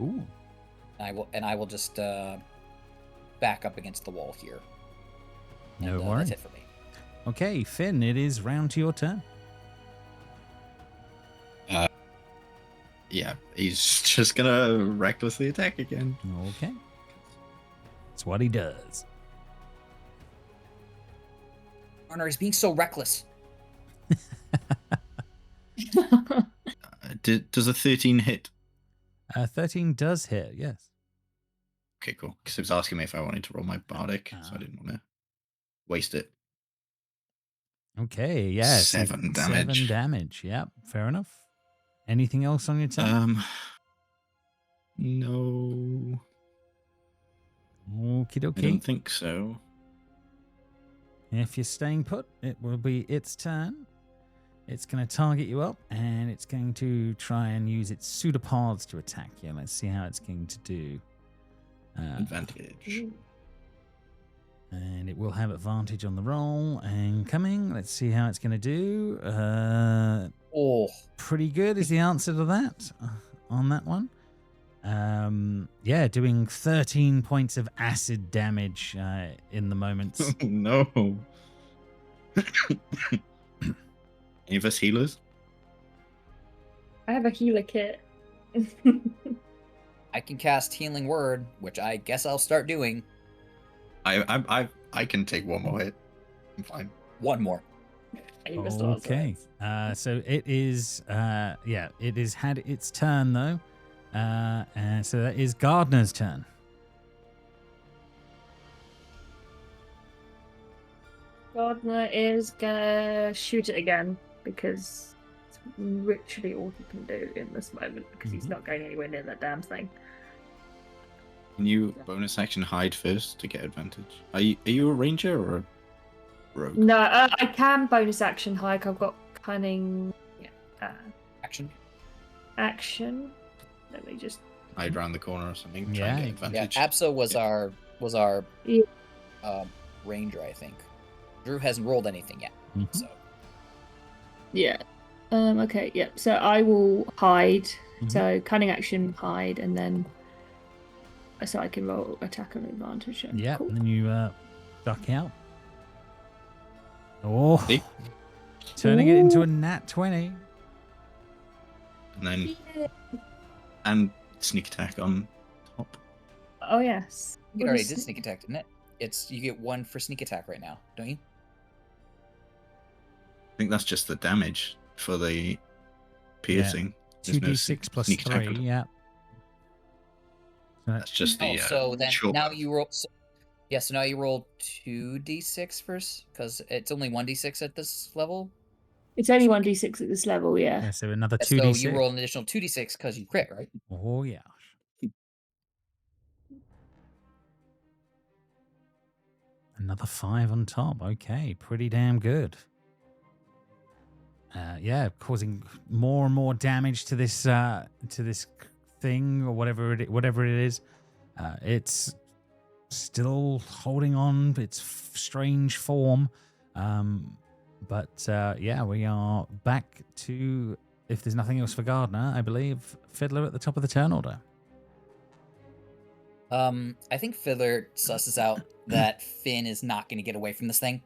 Ooh. I will just back up against the wall here. No and, worries. That's it for me. Okay, Finn, it is round to your turn. Yeah, he's just gonna recklessly attack again. Okay. That's what he does. Garner is being so reckless. Does a 13 hit? 13 does hit, yes. Okay, cool. Because it was asking me if I wanted to roll my bardic, so I didn't want to waste it. Okay, yes. 7 damage. 7 damage, yep, fair enough. Anything else on your turn? No, Okie I dokie. don't think so. If you're staying put, it will be its turn. It's going to target you up, and it's going to try and use its pseudopods to attack you. Let's see how it's going to do. Advantage. And it will have advantage on the roll. And coming, let's see how it's going to do. Pretty good is the answer to that on that one. Yeah, doing 13 points of acid damage in the moment. Oh, no. Any of us healers? I have a healer kit. I can cast Healing Word, which I guess I'll start doing. I can take one more hit. I'm fine. One more. Okay. So it is it has had its turn though. And so that is Gardner's turn. Gardner is gonna shoot it again because it's literally all he can do in this moment because he's not going anywhere near that damn thing. Can you bonus action hide first to get advantage? Are you a ranger or a rogue? No, I can bonus action hike. I've got cunning. Action. Let me just Hide around the corner or something. Yeah. Try and get Yeah, advantage. Abso was our Yeah. ranger, I think. Drew hasn't rolled anything yet, so Yeah. Okay. Yep. So I will hide. So cunning action, hide, and then so I can roll attack on advantage. Yeah, Cool. and then you duck out. Oh, See? turning it into a nat 20. And then and sneak attack on top. Oh yes. it already did sneak attack, didn't it? You get 1 for sneak attack right now, don't you? I think that's just the damage for the piercing. There's no 2d6 plus sneak attack 3, on- yeah. So That's just the. So then short now bow. you roll. So now you roll 2d6 first because it's only 1d6 at this level. It's only 1d6 at this level. yeah, Yeah. so another So 2d6. you roll an additional 2d6 because you crit, right? Oh, yeah. Another 5 on top. Okay, pretty damn good. Yeah, causing more and more damage to this thing or whatever it is. It's still holding on its strange form, but yeah, we are back to, if there's nothing else for Gardner, I believe Fiddler at the top of the turn order. I think Fiddler susses out that Finn is not going to get away from this thing,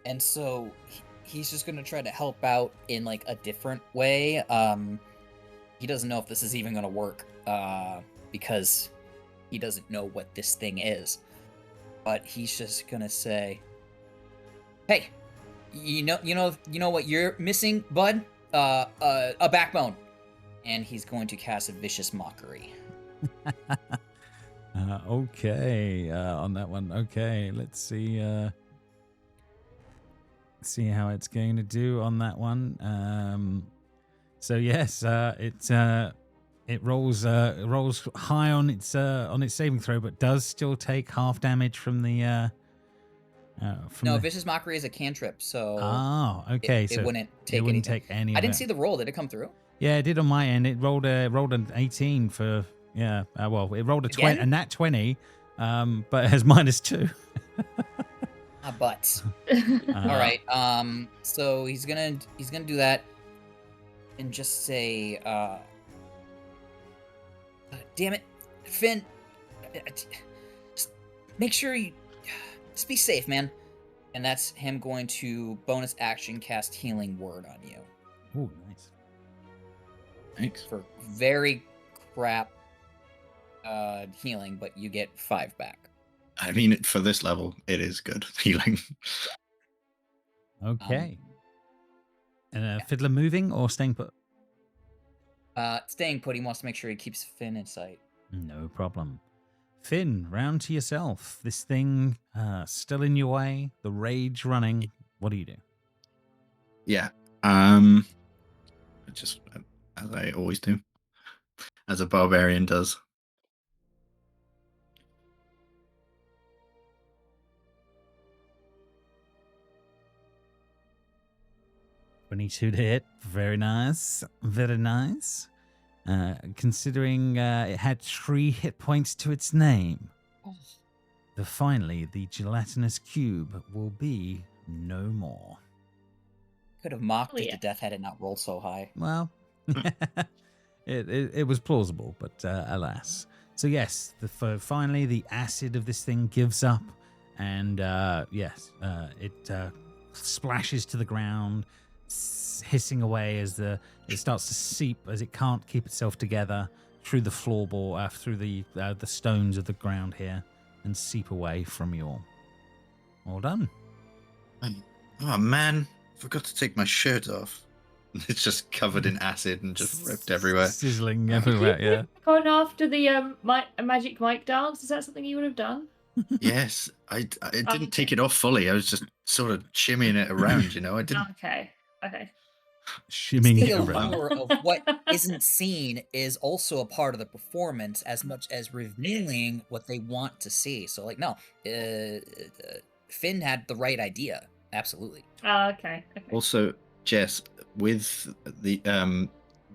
and so he's just going to try to help out in like a different way. He doesn't know if this is even going to work because he doesn't know what this thing is, but he's just going to say, "Hey, you know what you're missing, bud? A backbone." And he's going to cast a vicious mockery. Okay, on that one. Okay, let's see how it's going to do on that one. So yes, it rolls high on its saving throw, but does still take half damage from the Vicious mockery is a cantrip, so okay, it wouldn't take anything. take any. I of didn't it. see the roll. Did it come through? Yeah, it did on my end. It rolled an 18 for well, it rolled a nat 20, but it has -2. But all right. So he's gonna do that, and just say, "Damn it, Finn! Just make sure you just be safe, man." And that's him going to bonus action cast Healing Word on you. Oh, nice. Thanks. For very crap healing, but you get 5 back. I mean, for this level, it is good healing. Okay. And Fiddler moving or staying put? Staying put, he wants to make sure he keeps Finn in sight. No problem. Finn, round to yourself. This thing still in your way. The rage running. What do you do? Yeah. I just as I always do, as a barbarian does. 22 to hit. Very nice. Very nice. Considering it had 3 hit points to its name. Finally, the gelatinous cube will be no more. Could have mocked Oh, it yeah. to death had it not rolled so high. Well, it was plausible, but alas. So yes, finally the acid of this thing gives up, and yes, it splashes to the ground, hissing away as it starts to seep as it can't keep itself together through the floorboard, through the stones of the ground here, and seep away from you all. All done. Oh man, forgot to take my shirt off. It's just covered in acid and just ripped everywhere. Sizzling everywhere, yeah. Going after the magic Mike dance, is that something you would have done? Yes, I didn't take it off fully. I was just sort of shimmying it around, I didn't. Okay. Shimming The it around. allure of what isn't seen is also a part of the performance as much as revealing what they want to see. So, like, no, Finn had the right idea. Absolutely. Okay. Also, Jess, with the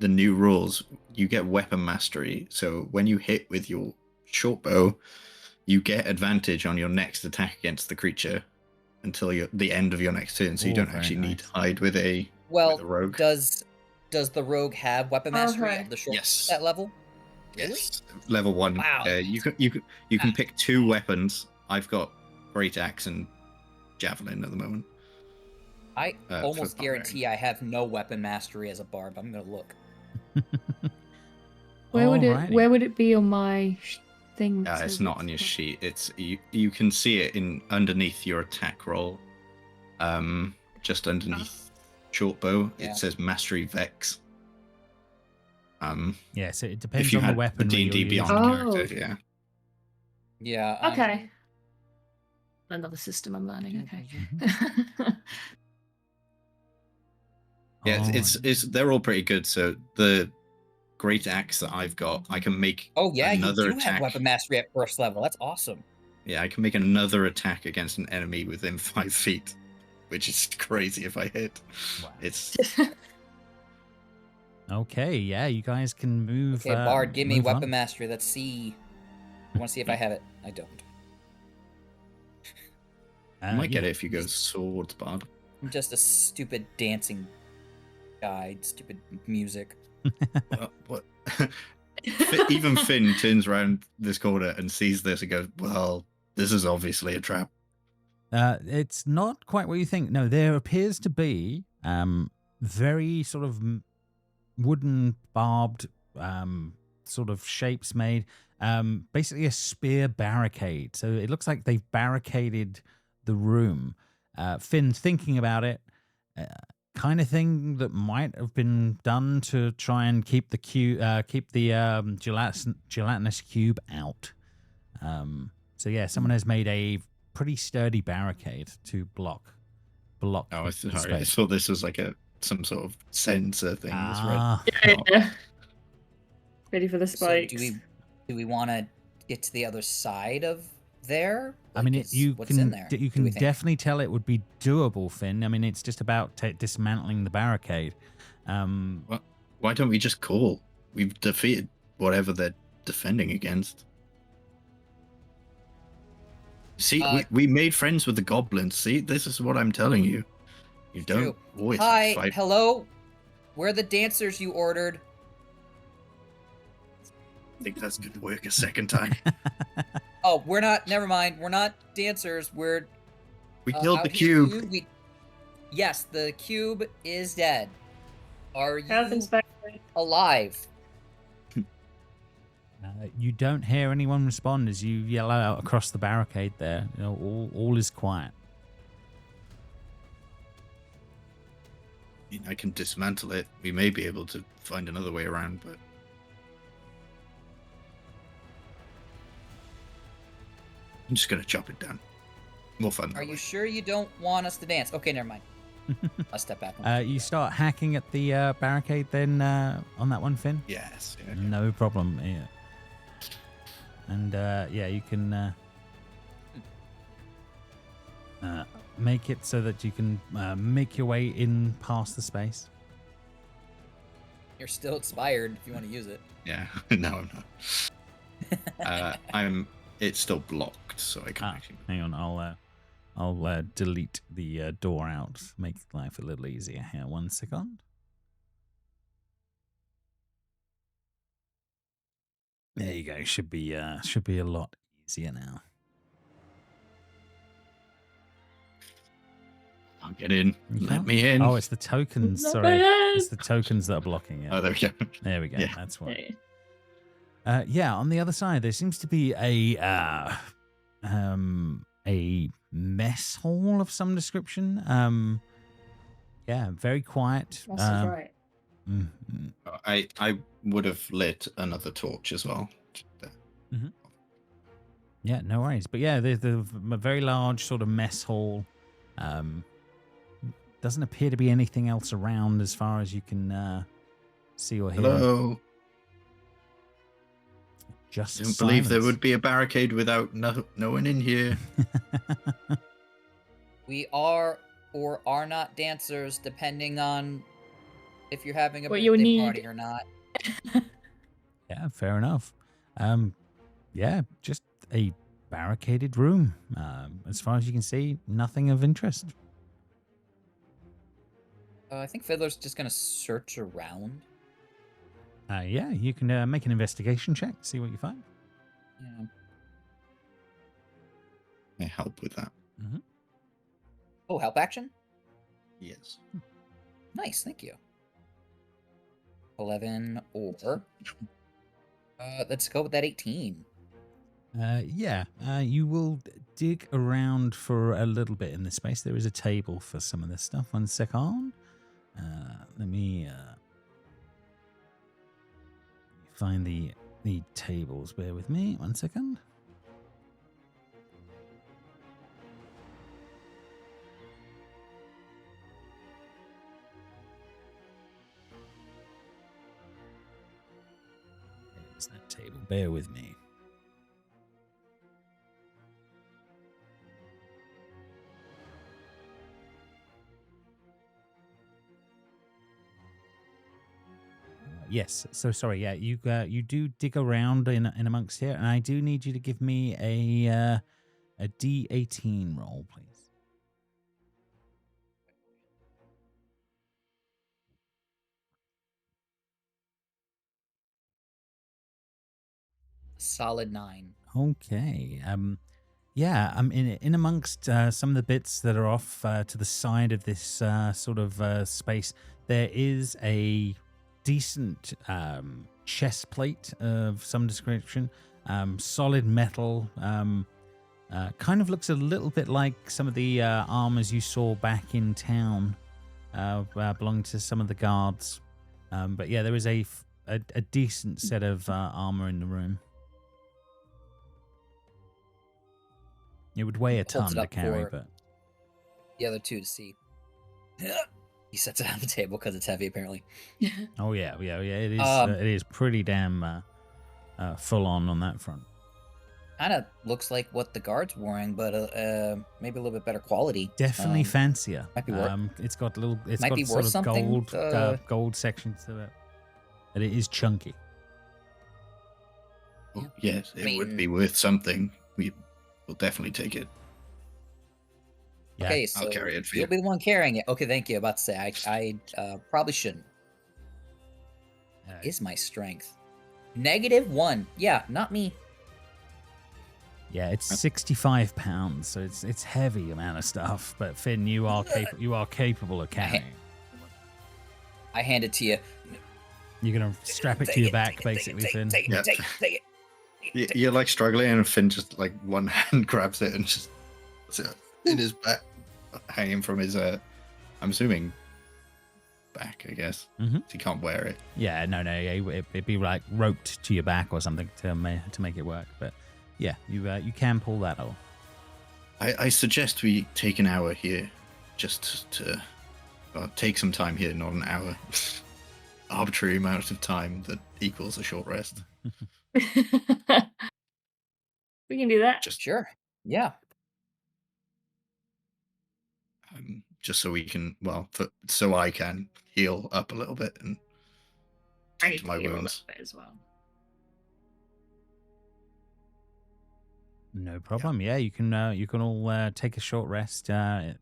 new rules, you get weapon mastery. So when you hit with your short bow, you get advantage on your next attack against the creature until the end of your next turn. So you don't actually need to hide with a rogue. Does the rogue have weapon mastery Okay. of the short Yes. that level? Yes, level 1. Wow. You can pick 2 weapons. I've got great axe and javelin at the moment. I almost for guarantee I have no weapon mastery as a bard. But I'm gonna look. Where Alrighty. would it be on my thing? that It's says not on your sheet. It's you can see it underneath your attack roll. Just underneath short bow, Yeah. it says mastery vex. Yeah, so it depends If you on the had the weapon. D&D Beyond Oh. character, yeah. Yeah. Okay. Another system I'm learning. Okay. Yeah, it's they're all pretty good. So the great axe that I've got, I can make Oh yeah, another you do attack. have weapon mastery at first level. That's awesome. Yeah, I can make another attack against an enemy within 5 feet, which is crazy if I hit. Wow. It's Okay, yeah, you guys can move. Okay, bard, give me move weapon on. mastery. Let's see. I want to see if I have it. I don't. you might get yeah. it if you go swords bard. I'm just a stupid dancing guide. Stupid music. What? Even Finn turns around this corner and sees this and goes, "Well, this is obviously a trap." It's not quite what you think. No, there appears to be very sort of wooden barbed sort of shapes made, basically a spear barricade. So it looks like they've barricaded the room. Finn, thinking about it, kind of thing that might have been done to try and keep the gelatinous cube out. So yeah, someone has made a pretty sturdy barricade to block. Oh, the I space. thought this was like some sort of sensor thing. This red Ah, Yeah. Ready for the So spikes. do we want to get to the other side of there? I mean, What's in there? you do can we think? definitely tell it would be doable, Finn. I mean, it's just about dismantling the barricade. Why don't we just call? We've defeated whatever they're defending against. See, we made friends with the goblins. See, this is what I'm telling you. You don't True. always Hi, fight. hello. Where are the dancers you ordered? I think that's going to work a second time. Oh, we're not. Never mind. We're not dancers. We're We killed out the here cube. for you. Yes, the cube is dead. Are Health you inspector. alive? You don't hear anyone respond as you yell out across the barricade there. You know, all is quiet. I mean, I can dismantle it. We may be able to find another way around, but I'm just going to chop it down. More fun. Are that you way. sure you don't want us to dance? Okay, never mind. I'll step back. You start hacking at the barricade then on that one, Finn? Yes. Yeah. No problem. Yeah. And yeah, you can make it so that you can make your way in past the space. You're still expired if you want to use it. Yeah. No, I'm not. It's still blocked, so I can't actually. Hang on, I'll delete the door out, make life a little easier here. 1 second. There you go. Should be a lot easier now. I'll get in. You Let can't? me in. Oh, it's the tokens. Let Sorry, me in. it's the tokens that are blocking it. Oh, there we go. There we go. Yeah. That's why. Okay. Yeah, on the other side, there seems to be a mess hall of some description. Yeah, very quiet. That's right. Mhm. I would have lit another torch as well. Yeah, no worries. But yeah, there's a very large sort of mess hall. Doesn't appear to be anything else around as far as you can see or hear. Hello. Just I don't believe there silence. would be a barricade without no one in here. We are or are not dancers, depending on if you're having a What you birthday need- party or not. Yeah, fair enough. Yeah, just a barricaded room. As far as you can see, nothing of interest. I think Fiddler's just gonna search around. Yeah, you can make an investigation check, see what you find. Yeah. I help with that. Oh, help action? Yes. Nice, thank you. 11 or let's go with that 18. Yeah, you will dig around for a little bit in this space. There is a table for some of this stuff. 1 second. Let me find the tables. Bear with me. 1 second. There's that table. Bear with me. Yes. So sorry. Yeah, you do dig around in amongst here, and I do need you to give me a D18 roll, please. Solid 9. Okay. Yeah. In amongst some of the bits that are off to the side of this sort of space, there is a decent chest plate of some description, solid metal, kind of looks a little bit like some of the armors you saw back in town, belonging to some of the guards. But yeah, there is a decent set of armor in the room. It would weigh a ton Holds it to up carry, for- but The other two to see. He sets it on the table because it's heavy, apparently. oh yeah, it is pretty damn full on that front. Kind of looks like what the guard's wearing, but maybe a little bit better quality. Definitely fancier. might be worth- It's got little. It's might got be sort worth of something, gold sections to it, and it is chunky. Well, yes, it would mean- be worth something. We will definitely take it. Yeah. Okay, so I'll carry it for you'll you. be the one carrying it. Okay, thank you. About to say, I probably shouldn't. Is my strength -1? Yeah, not me. Yeah, it's 65 pounds, so it's heavy amount of stuff. But Finn, you are capable of carrying. I hand it to you. You're gonna strap it to your back, basically, Finn. Take Yeah. it, take it, take it. You're like struggling, and Finn just like one hand grabs it and just puts it in his back, hanging from his. I'm assuming back, I guess. Mhm. He can't wear it. Yeah, no, yeah, it'd be like roped to your back or something to make it work. But yeah, you can pull that off. I suggest we take an hour here, just to Take some time here, not an hour. Arbitrary amount of time that equals a short rest. We can do that. Sure. Yeah. Just so we can, so I can heal up a little bit and I tend need to to my heal a wounds. little bit as well. No problem. Yeah, you can all take a short rest.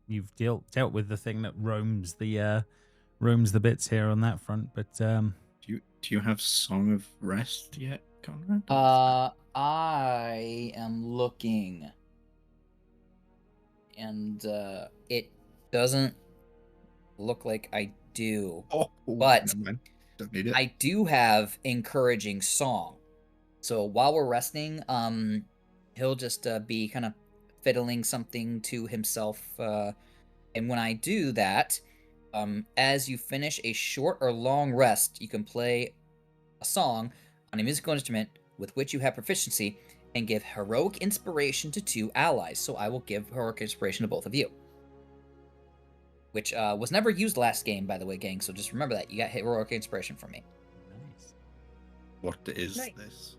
You've dealt with the thing that roams the bits here on that front, but Do you have Song of Rest yet, Conrad? I am looking, and it doesn't look like I do. But never mind. Don't need it. I do have encouraging song. So while we're resting, he'll just be kind of fiddling something to himself. And when I do that, as you finish a short or long rest, you can play a song on a musical instrument with which you have proficiency and give heroic inspiration to 2 allies. So I will give heroic inspiration to both of you. Which was never used last game, by the way, gang. So just remember that. You got heroic inspiration from me. nice. What is Nice. this?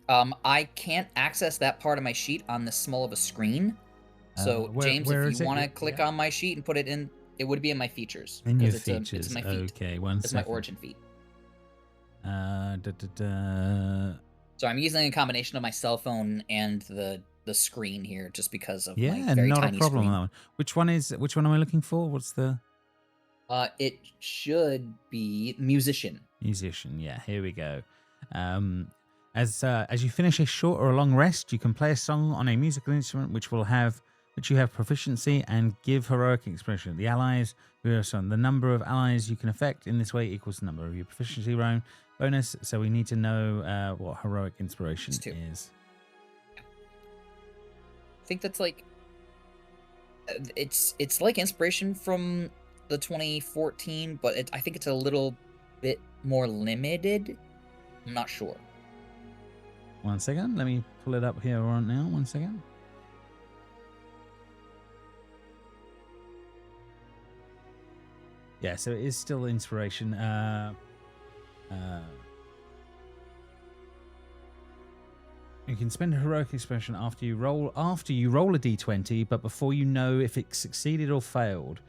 I can't access that part of my sheet on this small of a screen. So, James, where if is you it? want to Yeah. click on my sheet and put it in, it would be in my features. In your 'cause features. It's my feet. Okay, one It's my second. origin feet. So I'm using a combination of my cell phone and the screen here, just because of my Yeah, very not a tiny problem screen. on that one. Which one am I looking for? What's the It should be musician. musician? Yeah, here we go. As you finish a short or a long rest, you can play a song on a musical instrument which you have proficiency and give heroic expression. The allies who are on the number of allies you can affect in this way equals the number of your proficiency bonus. So we need to know what heroic inspiration It's 2. is. I think that's like it's like inspiration from the 2014, but I think it's a little bit more limited. I'm not sure. 1 second, let me pull it up here right now. 1 second. Yeah, so it is still inspiration. You can spend a heroic expression after you roll a d20, but before you know if it succeeded or failed.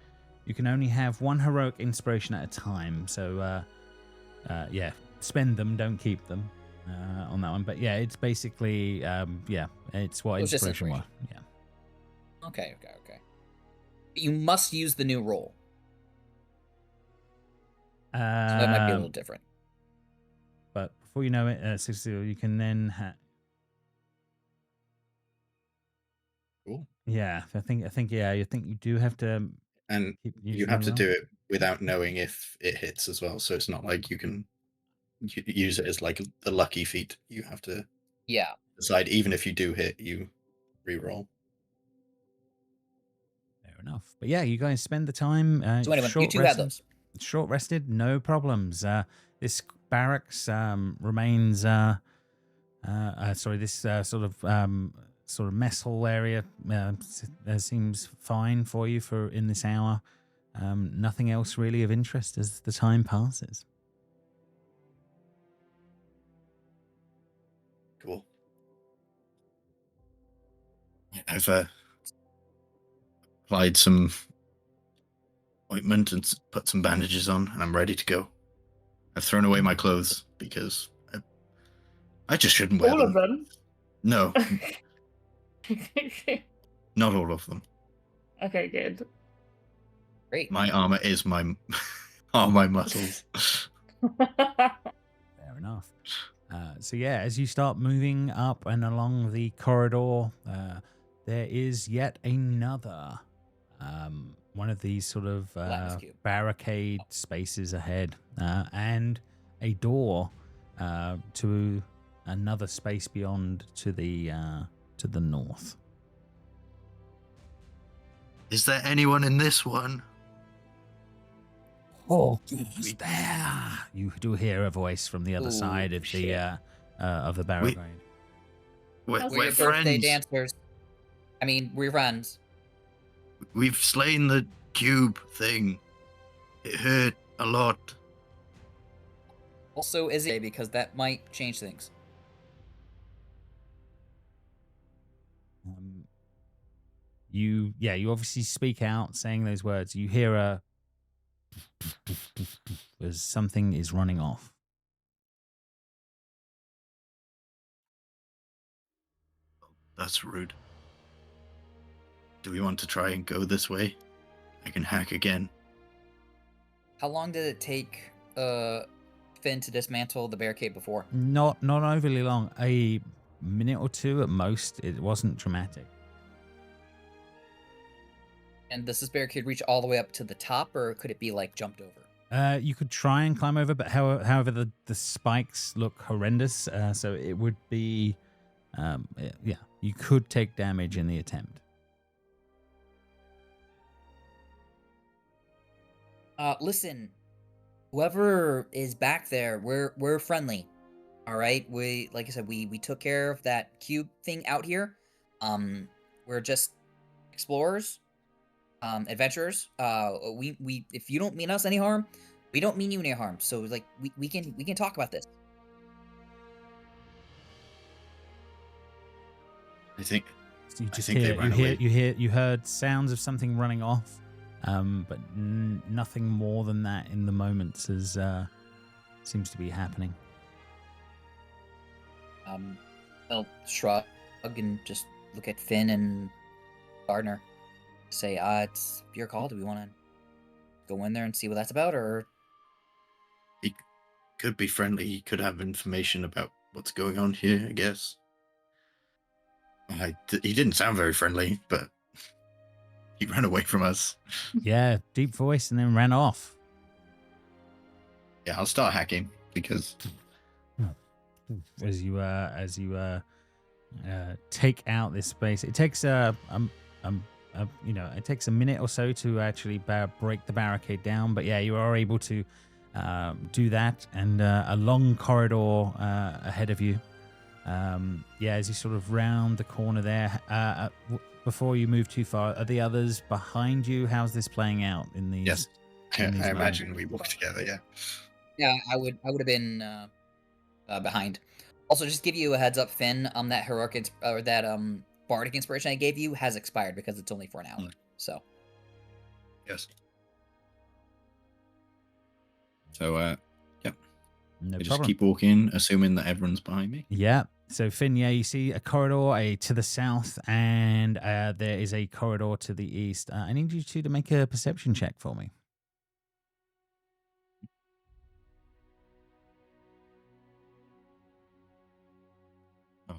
You can only have 1 heroic inspiration at a time. So yeah, spend them, don't keep them on that one. But yeah, it's basically it's what It's just inspiration was. inspiration. Yeah. Okay. But you must use the new roll. So that might be a little different. But before you know it, you can then Cool. yeah, I think you do have to And keep you using have them to well. do it without knowing if it hits as well. So it's not like you can use it as like the lucky feat. You have to decide, even if you do hit, you re-roll. Fair enough. But yeah, you guys spend the time So anyway, you two have those. short rested, no problems. This barracks remains this sort of mess hall area seems fine for you for in this hour. Nothing else really of interest as the time passes. Cool. I've applied some ointment and put some bandages on, and I'm ready to go. I've thrown away my clothes because I just shouldn't wear All them. of them? No, not all of them. Okay, good. Great. My armor is my muscles. Fair enough. So yeah, as you start moving up and along the corridor, there is yet another one of these sort of Lattice cube. barricade spaces ahead, and a door to another space beyond to the north. Is there anyone in this one? Oh, who's there? You do hear a voice from the other Ooh, side of shit. the barricade. We're We're your birthday dancers. We're friends. We've slain the cube thing. It hurt a lot. Also, is it because that might change things? You obviously speak out saying those words. You hear a as something is running off. That's rude. Do we want to try and go this way? I can hack again. How long did it take Finn to dismantle the barricade before? Not overly long. A minute or two at most. It wasn't dramatic. And does this barricade reach all the way up to the top, or could it be like jumped over? You could try and climb over, but however the spikes look horrendous. So it would be, you could take damage in the attempt. Listen, whoever is back there, we're friendly. All right, like I said, we took care of that cube thing out here. We're just explorers, adventurers. We if you don't mean us any harm, we don't mean you any harm. So like we can talk about this. I think. So you just I think they ran away. you heard sounds of something running off, but nothing more than that in the moments as seems to be happening. I'll shrug and just look at Finn and Gardner. Say, it's your call. Do we want to go in there and see what that's about, or? He could be friendly. He could have information about what's going on here, I guess. He didn't sound very friendly, but he ran away from us. Yeah, deep voice and then ran off. Yeah, I'll start hacking because as you take out this space, it takes it takes a minute or so to actually break the barricade down. But yeah, you are able to do that, and a long corridor ahead of you. As you sort of round the corner there, before you move too far, are the others behind you? How's this playing out in these? Yes, I imagine we walk together. Yeah. Yeah, I would have been behind. Also, just give you a heads up, Finn. That heroic or that bardic inspiration I gave you has expired because it's only for an hour. So. Yes. So, yep. No I just problem. keep walking, assuming that everyone's behind me. Yeah. So Finn, you see a corridor to the south, and there is a corridor to the east. I need you two to make a perception check for me. Oh.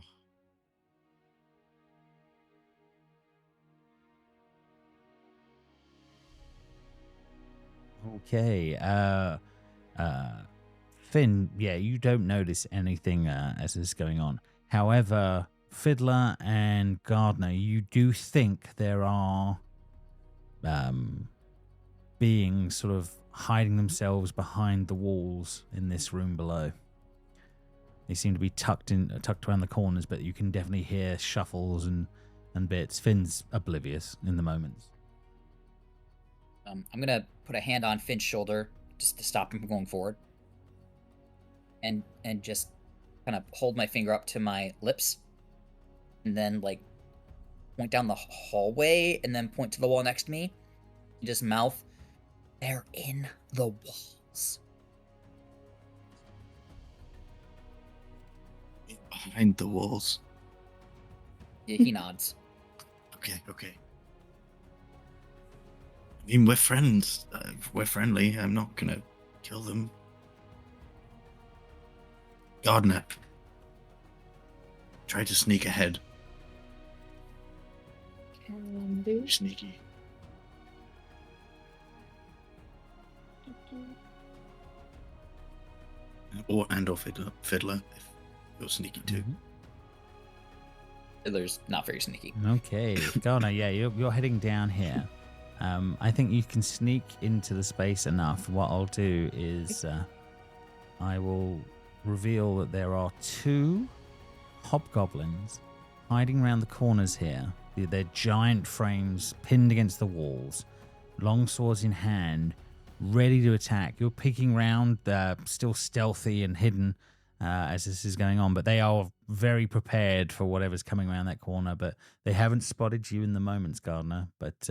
Okay. Finn, you don't notice anything as this is going on. However, Fiddler and Gardner, you do think there are beings sort of hiding themselves behind the walls in this room below. They seem to be tucked around the corners, but you can definitely hear shuffles and bits. Finn's oblivious in the moments. I'm gonna put a hand on Finn's shoulder just to stop him from going forward. And just kind of hold my finger up to my lips, and then like point down the hallway, and then point to the wall next to me, and just mouth, "They're in the walls." Behind the walls. Yeah, he nods. Okay. I mean, we're friends. We're friendly. I'm not gonna kill them. Gardner, try to sneak ahead. Can do. Sneaky. Or Fiddler, if you're sneaky too. Mm-hmm. Fiddler's not very sneaky. Okay, Gardner, you're heading down here. I think you can sneak into the space enough. What I'll do is I will reveal that there are 2 hobgoblins hiding around the corners here. They're giant frames pinned against the walls, long swords in hand, ready to attack. You're peeking around, still stealthy and hidden as this is going on, but they are very prepared for whatever's coming around that corner. But they haven't spotted you in the moments, Gardener. But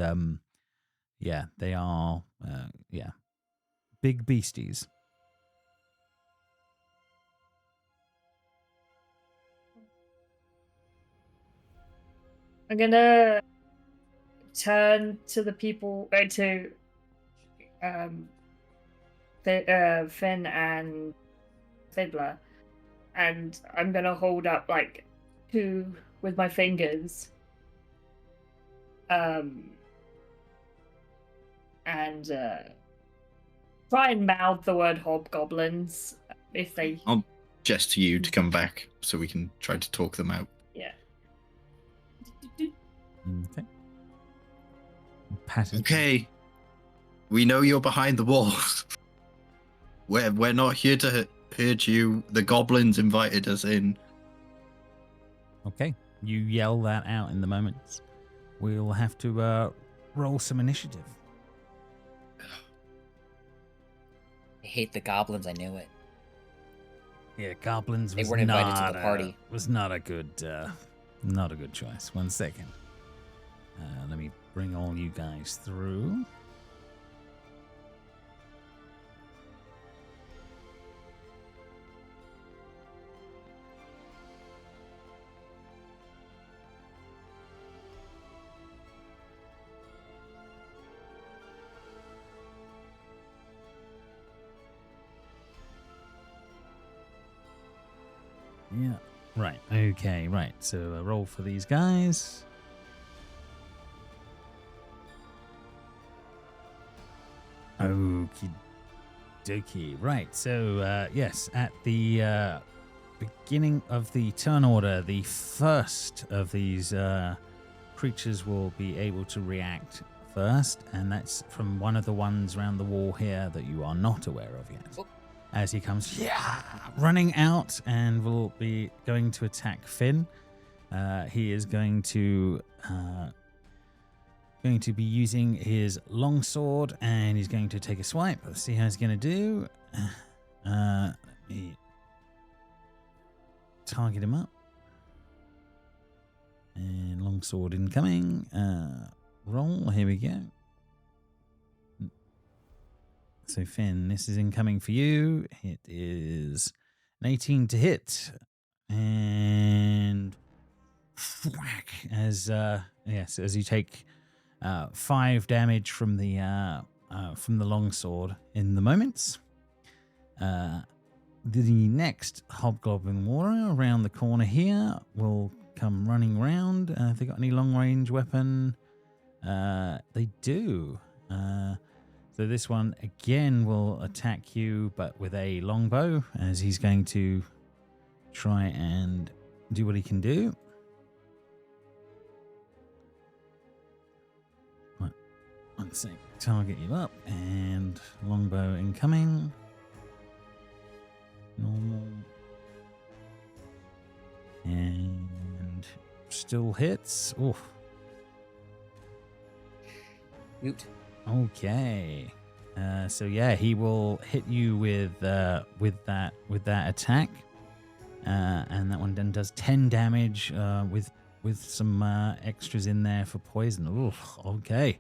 yeah, they are big beasties. I'm gonna turn to the people, go to Finn and Fiddler, and I'm gonna hold up like two with my fingers, and try and mouth the word hobgoblins if they. I'll gesture to you to come back so we can try to talk them out. Yeah. Okay. Pattern. Okay. We know you're behind the walls. We're not here to hurt you. The goblins invited us in. Okay. You yell that out in the moments. We'll have to roll some initiative. I hate the goblins. I knew it. Yeah, goblins. They Was weren't invited not to the party. Was not a good choice. 1 second. Let me bring all you guys through. Yeah. Right. Okay. Right. So a roll for these guys. Okie dokie. Right. So yes, at the beginning of the turn order, the first of these creatures will be able to react first, and that's from one of the ones around the wall here that you are not aware of yet. Oh. As he comes running out and will be going to attack Finn. He is going to be using his longsword, and he's going to take a swipe. Let's see how he's going to do. Let me target him up. And longsword incoming. Roll. Here we go. So, Finn, this is incoming for you. It is an 18 to hit. And whack as you take 5 damage from the longsword in the moments. The next Hobgoblin warrior around the corner here will come running around. Have they got any long range weapon? They do. So this one again will attack you, but with a longbow, as he's going to try and do what he can do. One sec. Target you up, and longbow incoming. Normal. And still hits. Oof. Woot. Okay. So yeah, he will hit you with that attack, and that one then does 10 damage with some extras in there for poison. Oof. Okay.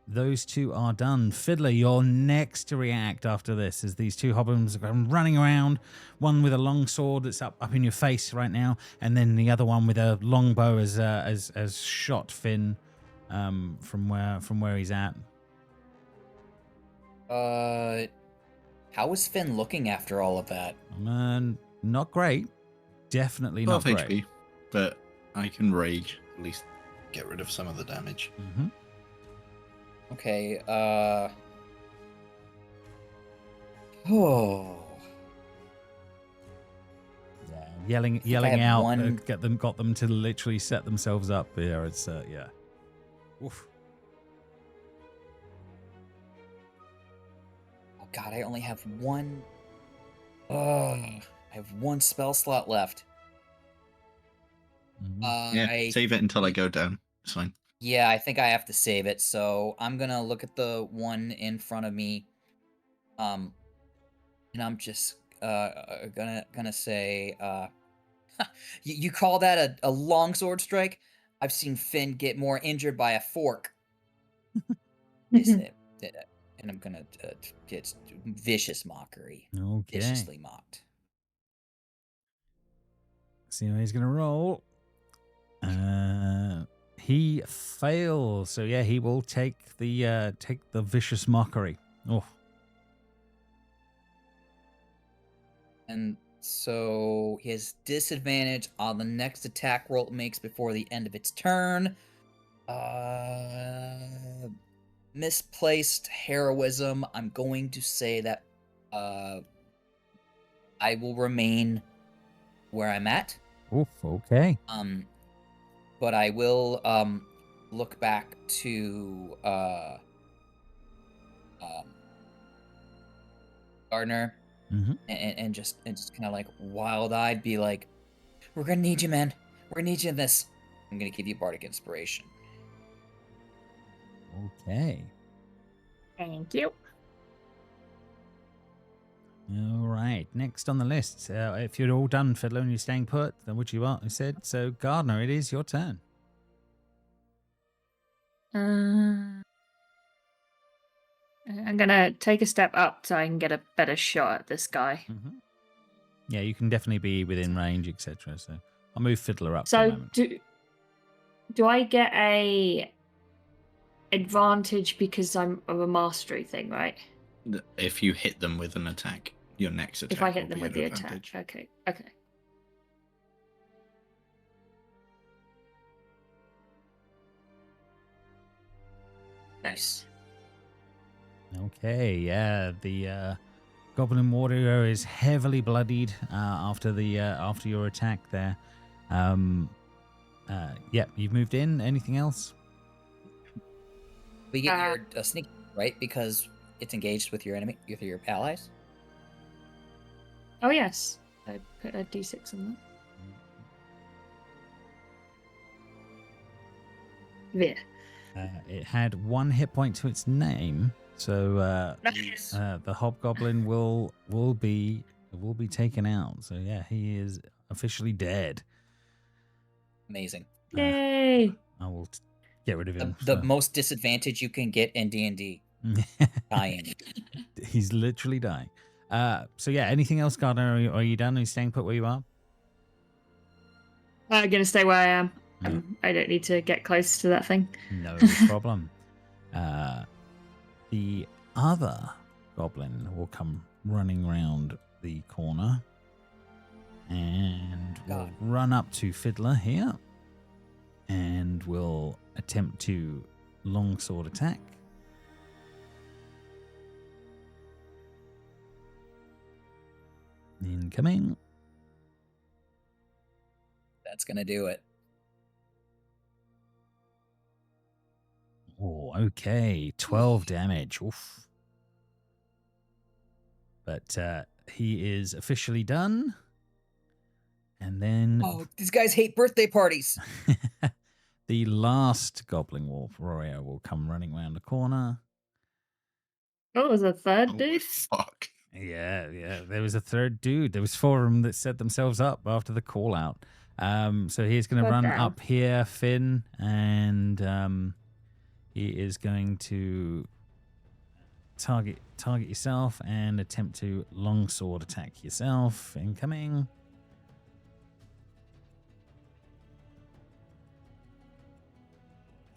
Those two are done. Fiddler, you're next to react after this, as these two hobgoblins are running around. One with a long sword that's up in your face right now, and then the other one with a longbow as shot Finn from where he's at. How is Finn looking after all of that? Not great. Definitely not 12 great. HP, but I can rage, at least get rid of some of the damage. Mm-hmm. Okay, oh. Yeah, yelling had out, one- got them to literally set themselves up. Yeah, it's yeah. Oof. Oh god, I only have one. I have one spell slot left. Mhm. Yeah, save it until I go down. It's fine. Yeah, I think I have to save it. So I'm gonna look at the one in front of me, and I'm just gonna say, you call that a longsword strike? I've seen Finn get more injured by a fork. Is it? And I'm gonna get vicious mockery. Okay. Viciously mocked. See how he's going to roll. He fails. So yeah, he will take the vicious mockery. Oh. And so he has disadvantage on the next attack roll it makes before the end of its turn. Misplaced heroism. I'm going to say that I will remain where I'm at. Oof, okay. But I will look back to Gardner and just kind of like wild-eyed be like, we're gonna need you, man. We're gonna need you in this. I'm gonna give you bardic inspiration. Okay. Thank you. All right. Next on the list, if you're all done, Fiddler, and you're staying put, then what you said. So, Gardner, it is your turn. I'm gonna take a step up so I can get a better shot at this guy. Yeah, you can definitely be within range, etc. So, I'll move Fiddler up for a So moment. do I get a advantage because I'm of a mastery thing, right? If you hit them with an attack, your next attack. If I hit will them be with an the advantage. attack. Okay. Nice. Okay, yeah, the Goblin Warrior is heavily bloodied after your attack there. Yeah, you've moved in. Anything else? We get your sneak, right? Because it's engaged with your enemy, with your allies. Oh yes, I put a d6 on that. Yeah. It had 1 hit point to its name, so Nice. the Hobgoblin will be taken out. So yeah, he is officially dead. Amazing. Yay! I will get rid of him. The most disadvantage you can get in D&D. Dying. He's literally dying. So yeah, anything else, Gardner? Are you done? Are you staying put where you are? I'm gonna stay where I am. I don't need to get close to that thing. No problem. The other goblin will come running round the corner and will run up to Fiddler here and will attempt to longsword attack. Incoming. That's gonna do it. Oh, okay. 12 damage. Oof. But he is officially done. And then... Oh, these guys hate birthday parties. The last Goblin Warrior will come running around the corner. Oh, was a third dude? Fuck. Yeah. There was a third dude. There was 4 of them that set themselves up after the call out. So he's going to run up here, Finn, and he is going to target yourself and attempt to longsword attack yourself. Incoming.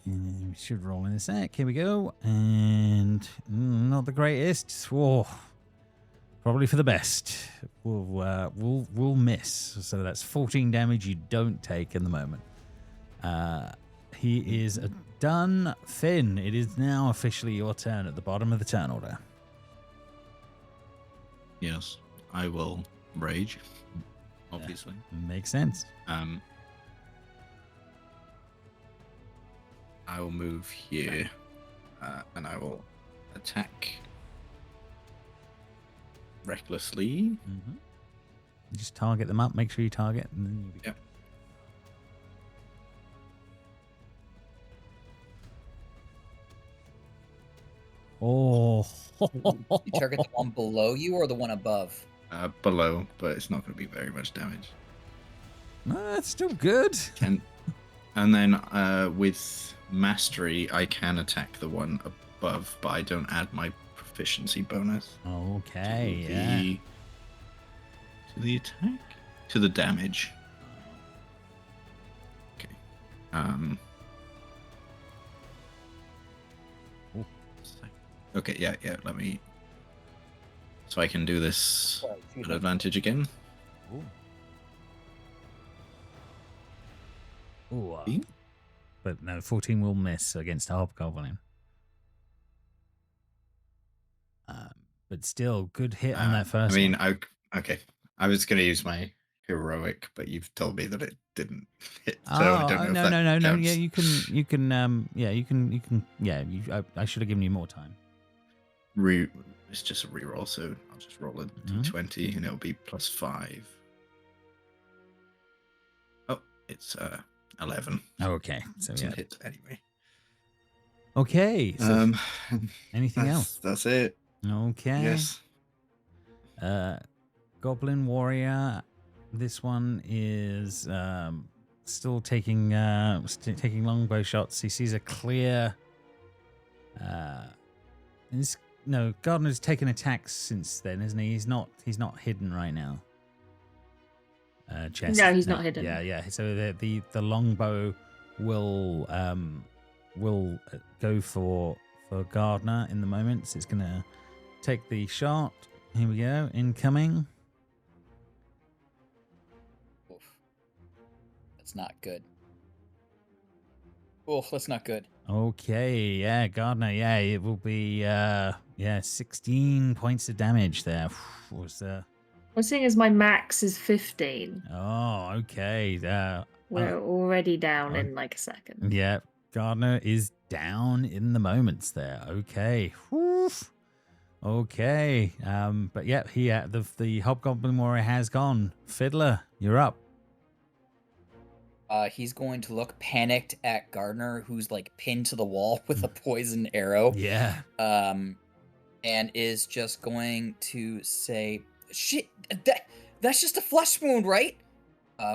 And we should roll in a sec. Here we go. And not the greatest. Whoa. Probably for the best. We'll miss. So that's 14 damage you don't take in the moment. He is done. Finn, it is now officially your turn at the bottom of the turn order. Yes, I will rage. Obviously, makes sense. I will move here, and I will attack recklessly. Mm-hmm. Just target them up. Make sure you target. And then Yep. Oh. You target the one below you or the one above? Below, but it's not going to be very much damage. That's still good. And then with mastery, I can attack the one above, but I don't add my proficiency bonus. Okay, To the attack? To the damage. Okay. Okay, yeah, let me... So I can do this at advantage again. Ooh, but no, 14 will miss against a hobgoblin. But still, good hit on that first one. Okay. I was going to use my heroic, but you've told me that it didn't hit. So Oh, I don't know if that no. counts. Yeah, you can. Yeah, I should have given you more time. It's just a reroll, so I'll just roll a d20 and it'll be +5. Oh, it's 11. Okay, so It's a hit anyway. Okay. So anything else? That's it. Okay. Yes. Goblin warrior. This one is still taking longbow shots. He sees a clear. Gardner's taken attacks since then, isn't he? He's not hidden right now. Jess. No, he's not hidden. Yeah. So the longbow will go for Gardner in the moment. So it's gonna take the shot. Here we go. Incoming. Oof. That's not good. Oof, that's not good. Okay, yeah, Gardner, yeah, it will be 16 points of damage there. Well, seeing as my max is 15. Oh, okay. We're already down in like a second. Yeah, Gardner is down in the moments there. Okay. Woof. Okay. But yeah, the Hobgoblin warrior has gone. Fiddler, you're up. He's going to look panicked at Gardner, who's like pinned to the wall with a poison arrow. Yeah. And is just going to say, "Shit, that's just a flesh wound, right?"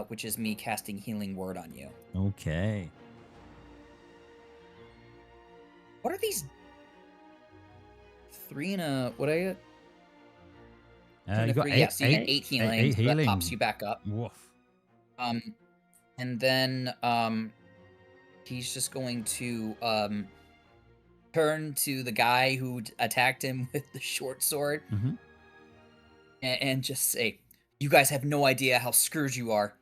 Which is me casting Healing Word on you. Okay. What are these? 3 and a what are you? You got 3, so you get 8 healing. Eight so that healing. pops you back up. Woof. And then he's just going to turn to the guy who attacked him with the short sword and just say, "You guys have no idea how screwed you are,"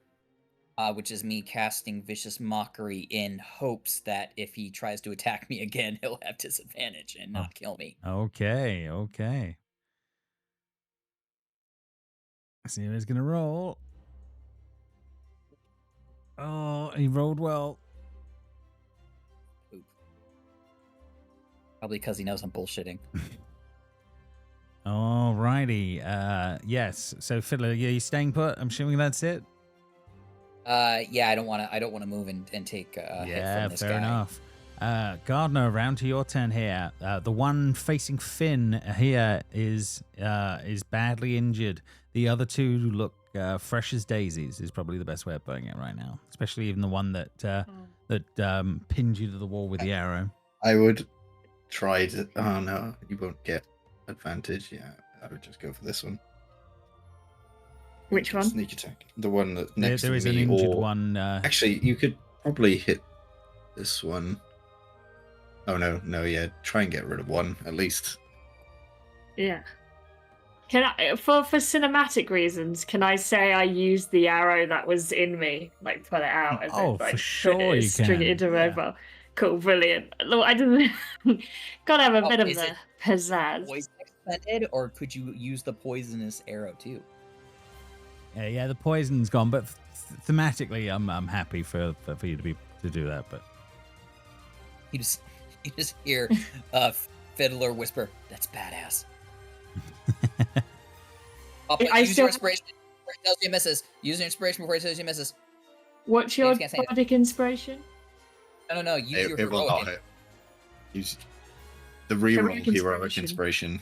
which is me casting Vicious Mockery in hopes that if he tries to attack me again, he'll have disadvantage and not kill me. Okay. See who's gonna roll. Oh, he rolled well. Oop. Probably because he knows I'm bullshitting. Alrighty. Yes. So Fiddler, you staying put? I'm assuming that's it. Yeah, I don't want to move and take a hit from this guy. Fair enough. Gardner, around to your turn here. The one facing Finn here is badly injured. The other two look fresh as daisies. Is probably the best way of putting it right now. Especially even the one that pinned you to the wall with the arrow. I would try to. Oh no, you won't get advantage. Yeah, I would just go for this one. Which one? Sneak attack. The one that next There is to an me, injured or... one. Actually, you could probably hit this one. Oh no, yeah. Try and get rid of one at least. Yeah. Can I, for cinematic reasons, can I say I used the arrow that was in me, like pull it out? And Oh, then, like, for sure you string can. it into Yeah. mobile. Cool, brilliant. Look, I just gotta have a bit of is the it pizzazz. Poison expended, or could you use the poisonous arrow too? Yeah, the poison's gone, but thematically, I'm happy for you to do that. But You just hear Fiddler whisper, "That's badass." Use your inspiration before he tells you he misses. Use your inspiration before he tells you he misses. What's your James can't say it. bardic inspiration? No. Use your It will heroic. not hit. The reroll Heroic heroic inspiration. inspiration.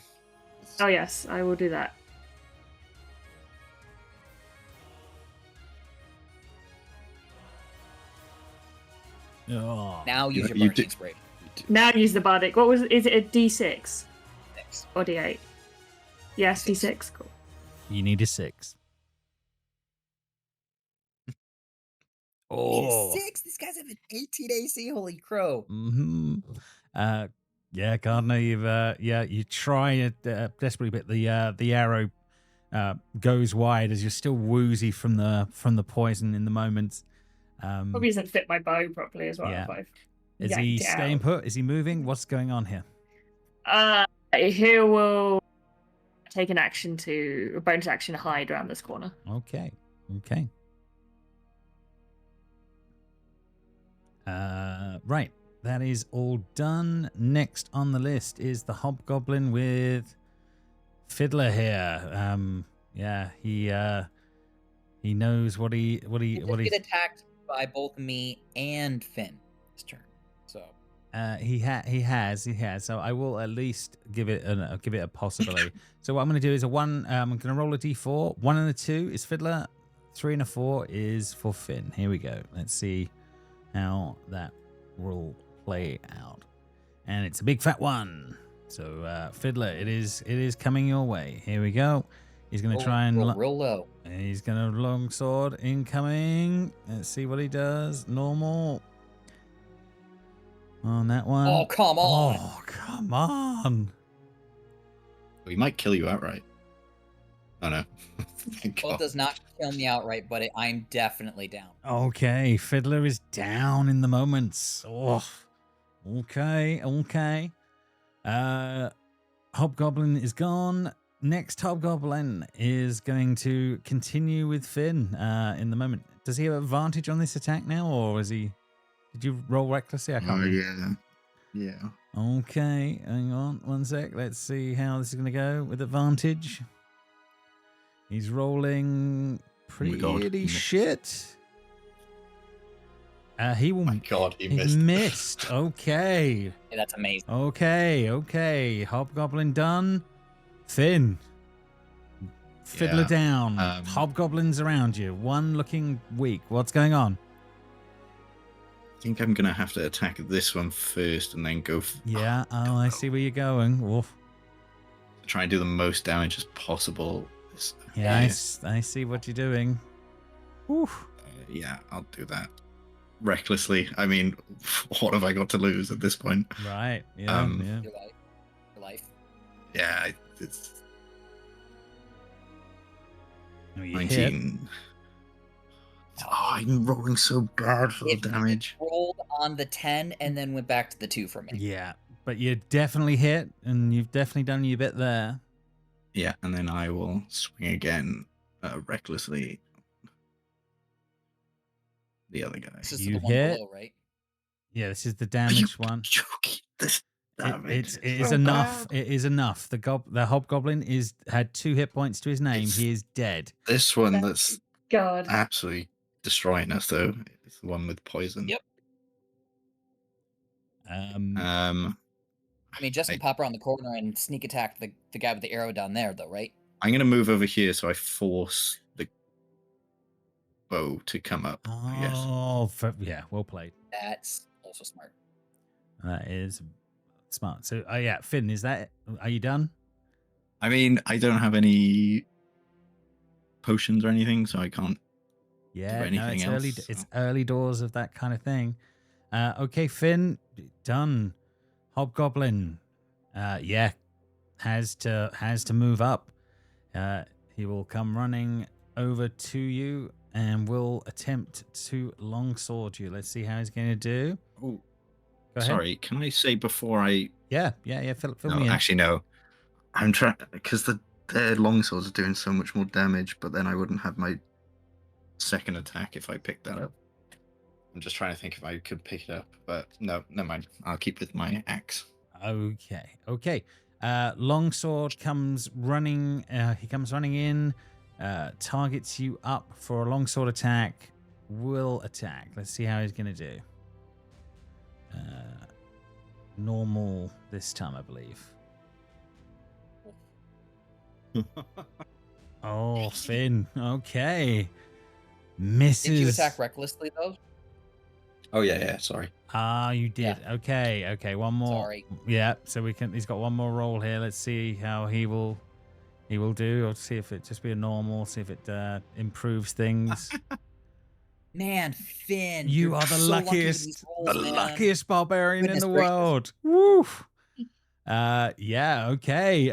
Oh yes, I will do that. Oh. Now use your you bardic do- inspiration. Now use the bardic. What was it? Is it a D6 Thanks. or D8? Yes, D6. D6. Cool. You need a 6. Oh. 6. These guys have an 18 AC. Holy crow! Mm-hmm. Yeah, Gardner, you try it desperately, but the arrow goes wide as you're still woozy from the poison in the moment. Probably doesn't fit my bow properly as well. Yeah. If I've Is he yanked it staying out. put? Is he moving? What's going on here? He will take an action a bonus action to hide around this corner. Okay. Right. That is all done. Next on the list is the hobgoblin with Fiddler here. Yeah, he knows what he Get attacked by both me and Finn this turn. So he has. So I will at least give it a possibility. So what I'm going to do is I'm going to roll a d4. 1 and a 2 is Fiddler. 3 and a 4 is for Finn. Here we go. Let's see how that will play out. And it's a big fat 1. So Fiddler, it is coming your way. Here we go. He's going to try and real low. He's going to longsword incoming. Let's see what he does. Normal. On that one. Oh, come on. Oh, come on. He might kill you outright. Oh no. Thank Well, it God. does not kill me outright, but I'm definitely down. Okay, Fiddler is down in the moments. Oh, okay. Hobgoblin is gone. Next Hobgoblin is going to continue with Finn in the moment. Does he have advantage on this attack now, or is he... Did you roll recklessly? I can't remember. Yeah. Okay, hang on 1 sec. Let's see how this is going to go with advantage. He's rolling pretty God, he missed. shit. He will. My God, he He missed. missed. Okay. Yeah, that's amazing. Okay. Hobgoblin done. Finn. Fiddler Yeah, down. Hobgoblins around you. One looking weak. What's going on? I think I'm gonna have to attack this one first and then go. Yeah. Oh, I see where you're going. Wolf. Try and do the most damage as possible. Yeah, I see what you're doing. Whew. Yeah, I'll do that recklessly. I mean, what have I got to lose at this point? Right. Yeah. Yeah. Your life. Yeah, it's Oh, you hit. 19. Oh, I'm rolling so bad for the If you damage. rolled on the 10 and then went back to the 2 for me. Yeah, but you definitely hit, and you've definitely done your bit there. Yeah, and then I will swing again recklessly. The other guy. This is You the one hit. below, right? Yeah, this is the Are you damaged one. joking? This damage. It is enough. It is enough. The hobgoblin had 2 hit points to his name. He is dead. This one that's God. absolutely destroying us, though. It's the one with poison. Yep. I mean, Jess can pop around the corner and sneak attack the guy with the arrow down there, though, right? I'm going to move over here so I force the bow to come up, I guess. Oh, yeah, well played. That's also smart. That is smart. So, yeah, Finn, are you done? I mean, I don't have any potions or anything, so I can't Yeah, do anything else. It's early doors of that kind of thing. Okay, Finn, done. Hobgoblin, has to move up. He will come running over to you and will attempt to longsword you. Let's see how he's going to do. Oh, Go ahead. sorry. Can I say before I? Yeah. Fill No, me in. actually, no. I'm trying because their longswords are doing so much more damage, but then I wouldn't have my second attack if I picked that up. I'm just trying to think if I could pick it up, but no, never mind. I'll keep with my axe. Okay. Longsword comes running. He comes running in, targets you up for a longsword attack. Will attack. Let's see how he's going to do. normal this time, I believe. Oh, Finn. Okay. Misses. Did you attack recklessly though? Oh yeah. Sorry. Ah, you did. Yeah. Okay. One more. Sorry. Yeah. So we can. He's got one more roll here. Let's see how he will do. Or see if it just be a normal. See if it improves things. Man, Finn, You you're are the so lucky with luckiest, these rolls, man. luckiest barbarian Goodness in the gracious. world. Woo. Yeah. Okay.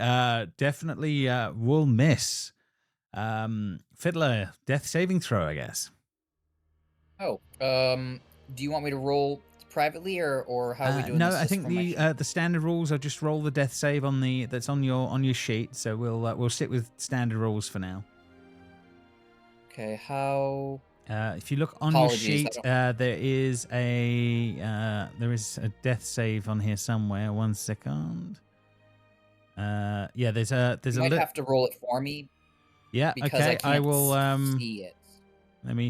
Definitely. Will miss. Fiddler, death saving throw, I guess. Oh, do you want me to roll privately or how are we doing No, this? I just think from my the standard rules are just roll the death save on that's on your sheet. So we'll stick with standard rules for now. Okay, how? If you look on Apologies, your sheet, there is a death save on here somewhere. 1 second. Yeah, there's a You might have to roll it for me yeah. because I Okay, can't I will see it. Let me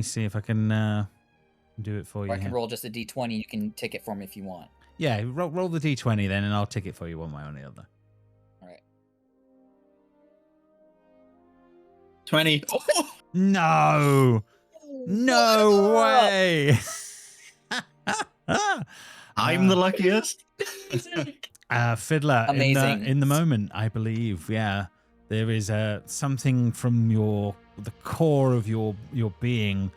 see if I can do it for you. Or I can here. roll just a d20. You can tick it for me if you want. Yeah, roll the d20 then, and I'll tick it for you one way or the other. All right. 20. No, no way. I'm the luckiest. Fiddler, Amazing. in the moment, I believe, yeah, there is something from the core of your being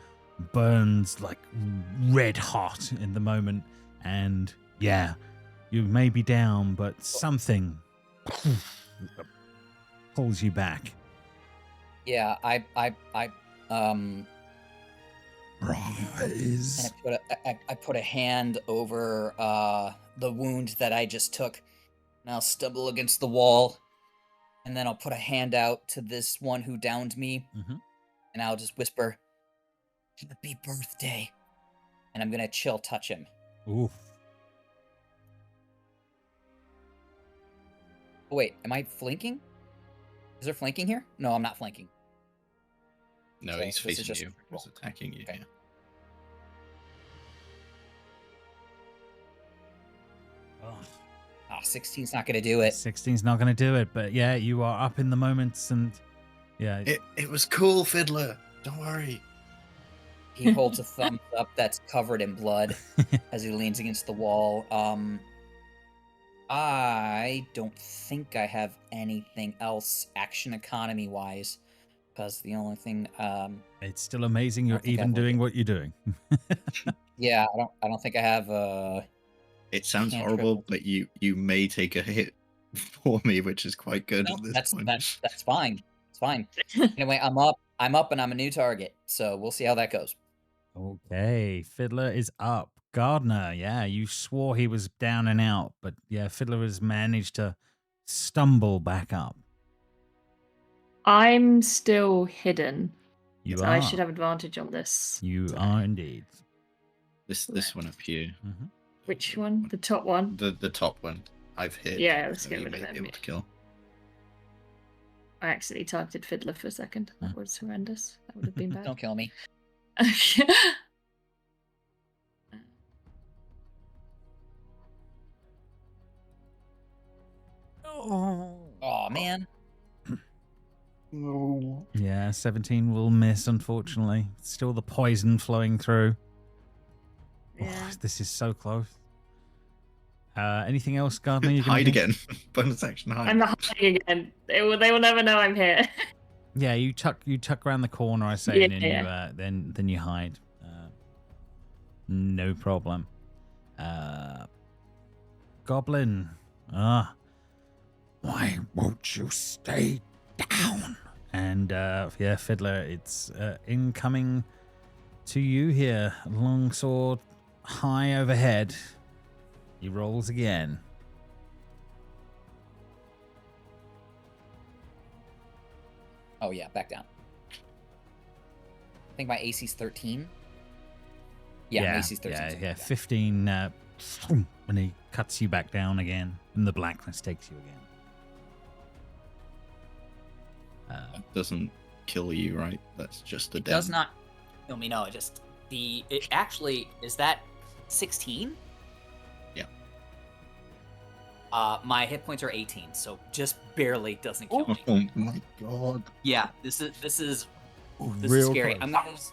burns like red hot in the moment, and yeah, you may be down, but something pulls you back. Yeah, I Rise. and I put a hand over the wound that I just took, and I'll stumble against the wall, and then I'll put a hand out to this one who downed me, Mhm. and I'll just whisper, "Happy birthday," and I'm gonna chill touch him. Oof. Oh wait, am I flanking? Is there flanking here? No, I'm not flanking. No, Okay, he's this is facing just you. a He's roll. attacking you. Okay. Yeah. Ah, 16's not gonna do it. 16's not going to do it, but yeah, you are up in the moments, and yeah, It was cool, Fiddler. Don't worry. He holds a thumbs up that's covered in blood as he leans against the wall. I don't think I have anything else action economy wise, because the only thing, it's still amazing you're I think I even will doing do. what you're doing. yeah, I don't think I have. It sounds Can't horrible, triple. but you may take a hit for me, which is quite good No, at this that's point. that's fine. It's fine. Anyway, I'm up, and I'm a new target, so we'll see how that goes. Okay, Fiddler is up. Gardner, yeah, you swore he was down and out, but yeah, Fiddler has managed to stumble back up. I'm still hidden. You so are. I should have advantage on this. You So- are indeed. This one up here, Mhm. Which one? The top one? the top one, I've hit. Yeah, let's so get you rid of may them. be able to kill. I accidentally targeted Fiddler for a second. That was horrendous. That would have been bad. Don't kill me. Oh man. No. Yeah, 17 will miss, unfortunately. Still the poison flowing through. Yeah. Oh, this is so close. Anything else, Gardner? You Hide again. Bonus action hide. I'm hiding again. They will never know I'm here. Yeah, you tuck around the corner, I say, and then Yeah. you then you hide. No problem. Goblin. Why won't you stay down? And yeah, Fiddler, it's incoming to you here. Longsword high overhead. He rolls again. Oh yeah, back down. I think my AC's 13. Yeah, my AC's 13. Yeah. 15, and he cuts you back down again, and the blackness takes you again. Doesn't kill you, right? That's just the Does death. not kill me. No, it actually is that 16. My hit points are 18, so just barely doesn't kill me. Oh my god. Yeah, this is Real scary. close.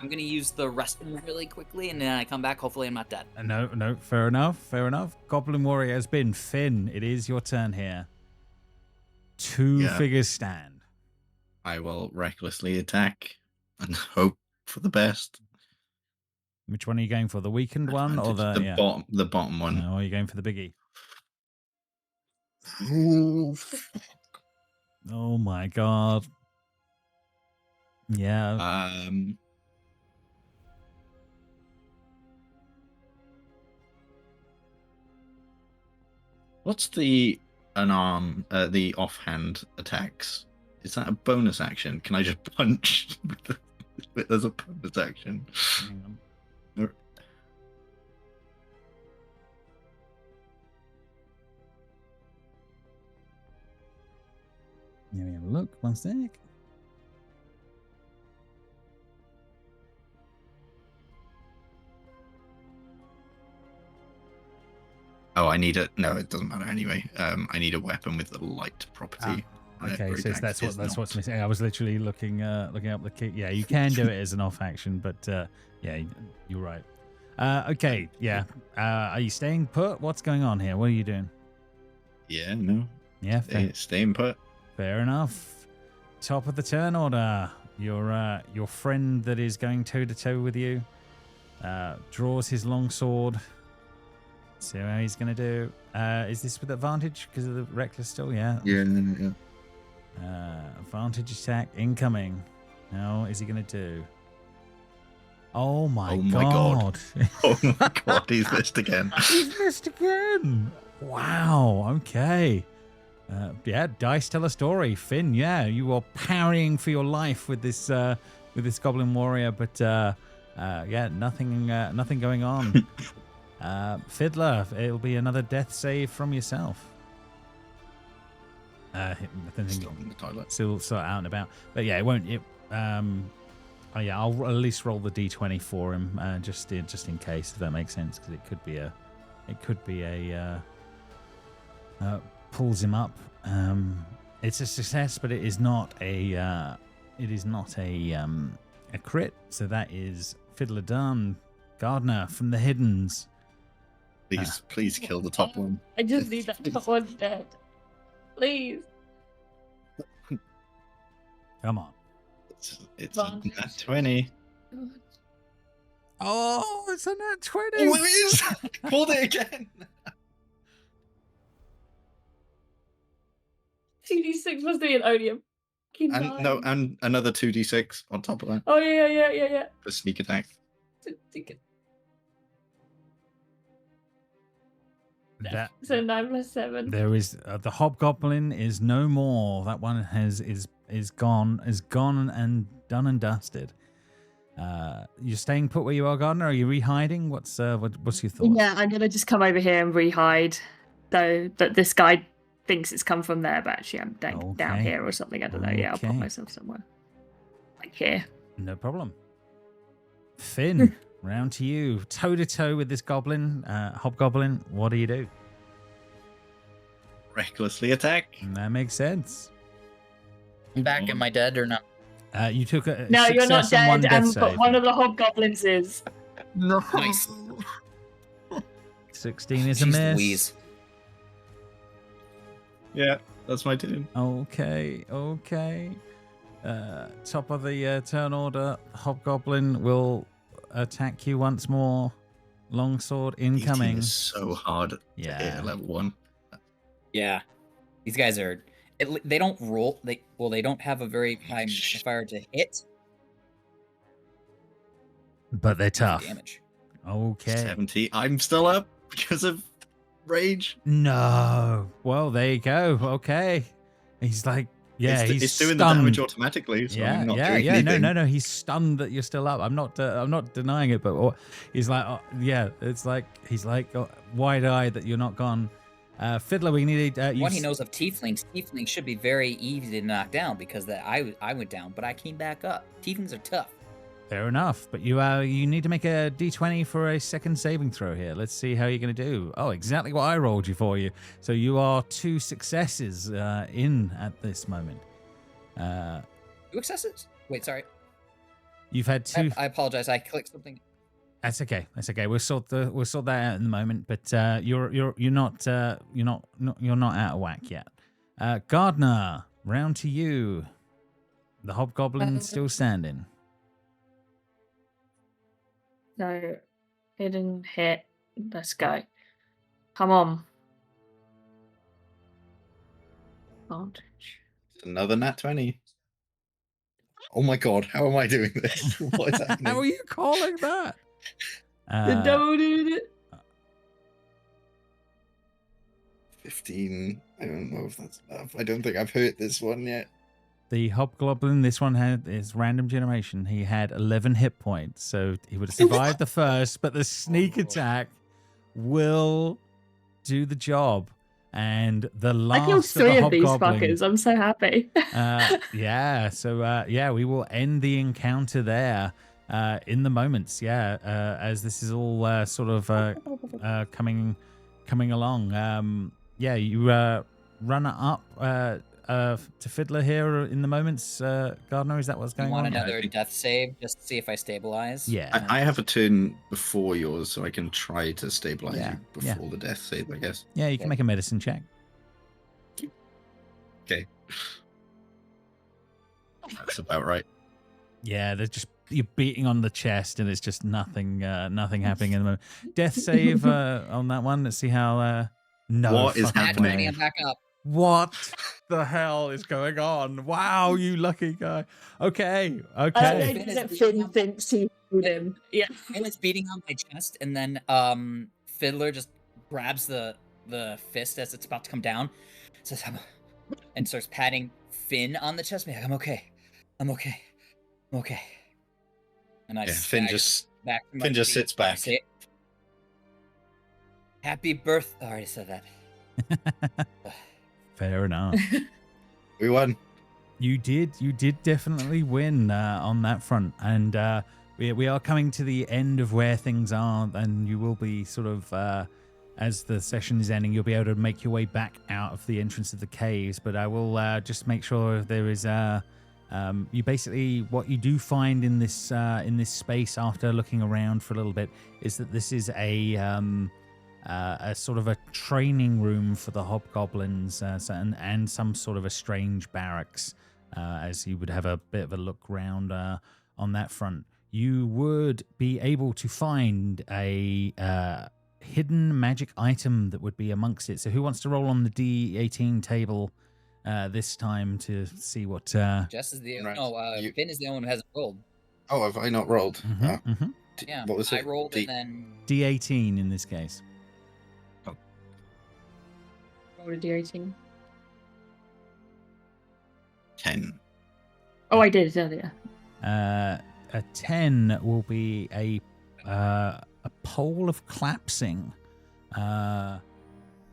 I'm gonna use the restroom really quickly, and then I come back. Hopefully, I'm not dead. No, fair enough. Goblin Warrior has been. Finn, it is your turn here. Two figures stand. I will recklessly attack and hope for the best. Which one are you going for? The weakened one or the bottom one? No, or are you going for the biggie? Oh, Oh my god. Yeah. What's the the offhand attacks? Is that a bonus action? Can I just punch? There's a bonus action. Hang on. Let me have a look. One sec. Oh, I need a no. It doesn't matter anyway. I need a weapon with the light property. Okay, so that's what's missing. I was literally looking up the key. Yeah, you can do it as an off action, but yeah, you're right. Okay, yeah. Are you staying put? What's going on here? What are you doing? Yeah, no. Yeah, staying put. Fair enough. Top of the turn order. Your friend that is going toe to toe with you draws his long sword. See how he's gonna do. Is this with advantage because of the reckless still? Yeah. Yeah. Advantage attack incoming. How is he gonna do? Oh my god! Oh my god! He's missed again. He's missed again. Wow. Okay. Yeah. Dice tell a story. Finn. Yeah, you are parrying for your life with this goblin warrior, but yeah, nothing going on. Fiddler, it'll be another death save from yourself. I don't think Still in the toilet. still sort of out and about, but yeah, it won't. Oh yeah, I'll at least roll the d20 for him, just in case, if that makes sense, because it could be a pulls him up. It's a success, but it is not a crit. So that is Fiddler done. Gardener from the Hiddens. Please kill the top one. I just need that top one dead. Please. Come on. It's a nat 20. Oh, it's a nat 20. Oh, it is! Pulled it again. 2d6 must be an odium. And another 2d6 on top of that Oh yeah. for sneak attack. So 9 plus 7. There is the hobgoblin is no more. That one is gone and done and dusted. You're staying put where you are, Gardener? Are you rehiding? What's your thoughts? Yeah, I'm gonna just come over here and rehide, though that this guy thinks it's come from there, but actually I'm down Okay. here or something. I don't know. Yeah, I'll put Okay. myself somewhere like here. No problem. Finn, round to you. Toe to toe with this goblin, hobgoblin. What do you do? Recklessly attack. That makes sense. I'm back. Am I dead or not? You took a No, you're not success and one dead, death but save. one of the hobgoblins is. No. Nice. 16 is a Jeez miss. Louise. Yeah, that's my turn. Okay. Top of the turn order, hobgoblin will attack you once more. Longsword 18 incoming. is so hard to hit Yeah. at level 1. Yeah, these guys are. They don't roll. They don't have a very high modifier to hit. But they're tough. Damage. Okay. 70. I'm still up because of rage. No. Well, there you go. Okay. He's like, yeah, he's it's doing stunned. the damage automatically, so I'm not doing anything. No. He's stunned that you're still up. I'm not denying it, but he's like, it's like he's like wide-eyed that you're not gone. Fiddler, we need What he knows of tieflings. Tieflings should be very easy to knock down because I went down, but I came back up. Tieflings are tough. Fair enough, but you need to make a d20 for a second saving throw here. Let's see how you're going to do. Oh, exactly what I rolled you for you. So you are 2 successes in at this moment. 2 successes? Wait, sorry. You've had 2. I apologize. I clicked something. That's okay. We'll sort that out in the moment. But you're not out of whack yet. Gardner, round to you. The hobgoblin still standing. So, hidden hit. Let's go. Come on. Advantage. Another nat 20. Oh my god, how am I doing this? What is happening? How are you calling that? The double did it. 15. I don't know if that's enough. I don't think I've hurt this one yet. The hobgoblin, this one had is random generation. He had 11 hit points, so he would have survived the first, but the sneak attack will do the job. And the last I killed 3 of these hobgoblin, fuckers. I'm so happy. yeah, so we will end the encounter there in the moments. As this is all sort of coming along. You run up to Fiddler here in the moments. Gardner, is that what's going You want on? another death save just to see if I stabilize? Yeah. I have a turn before yours, so I can try to stabilize Yeah, you before the death save, I guess. Yeah, you can make a medicine check. Okay. That's about right. Yeah, they're just you're beating on the chest, and it's just nothing happening in the moment. Death save on that one. Let's see how. No, What is fucking happening? way. I'm back up. What the hell is going on? Wow, you lucky guy. Okay. I that Finn thinks he killed him. Yeah. Finn is beating on my chest, and then Fiddler just grabs the fist as it's about to come down, says, and starts patting Finn on the chest. Like, I'm okay. And I Finn just back to my Finn just feet. sits back. Say, Happy birth! I already said that. Fair enough. We won. You did definitely win on that front, and we are coming to the end of where things are, and you will be sort of as the session is ending, you'll be able to make your way back out of the entrance of the caves. But I will just make sure there is you basically what you do find in this space after looking around for a little bit is that this is a sort of a training room for the hobgoblins and some sort of a strange barracks as you would have a bit of a look round on that front. You would be able to find a hidden magic item that would be amongst it. So who wants to roll on the D18 table this time to see what... Jess is the... Right. No, Finn is the only one who hasn't rolled. Oh, have I not rolled? Yeah, What was it? I rolled and then... D18 in this case. Roll a D18. 10. Oh, I did earlier. A 10 will be a pole of collapsing.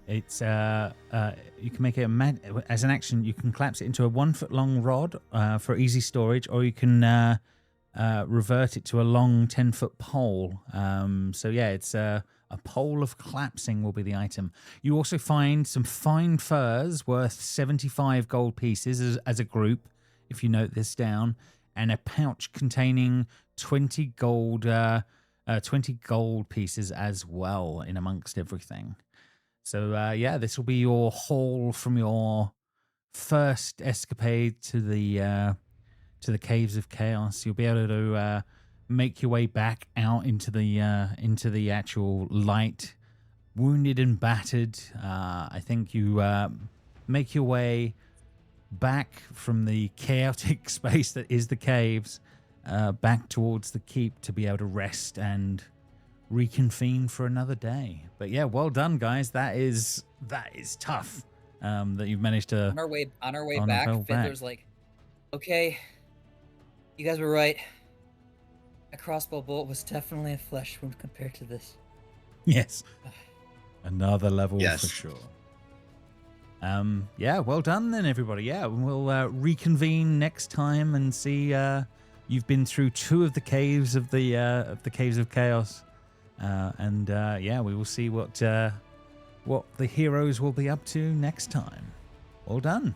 It's you can make it as an action. You can collapse it into a 1 foot long rod for easy storage, or you can revert it to a long 10-foot pole. So yeah, it's a pole of collapsing will be the item. You also find some fine furs worth 75 gold pieces as a group, if you note this down, and a pouch containing 20 gold pieces as well in amongst everything. So this will be your haul from your first escapade to the caves of chaos. You'll be able to make your way back out into the actual light, wounded and battered. I think you make your way back from the chaotic space that is the caves, back towards the keep to be able to rest and reconvene for another day. But yeah, well done, guys. That is tough. That you've managed to. On our way back, Fiddler's like, "Okay, you guys were right. That crossbow bolt was definitely a flesh wound compared to this." Yes, another level Yes. for sure. Well done then, everybody. Yeah, we'll reconvene next time and see You've been through 2 of the caves of the caves of chaos, and we will see what the heroes will be up to next time. All done.